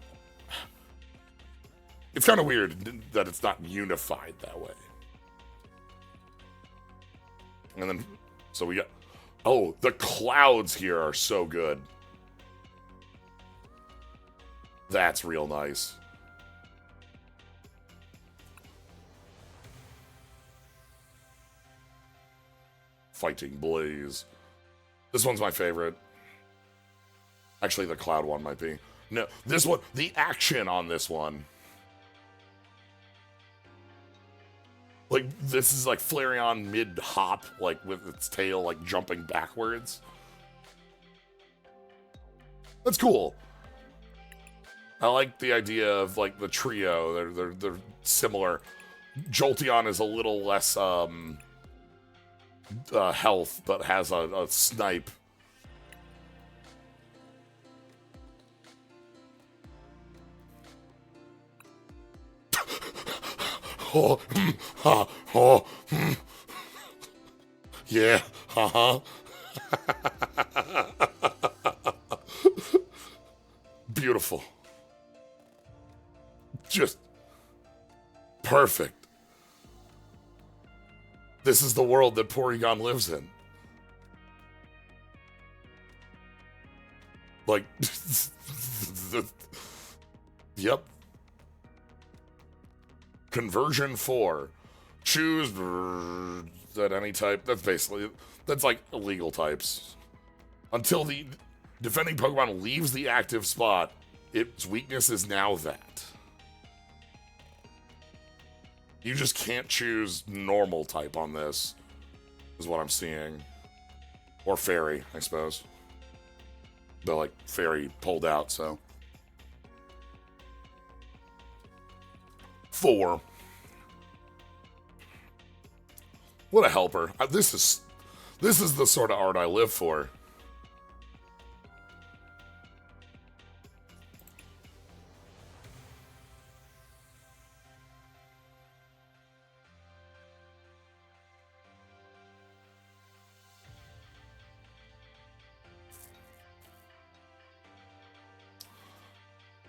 It's kind of weird that it's not unified that way. And then, so we got... Oh, the clouds here are so good. That's real nice. Fighting Blaze. This one's my favorite. Actually, the cloud one might be. No, this one, the action on this one. Like, this is like Flareon mid-hop, like, with its tail, like, jumping backwards. That's cool. I like the idea of, like, the trio. They're similar. Jolteon is a little less, health, but has a snipe. Oh, yeah, Beautiful. Just perfect. This is the world that Porygon lives in. Like, yep. Conversion 4. Choose that any type. That's like illegal types. Until the defending Pokemon leaves the active spot, its weakness is now that. You just can't choose normal type on this, is what I'm seeing. Or fairy, I suppose. But like fairy pulled out, so. 4. What a helper. This is the sort of art I live for.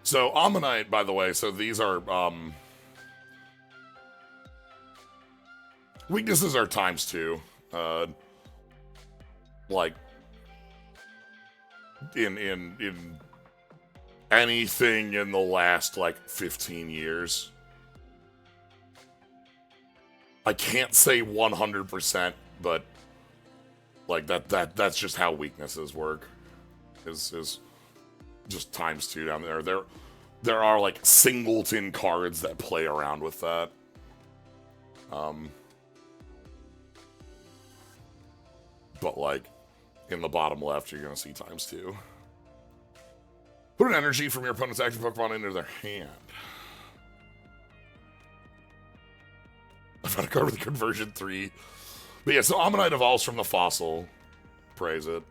So, Ammonite, by the way, so these are, weaknesses are ×2. Like, in anything in the last, like, 15 years. I can't say 100%, but, like, that's just how weaknesses work. Is just ×2 down there. There are like singleton cards that play around with that. But like in the bottom left, you're gonna see ×2. Put an energy from your opponent's active Pokemon into their hand. I found a card with conversion 3. But yeah, so Ammonite evolves from the fossil. Praise it.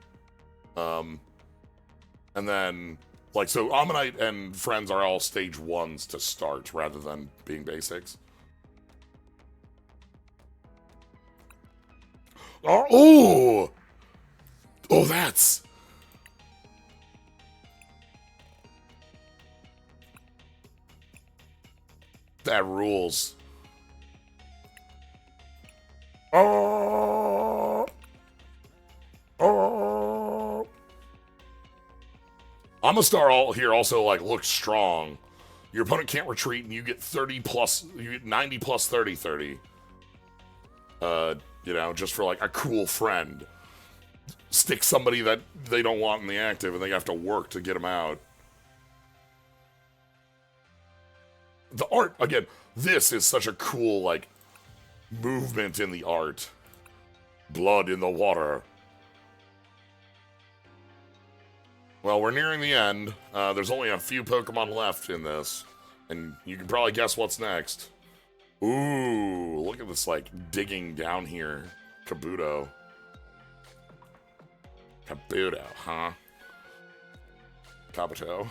And then, like, so Ammonite and friends are all stage 1s to start rather than being basics. Oh, that's... That rules. Oh. Amistar here also like looks strong. Your opponent can't retreat, and you get 30 plus. You get 90 plus 30, 30. You know, just for like a cool friend. Stick somebody that they don't want in the active, and they have to work to get them out. The art again. This is such a cool like movement in the art. Blood in the water. Well, we're nearing the end. There's only a few Pokemon left in this. And you can probably guess what's next. Ooh, look at this, like, digging down here. Kabuto. Kabuto, huh? Kabuto.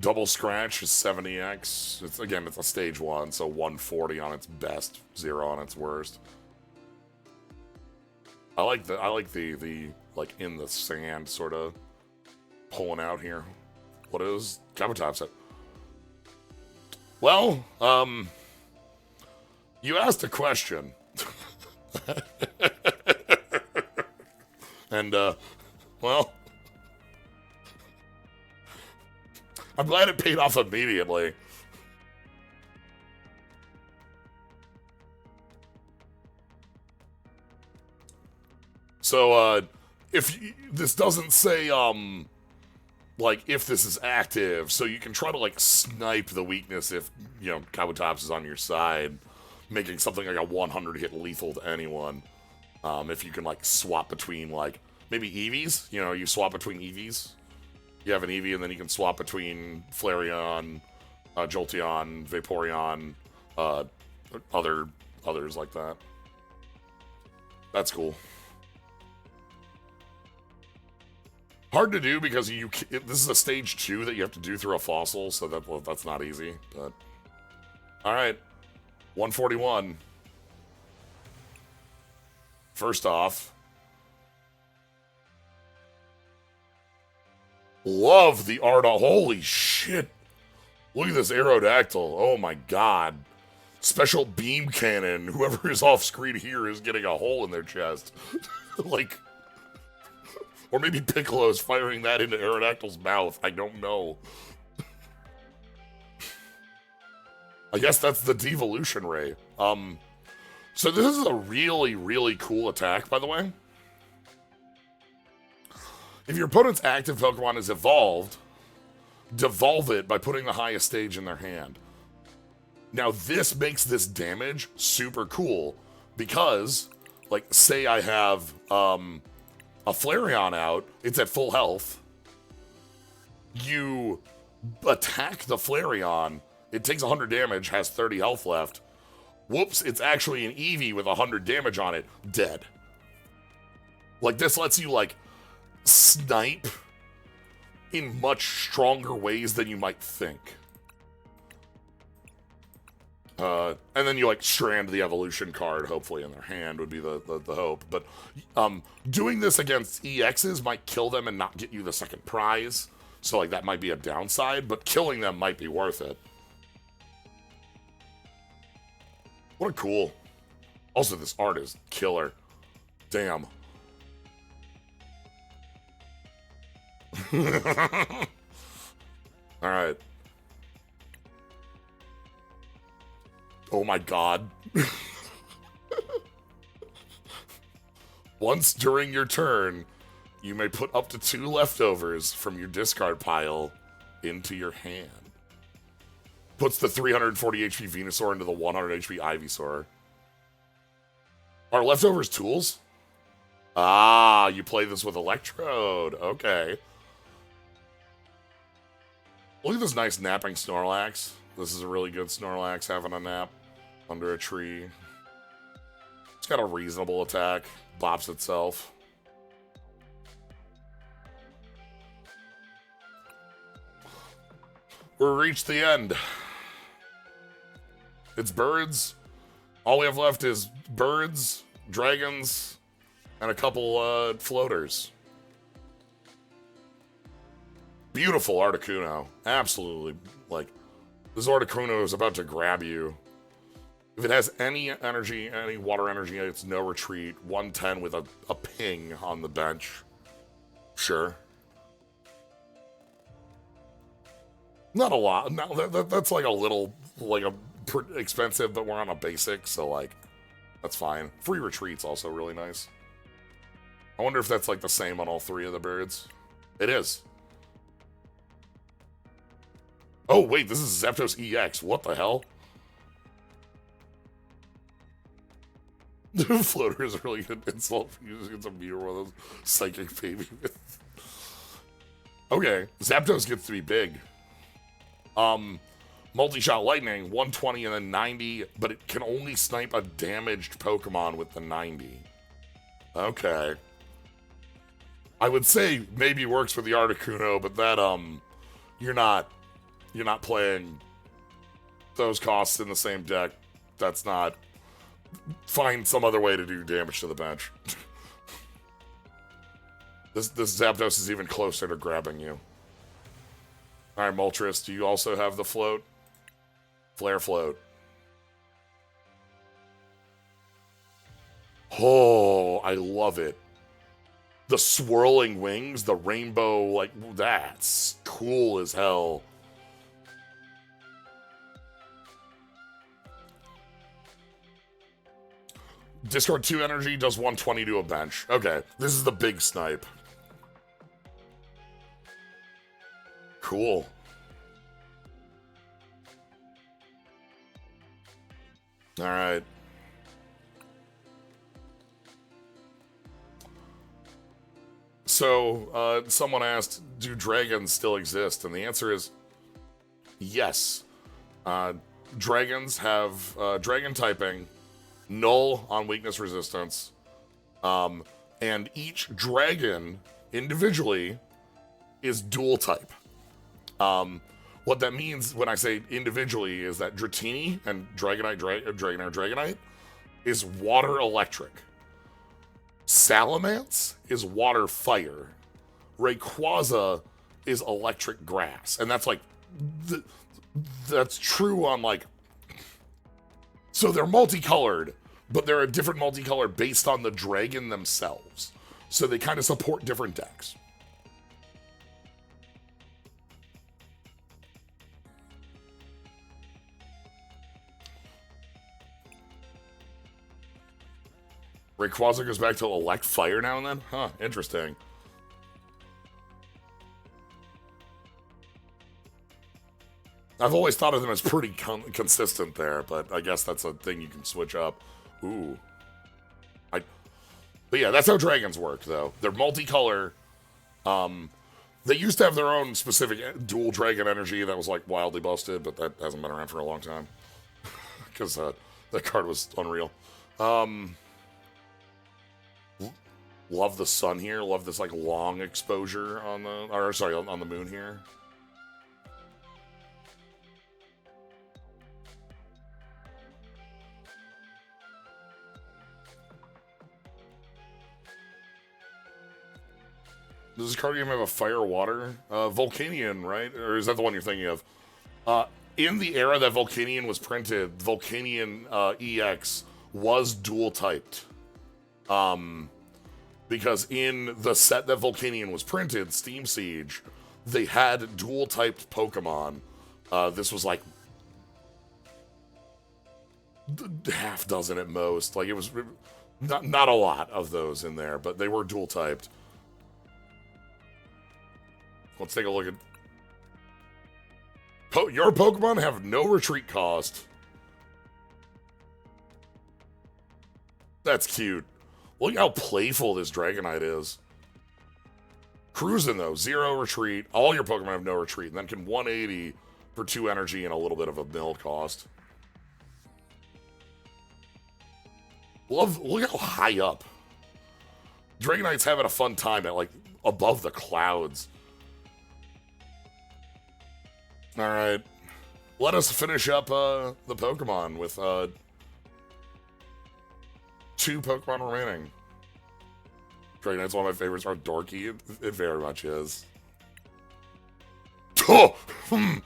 Double Scratch is 70x. It's a stage 1, so 140 on its best, 0 on its worst. I like the like in the sand sort of pulling out here. What is Kabutops at? Well, you asked a question. And well, I'm glad it paid off immediately. So, if this doesn't say, like, if this is active, so you can try to, like, snipe the weakness if, you know, Kabutops is on your side, making something like a 100 hit lethal to anyone. If you can, like, swap between, like, maybe Eevees, you know, you swap between Eevees. You have an Eevee, and then you can swap between Flareon, Jolteon, Vaporeon, others like that. That's cool. Hard to do because this is a stage 2 that you have to do through a fossil, so that's not easy. But all right, 141. First off, love the art. Holy shit! Look at this Aerodactyl. Oh my god! Special beam cannon. Whoever is off screen here is getting a hole in their chest. Like. Or maybe Piccolo's firing that into Aerodactyl's mouth. I don't know. I guess that's the devolution ray. So this is a really, really cool attack, by the way. If your opponent's active Pokemon is evolved, devolve it by putting the highest stage in their hand. Now, this makes this damage super cool because, like, say I have a Flareon out, it's at full health. You attack the Flareon, it takes 100 damage, has 30 health left. Whoops, it's actually an Eevee with 100 damage on it, dead. Like, this lets you, like, snipe in much stronger ways than you might think. And then you, like, strand the evolution card, hopefully, in their hand would be the hope. But doing this against EXs might kill them and not get you the second prize. So, like, that might be a downside, but killing them might be worth it. What a cool. Also, this art is killer. Damn. Alright. Oh my god. Once during your turn, you may put up to 2 leftovers from your discard pile into your hand. Puts the 340 HP Venusaur into the 100 HP Ivysaur. Are leftovers tools? Ah, you play this with Electrode. Okay. Look at this nice napping Snorlax. This is a really good Snorlax having a nap under a tree. It's got a reasonable attack. Bops itself. We've reached the end. It's birds. All we have left is birds, dragons, and a couple floaters. Beautiful Articuno. Absolutely. Like, this Articuno is about to grab you. If it has any energy, any water energy, it's no retreat. 110 with a ping on the bench. Sure. Not a lot. No, that's like a little, like a expensive, but we're on a basic, so like, that's fine. Free retreat's also really nice. I wonder if that's like the same on all 3 of the birds. It is. Oh wait, this is Zapdos EX. What the hell? The floater is a really good insult for you. Just get some meter one of those psychic baby. Okay, Zapdos gets to be big. Multi-shot lightning, 120 and then 90, but it can only snipe a damaged Pokemon with the 90. Okay. I would say maybe works for the Articuno, but that, you're not playing those costs in the same deck. That's not... Find some other way to do damage to the bench. This Zapdos is even closer to grabbing you. Alright, Moltres, do you also have the float? Flare float. Oh, I love it. The swirling wings, the rainbow, like, that's cool as hell. Discard 2 energy, does 120 to a bench. Okay, this is the big snipe. Cool. Alright. So, someone asked, do dragons still exist? And the answer is yes. Dragons have dragon typing, null on weakness resistance, and each dragon individually is dual type. What that means when I say individually is that Dratini and Dragonite is water electric. Salamence is water fire. Rayquaza is electric grass. And that's like, that's true on like, so they're multicolored, but they're a different multicolor based on the dragon themselves. So they kind of support different decks. Rayquaza goes back to elect fire now and then? Huh, interesting. I've always thought of them as pretty consistent there, but I guess that's a thing you can switch up. Ooh. But yeah, that's how dragons work, though. They're multicolor. They used to have their own specific dual dragon energy that was like wildly busted, but that hasn't been around for a long time. Because that card was unreal. Love the sun here. Love this like long exposure on the moon here. Does this card game have a fire water? Volcanion, right? Or is that the one you're thinking of? In the era that Volcanion was printed, Volcanion EX was dual typed. Because in the set that Volcanion was printed, Steam Siege, they had dual typed Pokemon. This was like half dozen at most. Like it was not a lot of those in there, but they were dual typed. Let's take a look at... Your Pokemon have no retreat cost. That's cute. Look how playful this Dragonite is. Cruising, though. 0 retreat. All your Pokemon have no retreat. And then can 180 for 2 energy and a little bit of a mill cost. Look how high up. Dragonite's having a fun time at, like, above the clouds. Alright. Let us finish up the Pokemon with 2 Pokemon remaining. Dragonite's one of my favorites. Are dorky. It very much is. Oh! You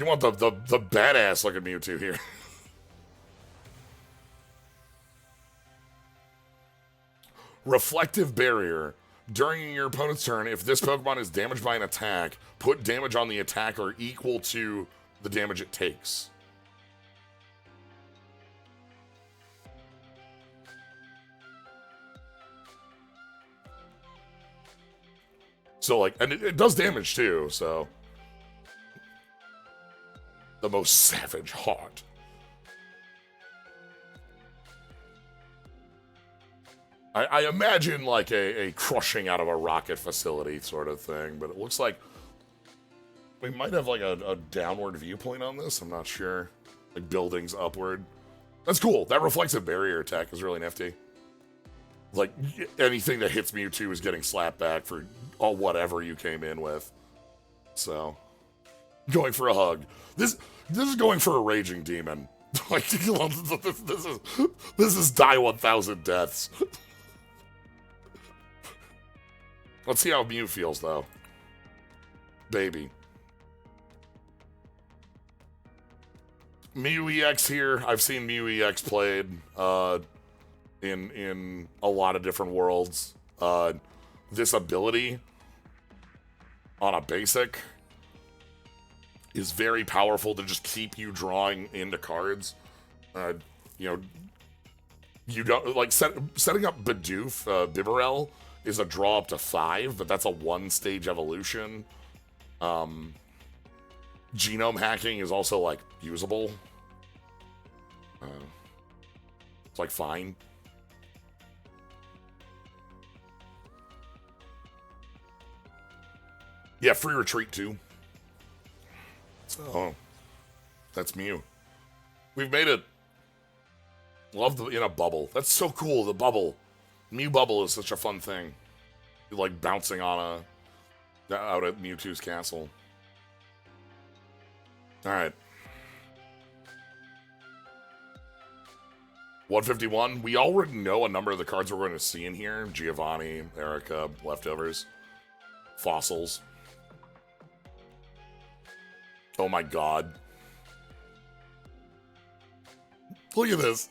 want the badass looking Mewtwo here. Reflective Barrier. During your opponent's turn, if this Pokemon is damaged by an attack, put damage on the attacker equal to the damage it takes. So, like, and it does damage too, so. The most savage heart. I imagine like a crushing out of a rocket facility sort of thing, but it looks like we might have like a downward viewpoint on this. I'm not sure. Like buildings upward. That's cool. That reflexive barrier attack is really nifty. Like anything that hits Mewtwo is getting slapped back for whatever you came in with. So, going for a hug. This is going for a raging demon. Like this is die 1,000 deaths. Let's see how Mew feels, though. Baby. Mew EX here. I've seen Mew EX played in a lot of different worlds. This ability on a basic is very powerful to just keep you drawing into cards. You know, you don't like setting up Bidoof, Bibarel is a draw up to 5, but that's a 1-stage evolution. Genome hacking is also like usable. It's like fine. Yeah, free retreat too. So that's Mew. We've made it. Love the in a bubble. That's so cool. The bubble. Mew bubble is such a fun thing. You're like bouncing on out at Mewtwo's castle. All right. 151. We already know a number of the cards we're going to see in here. Giovanni, Erica, Leftovers, Fossils. Oh my god. Look at this.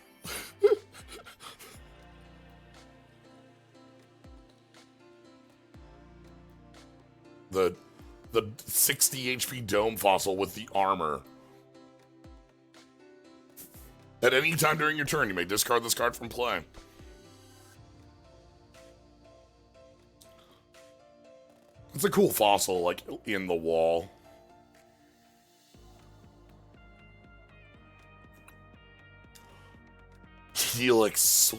the 60 HP Dome Fossil with the armor. At any time during your turn, you may discard this card from play. It's a cool fossil, like, in the wall. Helix.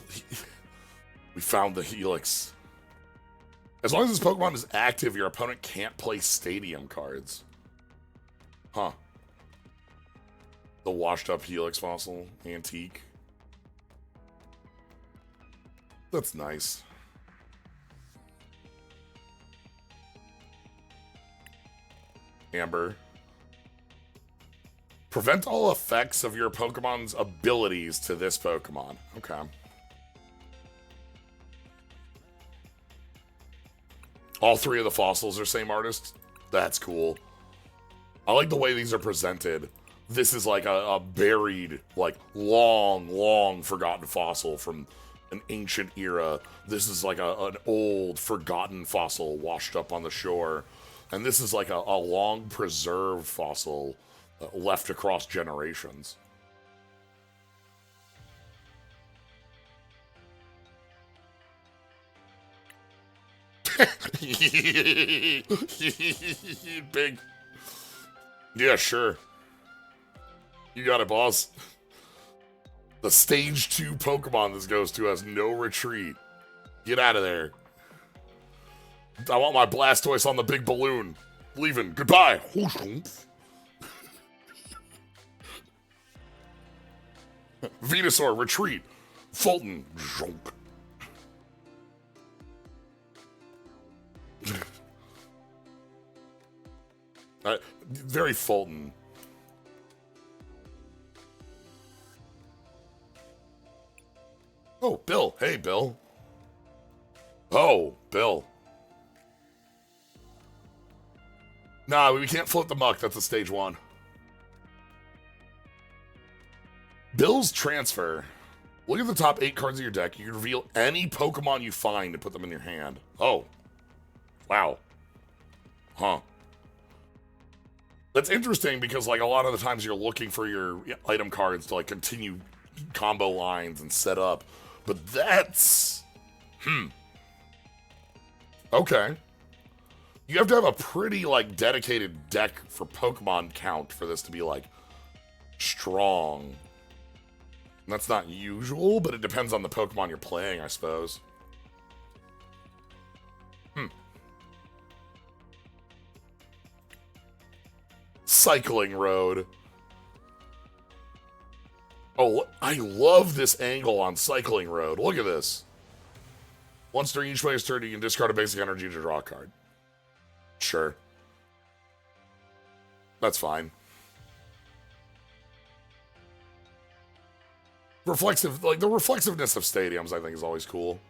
We found the Helix. As long as this Pokemon is active, your opponent can't play stadium cards. Huh. The washed up Helix fossil. Antique. That's nice. Amber. Prevent all effects of your Pokemon's abilities to this Pokemon. Okay. All three of the fossils are same artist. That's cool. I like the way these are presented. This is like a buried, like long forgotten fossil from an ancient era. This is like an old forgotten fossil washed up on the shore. And this is like a long preserved fossil left across generations. Big. Yeah, sure. You got it, boss. The stage 2 Pokemon this goes to has no retreat. Get out of there. I want my Blastoise on the big balloon. Leaving. Goodbye. Venusaur, retreat. Fulton. Very Fulton. Oh, Bill. Hey, Bill. Oh, Bill. Nah, we can't float the muck. That's a stage 1. Bill's transfer. Look at the top 8 cards of your deck. You can reveal any Pokemon you find and put them in your hand. Oh. Wow. Huh. That's interesting because, like, a lot of the times you're looking for your item cards to, like, continue combo lines and set up. But that's... Okay. You have to have a pretty, like, dedicated deck for Pokemon count for this to be, like, strong. And that's not usual, but it depends on the Pokemon you're playing, I suppose. Cycling Road. Oh, I love this angle on Cycling Road. Look at this. Once during each player's turn, you can discard a basic energy to draw a card. Sure. That's fine. Reflexive, like, the reflexiveness of stadiums, I think, is always cool.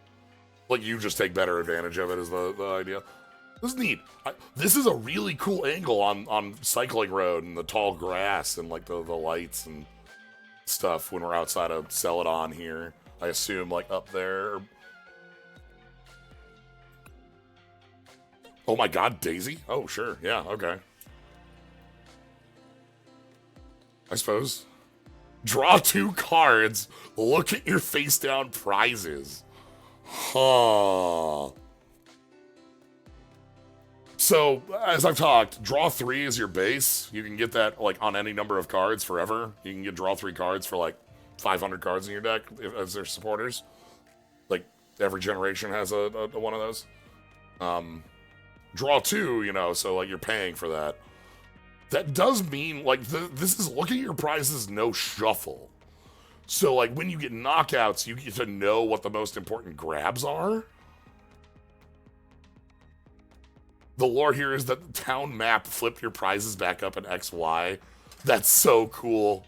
Like, you just take better advantage of it is the idea. This is neat. This is a really cool angle on Cycling Road and the tall grass and, like, the lights and stuff when we're outside of Celadon here. I assume, like, up there. Oh my god, Daisy? Oh, sure. Yeah, okay. I suppose. Draw 2 cards. Look at your face-down prizes. Huh. So, as I've talked, draw 3 is your base. You can get that, like, on any number of cards forever. You can get draw 3 cards for, like, 500 cards in your deck as their supporters. Like, every generation has a one of those. Draw 2, you know, so, like, you're paying for that. That does mean, like, this is look at your prizes, no shuffle. So, like, when you get knockouts, you get to know what the most important grabs are. The lore here is that the town map flipped your prizes back up in XY. That's so cool.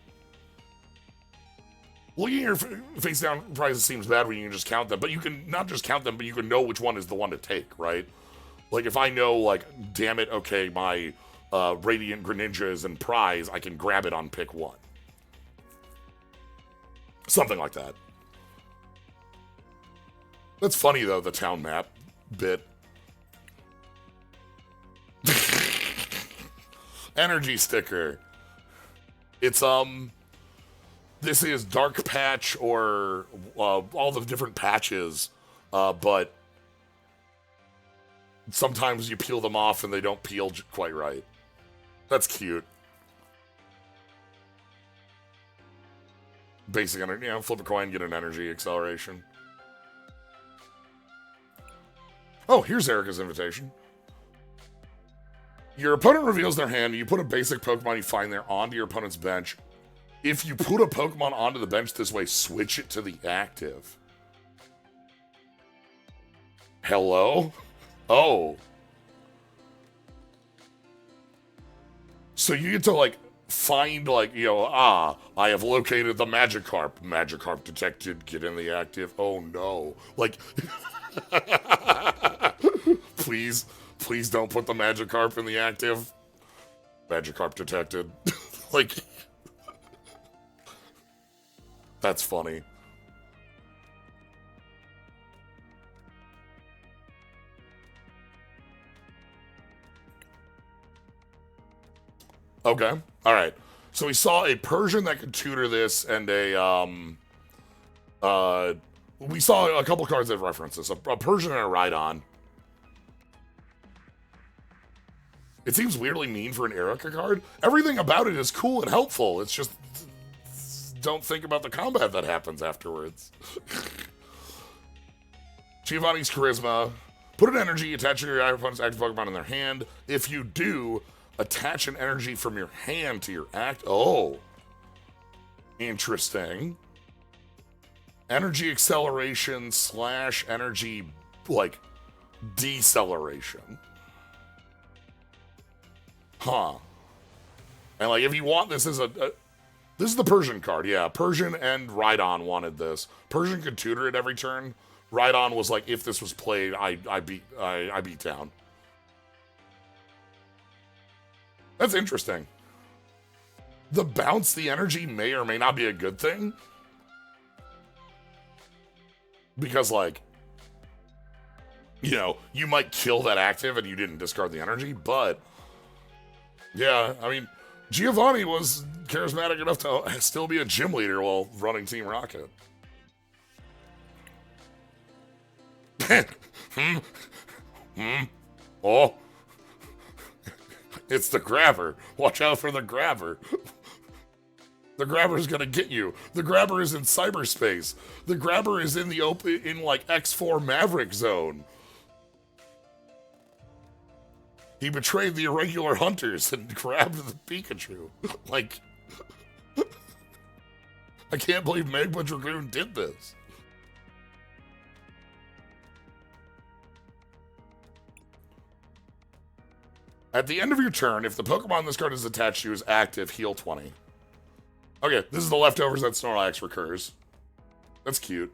Looking at your face-down prizes seems bad when you can just count them, but you can not just count them, but you can know which one is the one to take, right? Like, if I know, like, damn it, okay, my Radiant Greninja is in prize, I can grab it on pick 1. Something like that. That's funny, though, the town map bit. Energy sticker. It's, this is Dark Patch or all the different patches, but sometimes you peel them off and they don't peel quite right. That's cute. Basic energy, flip a coin, get an energy acceleration. Oh, here's Erica's invitation. Your opponent reveals their hand, and you put a basic Pokemon you find there onto your opponent's bench. If you put a Pokemon onto the bench this way, switch it to the active. Hello? Oh. So you get to, like, find, like, I have located the Magikarp. Magikarp detected, get in the active. Oh, no. Like, please don't put the Magikarp in the active. Magikarp detected. Like, that's funny. Okay. All right. So we saw a Persian that could tutor this, and we saw a couple cards that reference this. A Persian and a Rhydon. It seems weirdly mean for an Erica card. Everything about it is cool and helpful. It's just don't think about the combat that happens afterwards. Giovanni's Charisma. Put an energy attached to your opponent's active Pokemon in their hand. If you do, attach an energy from your hand to your act. Oh. Interesting. Energy acceleration / energy, like, deceleration. Huh. And, like, if you want this as this is the Persian card, yeah. Persian and Rhydon wanted this. Persian could tutor it every turn. Rhydon was like, if this was played, I beat down. That's interesting. The bounce, the energy may or may not be a good thing. Because, like, you might kill that active and you didn't discard the energy, but yeah, I mean, Giovanni was charismatic enough to still be a gym leader while running Team Rocket. Oh. It's the grabber. Watch out for the grabber. The grabber's gonna get you. The grabber is in cyberspace. The grabber is in like X4 Maverick Zone. He betrayed the irregular hunters and grabbed the Pikachu. Like, I can't believe Magma Dragoon did this. At the end of your turn, if the Pokemon this card is attached to is active, heal 20. Okay, this is the leftovers that Snorlax recurs. That's cute.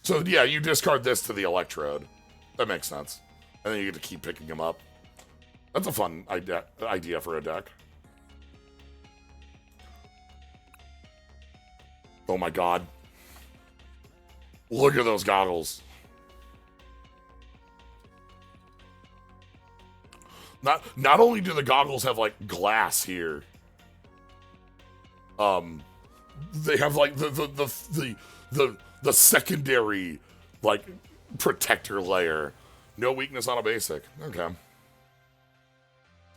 So yeah, you discard this to the Electrode. That makes sense. And then you get to keep picking them up. That's a fun idea for a deck. Oh my god. Look at those goggles. Not only do the goggles have, like, glass here, they have, like, the secondary, like, protector layer. No weakness on a basic. Okay.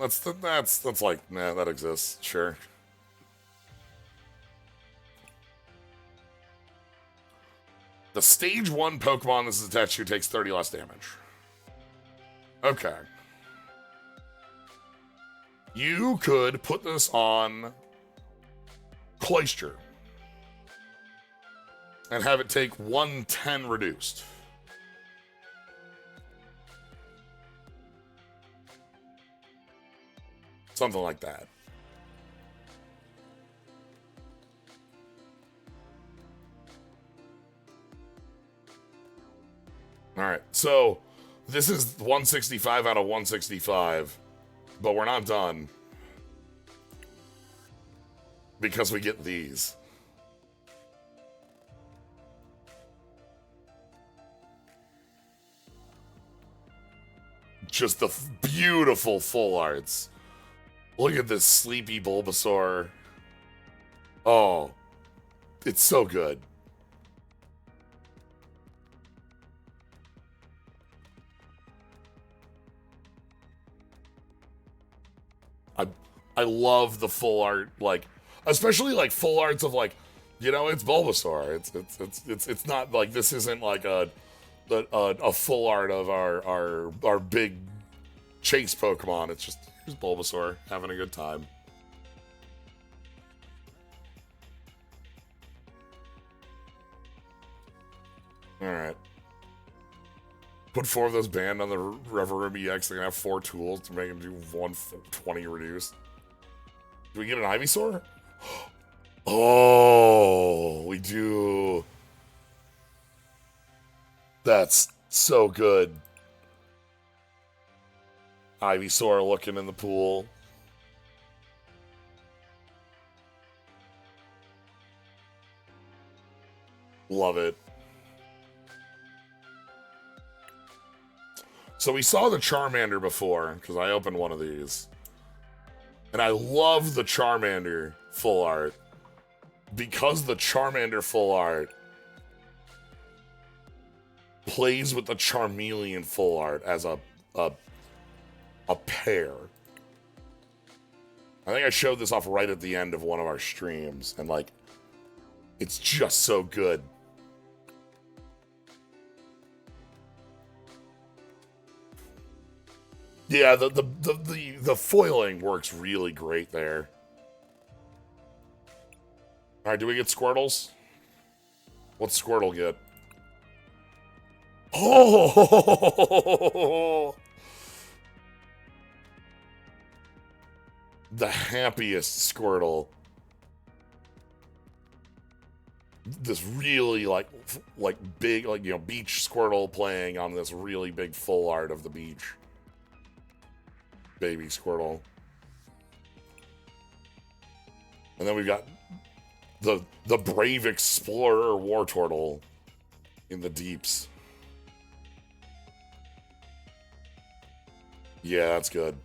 That's like, nah, that exists. Sure. The stage 1 Pokemon this is attached to takes 30 less damage. Okay. You could put this on Cloyster and have it take 110 reduced. Something like that. All right, so this is 165 out of 165. But we're not done. Because we get these. Just the beautiful full arts. Look at this sleepy Bulbasaur. Oh, it's so good. I I love the full art, like especially like full arts of like, it's Bulbasaur. It's not like this isn't like a full art of our big chase Pokemon. It's just here's Bulbasaur having a good time. All right. Put 4 of those banned on the Reverum EX. They're gonna have 4 tools to make them do 120 reduce. Do we get an Ivysaur? Oh, we do. That's so good. Ivysaur looking in the pool. Love it. So we saw the Charmander before, because I opened one of these. And I love the Charmander full art. Because the Charmander full art plays with the Charmeleon full art as a pair. I think I showed this off right at the end of one of our streams, and like, it's just so good. Yeah, the foiling works really great there. All right, do we get Squirtles? What's Squirtle get? Oh! The happiest Squirtle. This really like big beach Squirtle playing on this really big full art of the beach. Baby Squirtle. And then we've got the brave explorer Wartortle in the deeps. Yeah, that's good.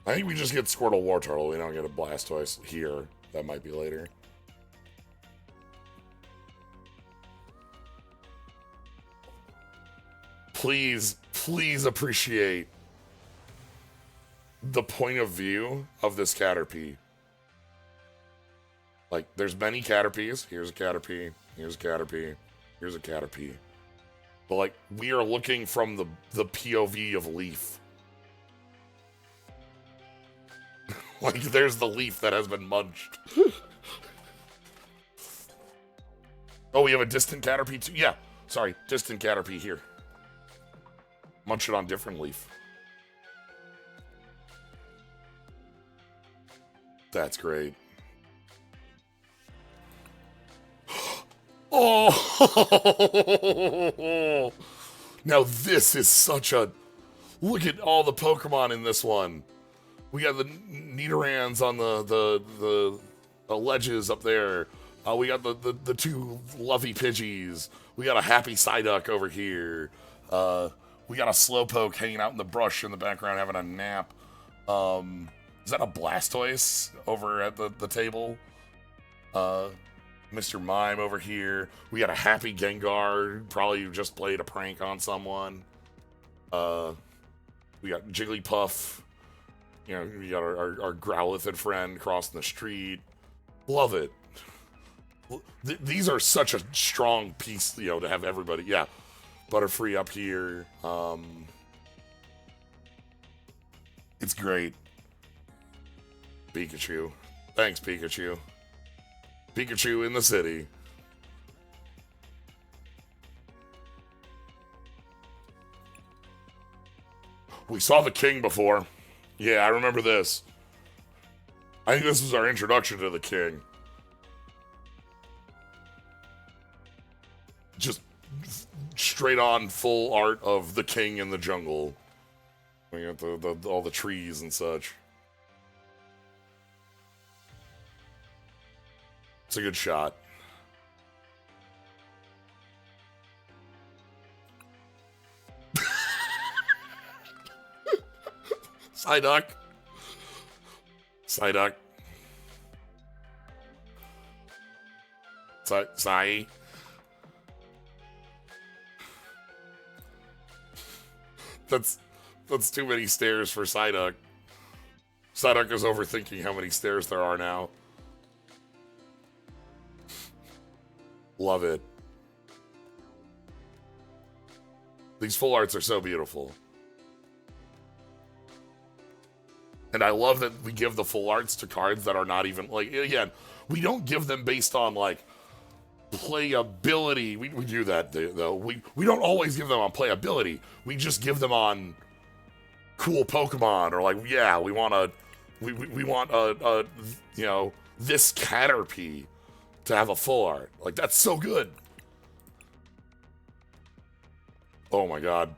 I think we just get Squirtle Wartortle. We don't get a Blastoise here. That might be later. Please appreciate the point of view of this Caterpie. Like, there's many Caterpies. Here's a Caterpie. Here's a Caterpie. Here's a Caterpie. But, like, we are looking from the POV of Leaf. Like, there's the leaf that has been munched. Oh, we have a distant Caterpie too? Yeah, sorry, distant Caterpie here. Munch it on different leaf. That's great. Oh! Now this is such a... Look at all the Pokemon in this one. We got the Nidorans on the ledges up there. We got the 2 Luffy Pidgeys. We got a happy Psyduck over here. We got a Slowpoke hanging out in the brush in the background having a nap. Is that a Blastoise over at the table? Mr. Mime over here. We got a happy Gengar. Probably just played a prank on someone. We got Jigglypuff. We got our Growlithe friend crossing the street. Love it. These are such a strong piece, to have everybody. Yeah. Butterfree up here. It's great. Pikachu. Thanks, Pikachu. Pikachu in the city. We saw the king before. Yeah, I remember this. I think this was our introduction to the king. Just straight on full art of the king in the jungle. We got all the trees and such. It's a good shot. Psyduck. Psyduck. Psy. That's too many stairs for Psyduck. Psyduck is overthinking how many stairs there are now. Love it. These full arts are so beautiful. And I love that we give the full arts to cards that are not even, like, again, we don't give them based on, like, playability. We do that, though. We don't always give them on playability. We just give them on cool Pokemon, or, like, yeah, we want a you know, this Caterpie to have a full art. Like, that's so good. Oh my god.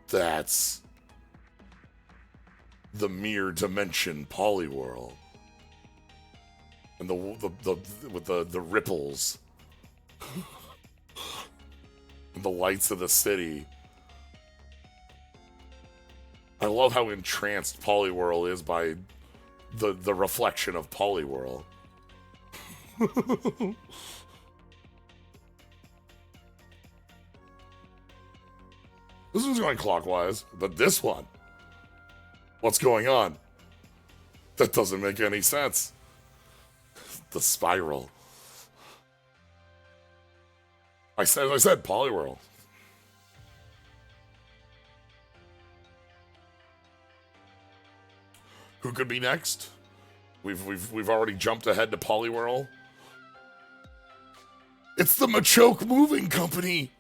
That's the Mirror Dimension Poliwhirl. And with the ripples. And the lights of the city. I love how entranced Poliwhirl is by the reflection of Poliwhirl. This one's going clockwise, but this one, what's going on? That doesn't make any sense. The spiral. As I said, Poliwhirl. Who could be next? We've already jumped ahead to Poliwhirl. It's the Machoke Moving Company.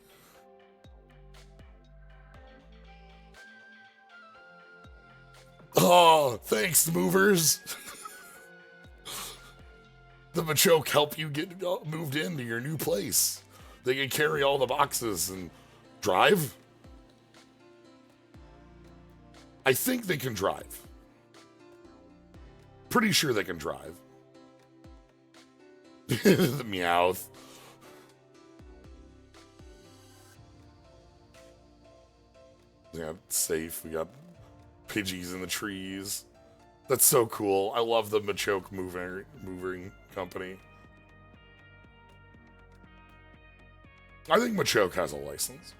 Oh, thanks, movers. The Machoke help you get moved into your new place. They can carry all the boxes and drive. I think they can drive. Pretty sure they can drive. The Meowth. Yeah, safe. We got Pidgeys in the trees. That's so cool. I love the Machoke moving company. I think Machoke has a license.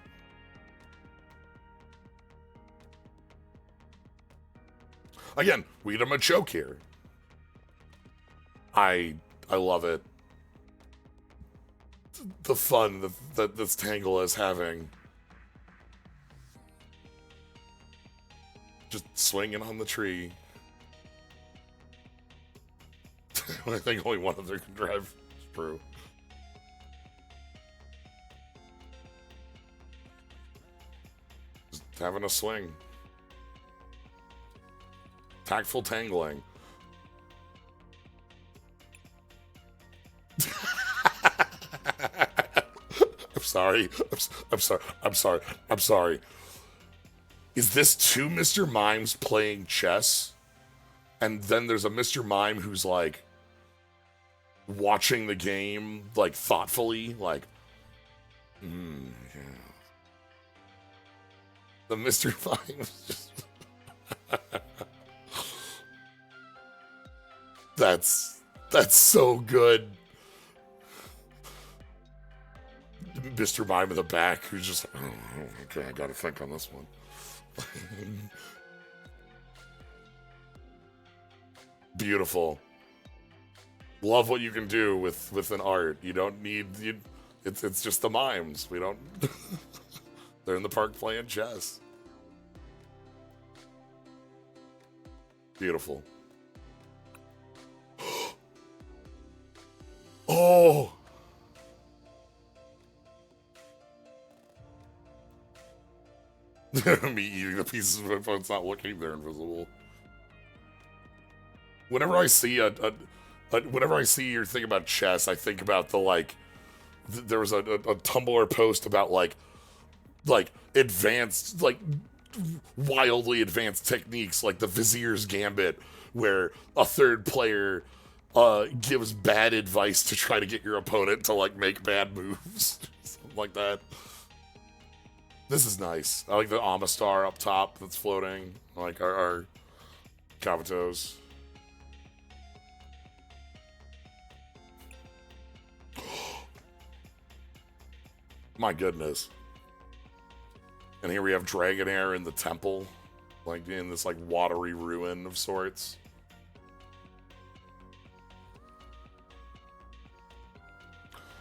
Again, we get a Machoke here. I love it. The fun that this Tangle is having. Just swinging on the tree. I think only one of them can drive through. Just having a swing. Tactful tangling. I'm sorry. Is this two Mr. Mimes playing chess? And then there's a Mr. Mime who's like watching the game like thoughtfully, like, yeah. The Mr. Mime is just that's so good. Mr. Mime in the back who's just like, oh, okay, I gotta think on this one. Beautiful. Love what you can do with an art. You don't need it's just the mimes. We don't they're in the park playing chess. Beautiful. Oh, me eating the pieces of my phone's not looking, they're invisible. Whenever I see whenever I see your thing about chess, I think about the like. There was a Tumblr post about like advanced, like wildly advanced techniques, like the Vizier's Gambit, where a third player gives bad advice to try to get your opponent to like make bad moves, something like that. This is nice. I like the Amistar up top that's floating. I like our Cavatos. My goodness. And here we have Dragonair in the temple. Like in this like watery ruin of sorts.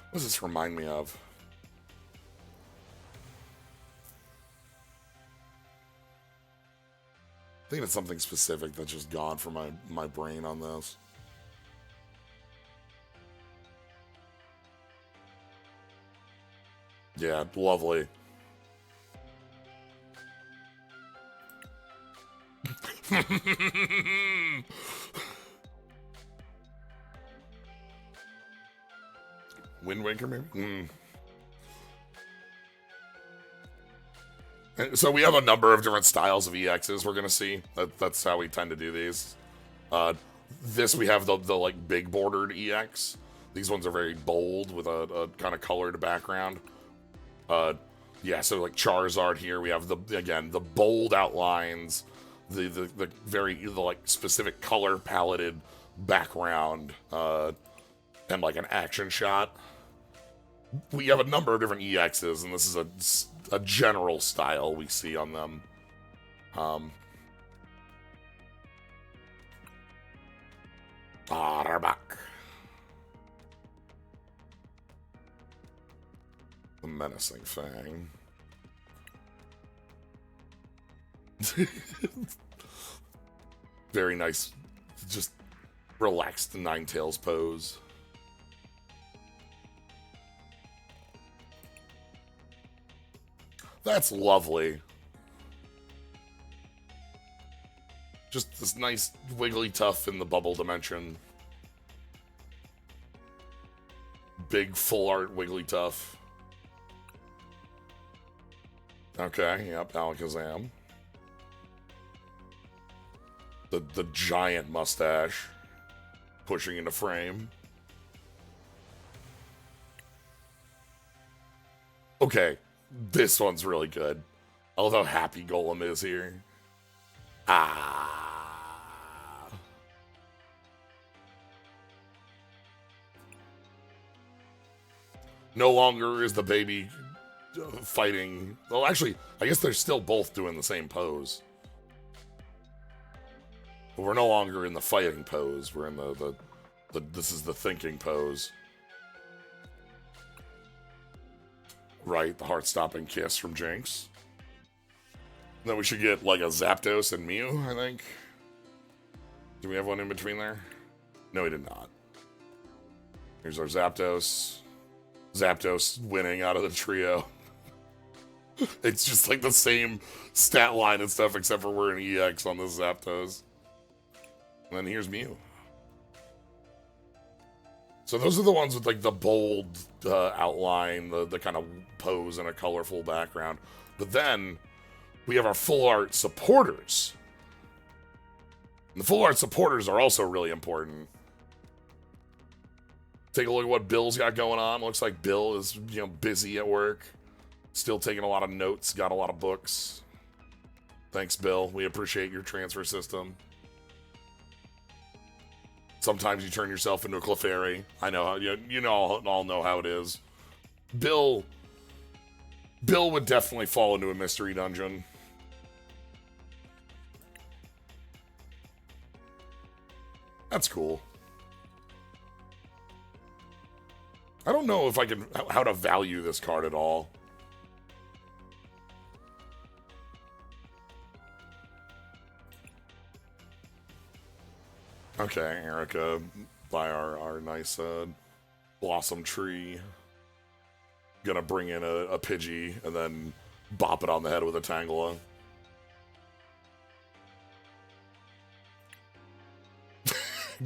What does this remind me of? I think it's something specific that's just gone from my brain on this. Yeah, lovely. Wind Waker, maybe? So we have a number of different styles of EXs we're going to see. That's how we tend to do these. This we have the like big bordered EX. These ones are very bold with a kind of colored background. Yeah, so like Charizard here, we have the bold outlines, the like specific color paletted background, and like an action shot. We have a number of different EXs, and this is a general style we see on them. They're back. The menacing Fang. Very nice, just relaxed Ninetales pose. That's lovely. Just this nice Wigglytuff in the bubble dimension. Big full art Wigglytuff. Okay, yep, Alakazam. The giant mustache pushing into frame. Okay, this one's really good. I love how happy Golem is here. No longer is the baby fighting. Well, actually, I guess they're still both doing the same pose. But we're no longer in the fighting pose. We're in the this is the thinking pose. Right, the heart-stopping kiss from Jinx. Then we should get like a Zapdos and Mew, I think. Do we have one in between there? No, we did not. Here's our Zapdos. Zapdos winning out of the trio. It's just like the same stat line and stuff, except for we're an EX on this Zapdos. And then here's Mew. So those are the ones with like the bold outline, the kind of pose and a colorful background. But then we have our full art supporters. And the full art supporters are also really important. Take a look at what Bill's got going on. Looks like Bill is, busy at work. Still taking a lot of notes, got a lot of books. Thanks, Bill. We appreciate your transfer system. Sometimes you turn yourself into a Clefairy. I know how you all know how it is. Bill would definitely fall into a mystery dungeon. That's cool. I don't know if I can how to value this card at all. Okay, Erica, by our nice blossom tree. Gonna bring in a Pidgey and then bop it on the head with a Tangela.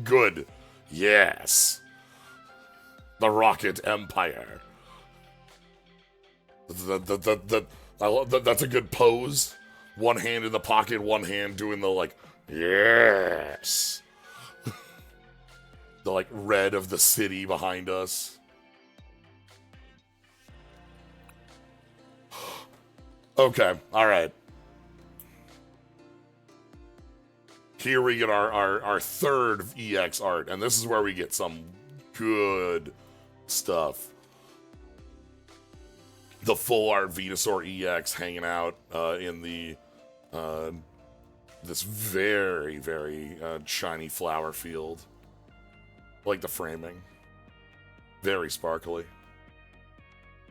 Good. Yes. The Rocket Empire. That's a good pose. One hand in the pocket, one hand doing the like, yes. The like red of the city behind us. Okay, all right. Here we get our third EX art, and this is where we get some good stuff. The full art Venusaur EX hanging out in the this very, very shiny flower field. Like the framing. Very sparkly.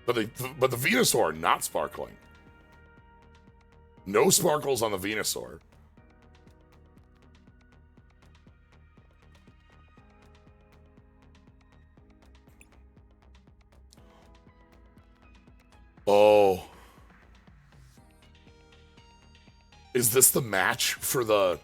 But the Venusaur not sparkling. No sparkles on the Venusaur. Oh. Is this the match for the...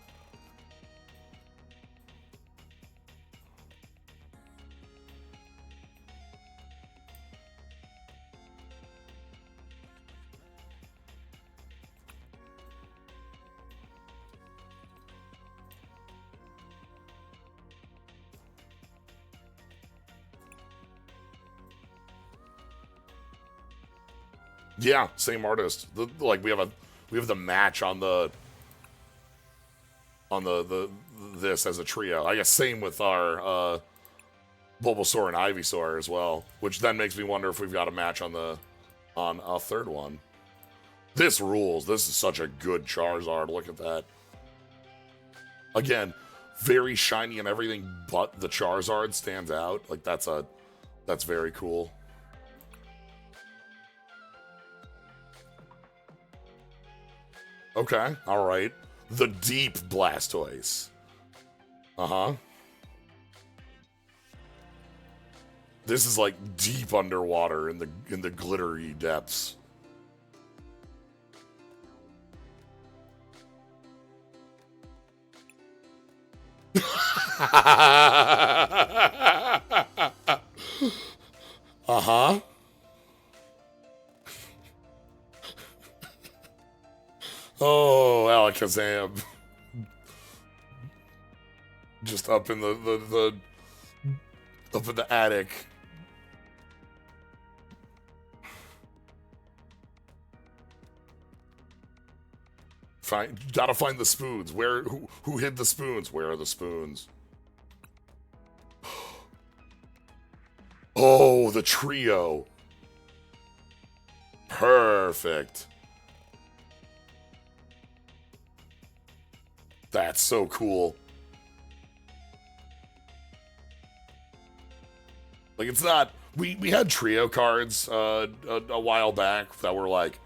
Yeah, same artist. Like we have the match on the this as a trio. I guess same with our Bulbasaur and Ivysaur as well, which then makes me wonder if we've got a match on a third one. This rules. This is such a good Charizard. Look at that. Again, very shiny and everything but the Charizard stands out. Like that's very cool. Okay, all right. The deep Blastoise. Uh-huh. This is like deep underwater in the glittery depths. Uh-huh. Oh, Alakazam. Just up in the up in the attic. Gotta find the spoons. Who hid the spoons? Where are the spoons? Oh, the trio. Perfect. That's so cool. Like, it's not... We had trio cards a while back that were, like,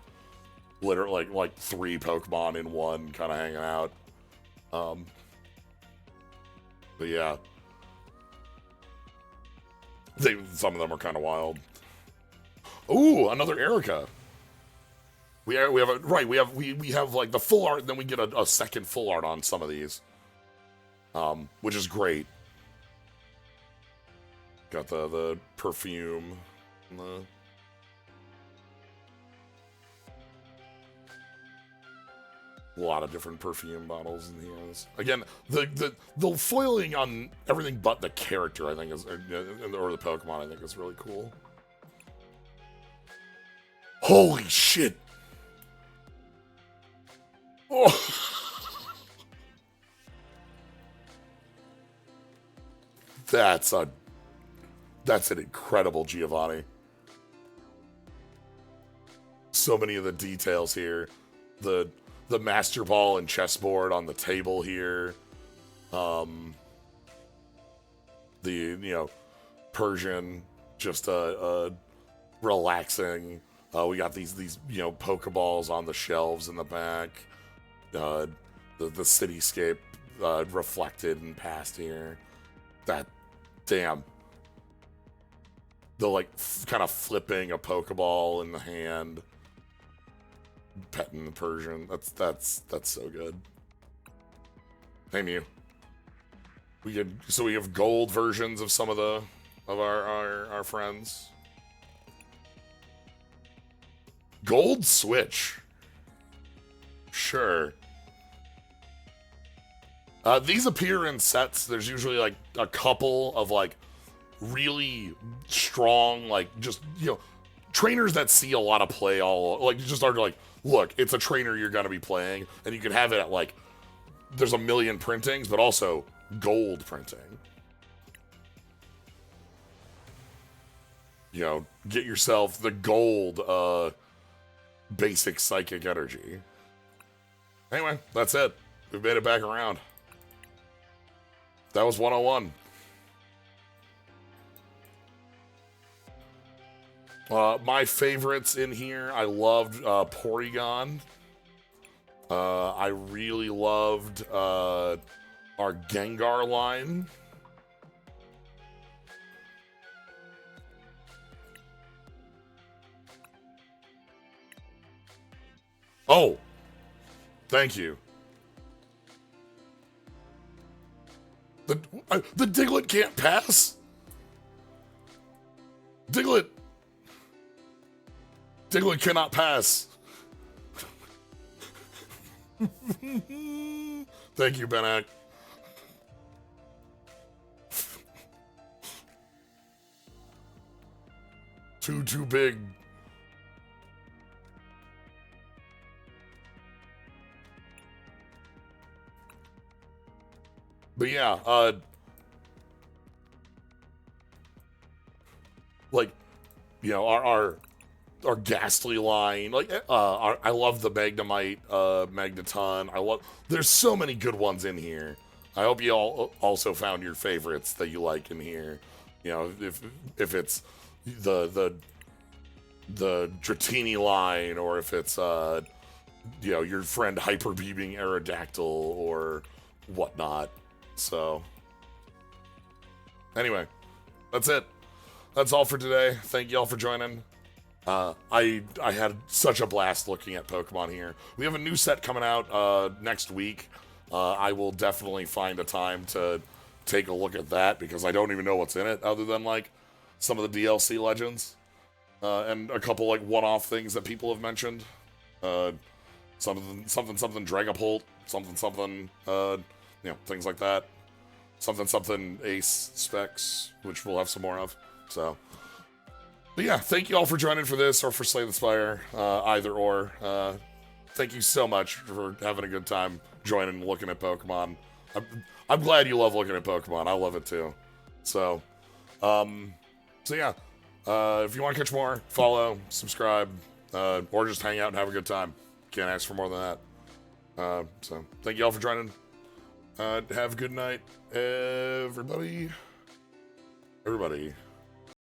literally, like 3 Pokemon in one kind of hanging out. But, yeah. Some of them are kind of wild. Ooh, another Erica. We have like the full art, and then we get a second full art on some of these, which is great. Got the perfume, a lot of different perfume bottles in here. Again, the foiling on everything but the character, I think, or the Pokemon, I think, is really cool. Holy shit! Oh. That's an incredible Giovanni. So many of the details here. The Master Ball and chessboard on the table here. The Persian, just relaxing. We got these Pokeballs on the shelves in the back. The cityscape reflected and past here. That damn. The kind of flipping a Pokeball in the hand, petting the Persian. That's so good. Hey Mew. We have gold versions of some of our friends. Gold Switch. Sure. These appear in sets. There's usually like a couple of like really strong, like just trainers that see a lot of play, all like just are like look, it's a trainer you're gonna be playing, and you can have it at like, there's a million printings, but also gold printing. You know, get yourself the gold basic psychic energy. Anyway, that's it. We've made it back around. That was 101. My favorites in here, I loved Porygon. I really loved our Gengar line. Oh, thank you. The Diglett can't pass? Diglett cannot pass. Thank you, Benak. Too big. But yeah, like, you know, our Ghastly line, like, I love the Magnemite, Magneton. There's so many good ones in here. I hope you all also found your favorites that you like in here. You know, if it's the Dratini line, or if it's you know, your friend Hyper Beaming Aerodactyl or whatnot. So anyway, that's it. That's all for today. Thank you all for joining. I had such a blast looking at Pokemon here. We have a new set coming out next week. I will definitely find a time to take a look at that, because I don't even know what's in it other than like some of the DLC legends and a couple like one-off things that people have mentioned. Something Dragapult, something you know, things like that. Something Ace specs, which we'll have some more of. So, but yeah, thank you all for joining for this or for Slay the Spire, either or. Thank you so much for having a good time joining and looking at Pokemon. I'm glad you love looking at Pokemon. I love it too. So yeah, if you want to catch more, follow, subscribe, or just hang out and have a good time. Can't ask for more than that. So thank you all for joining. Have a good night, everybody.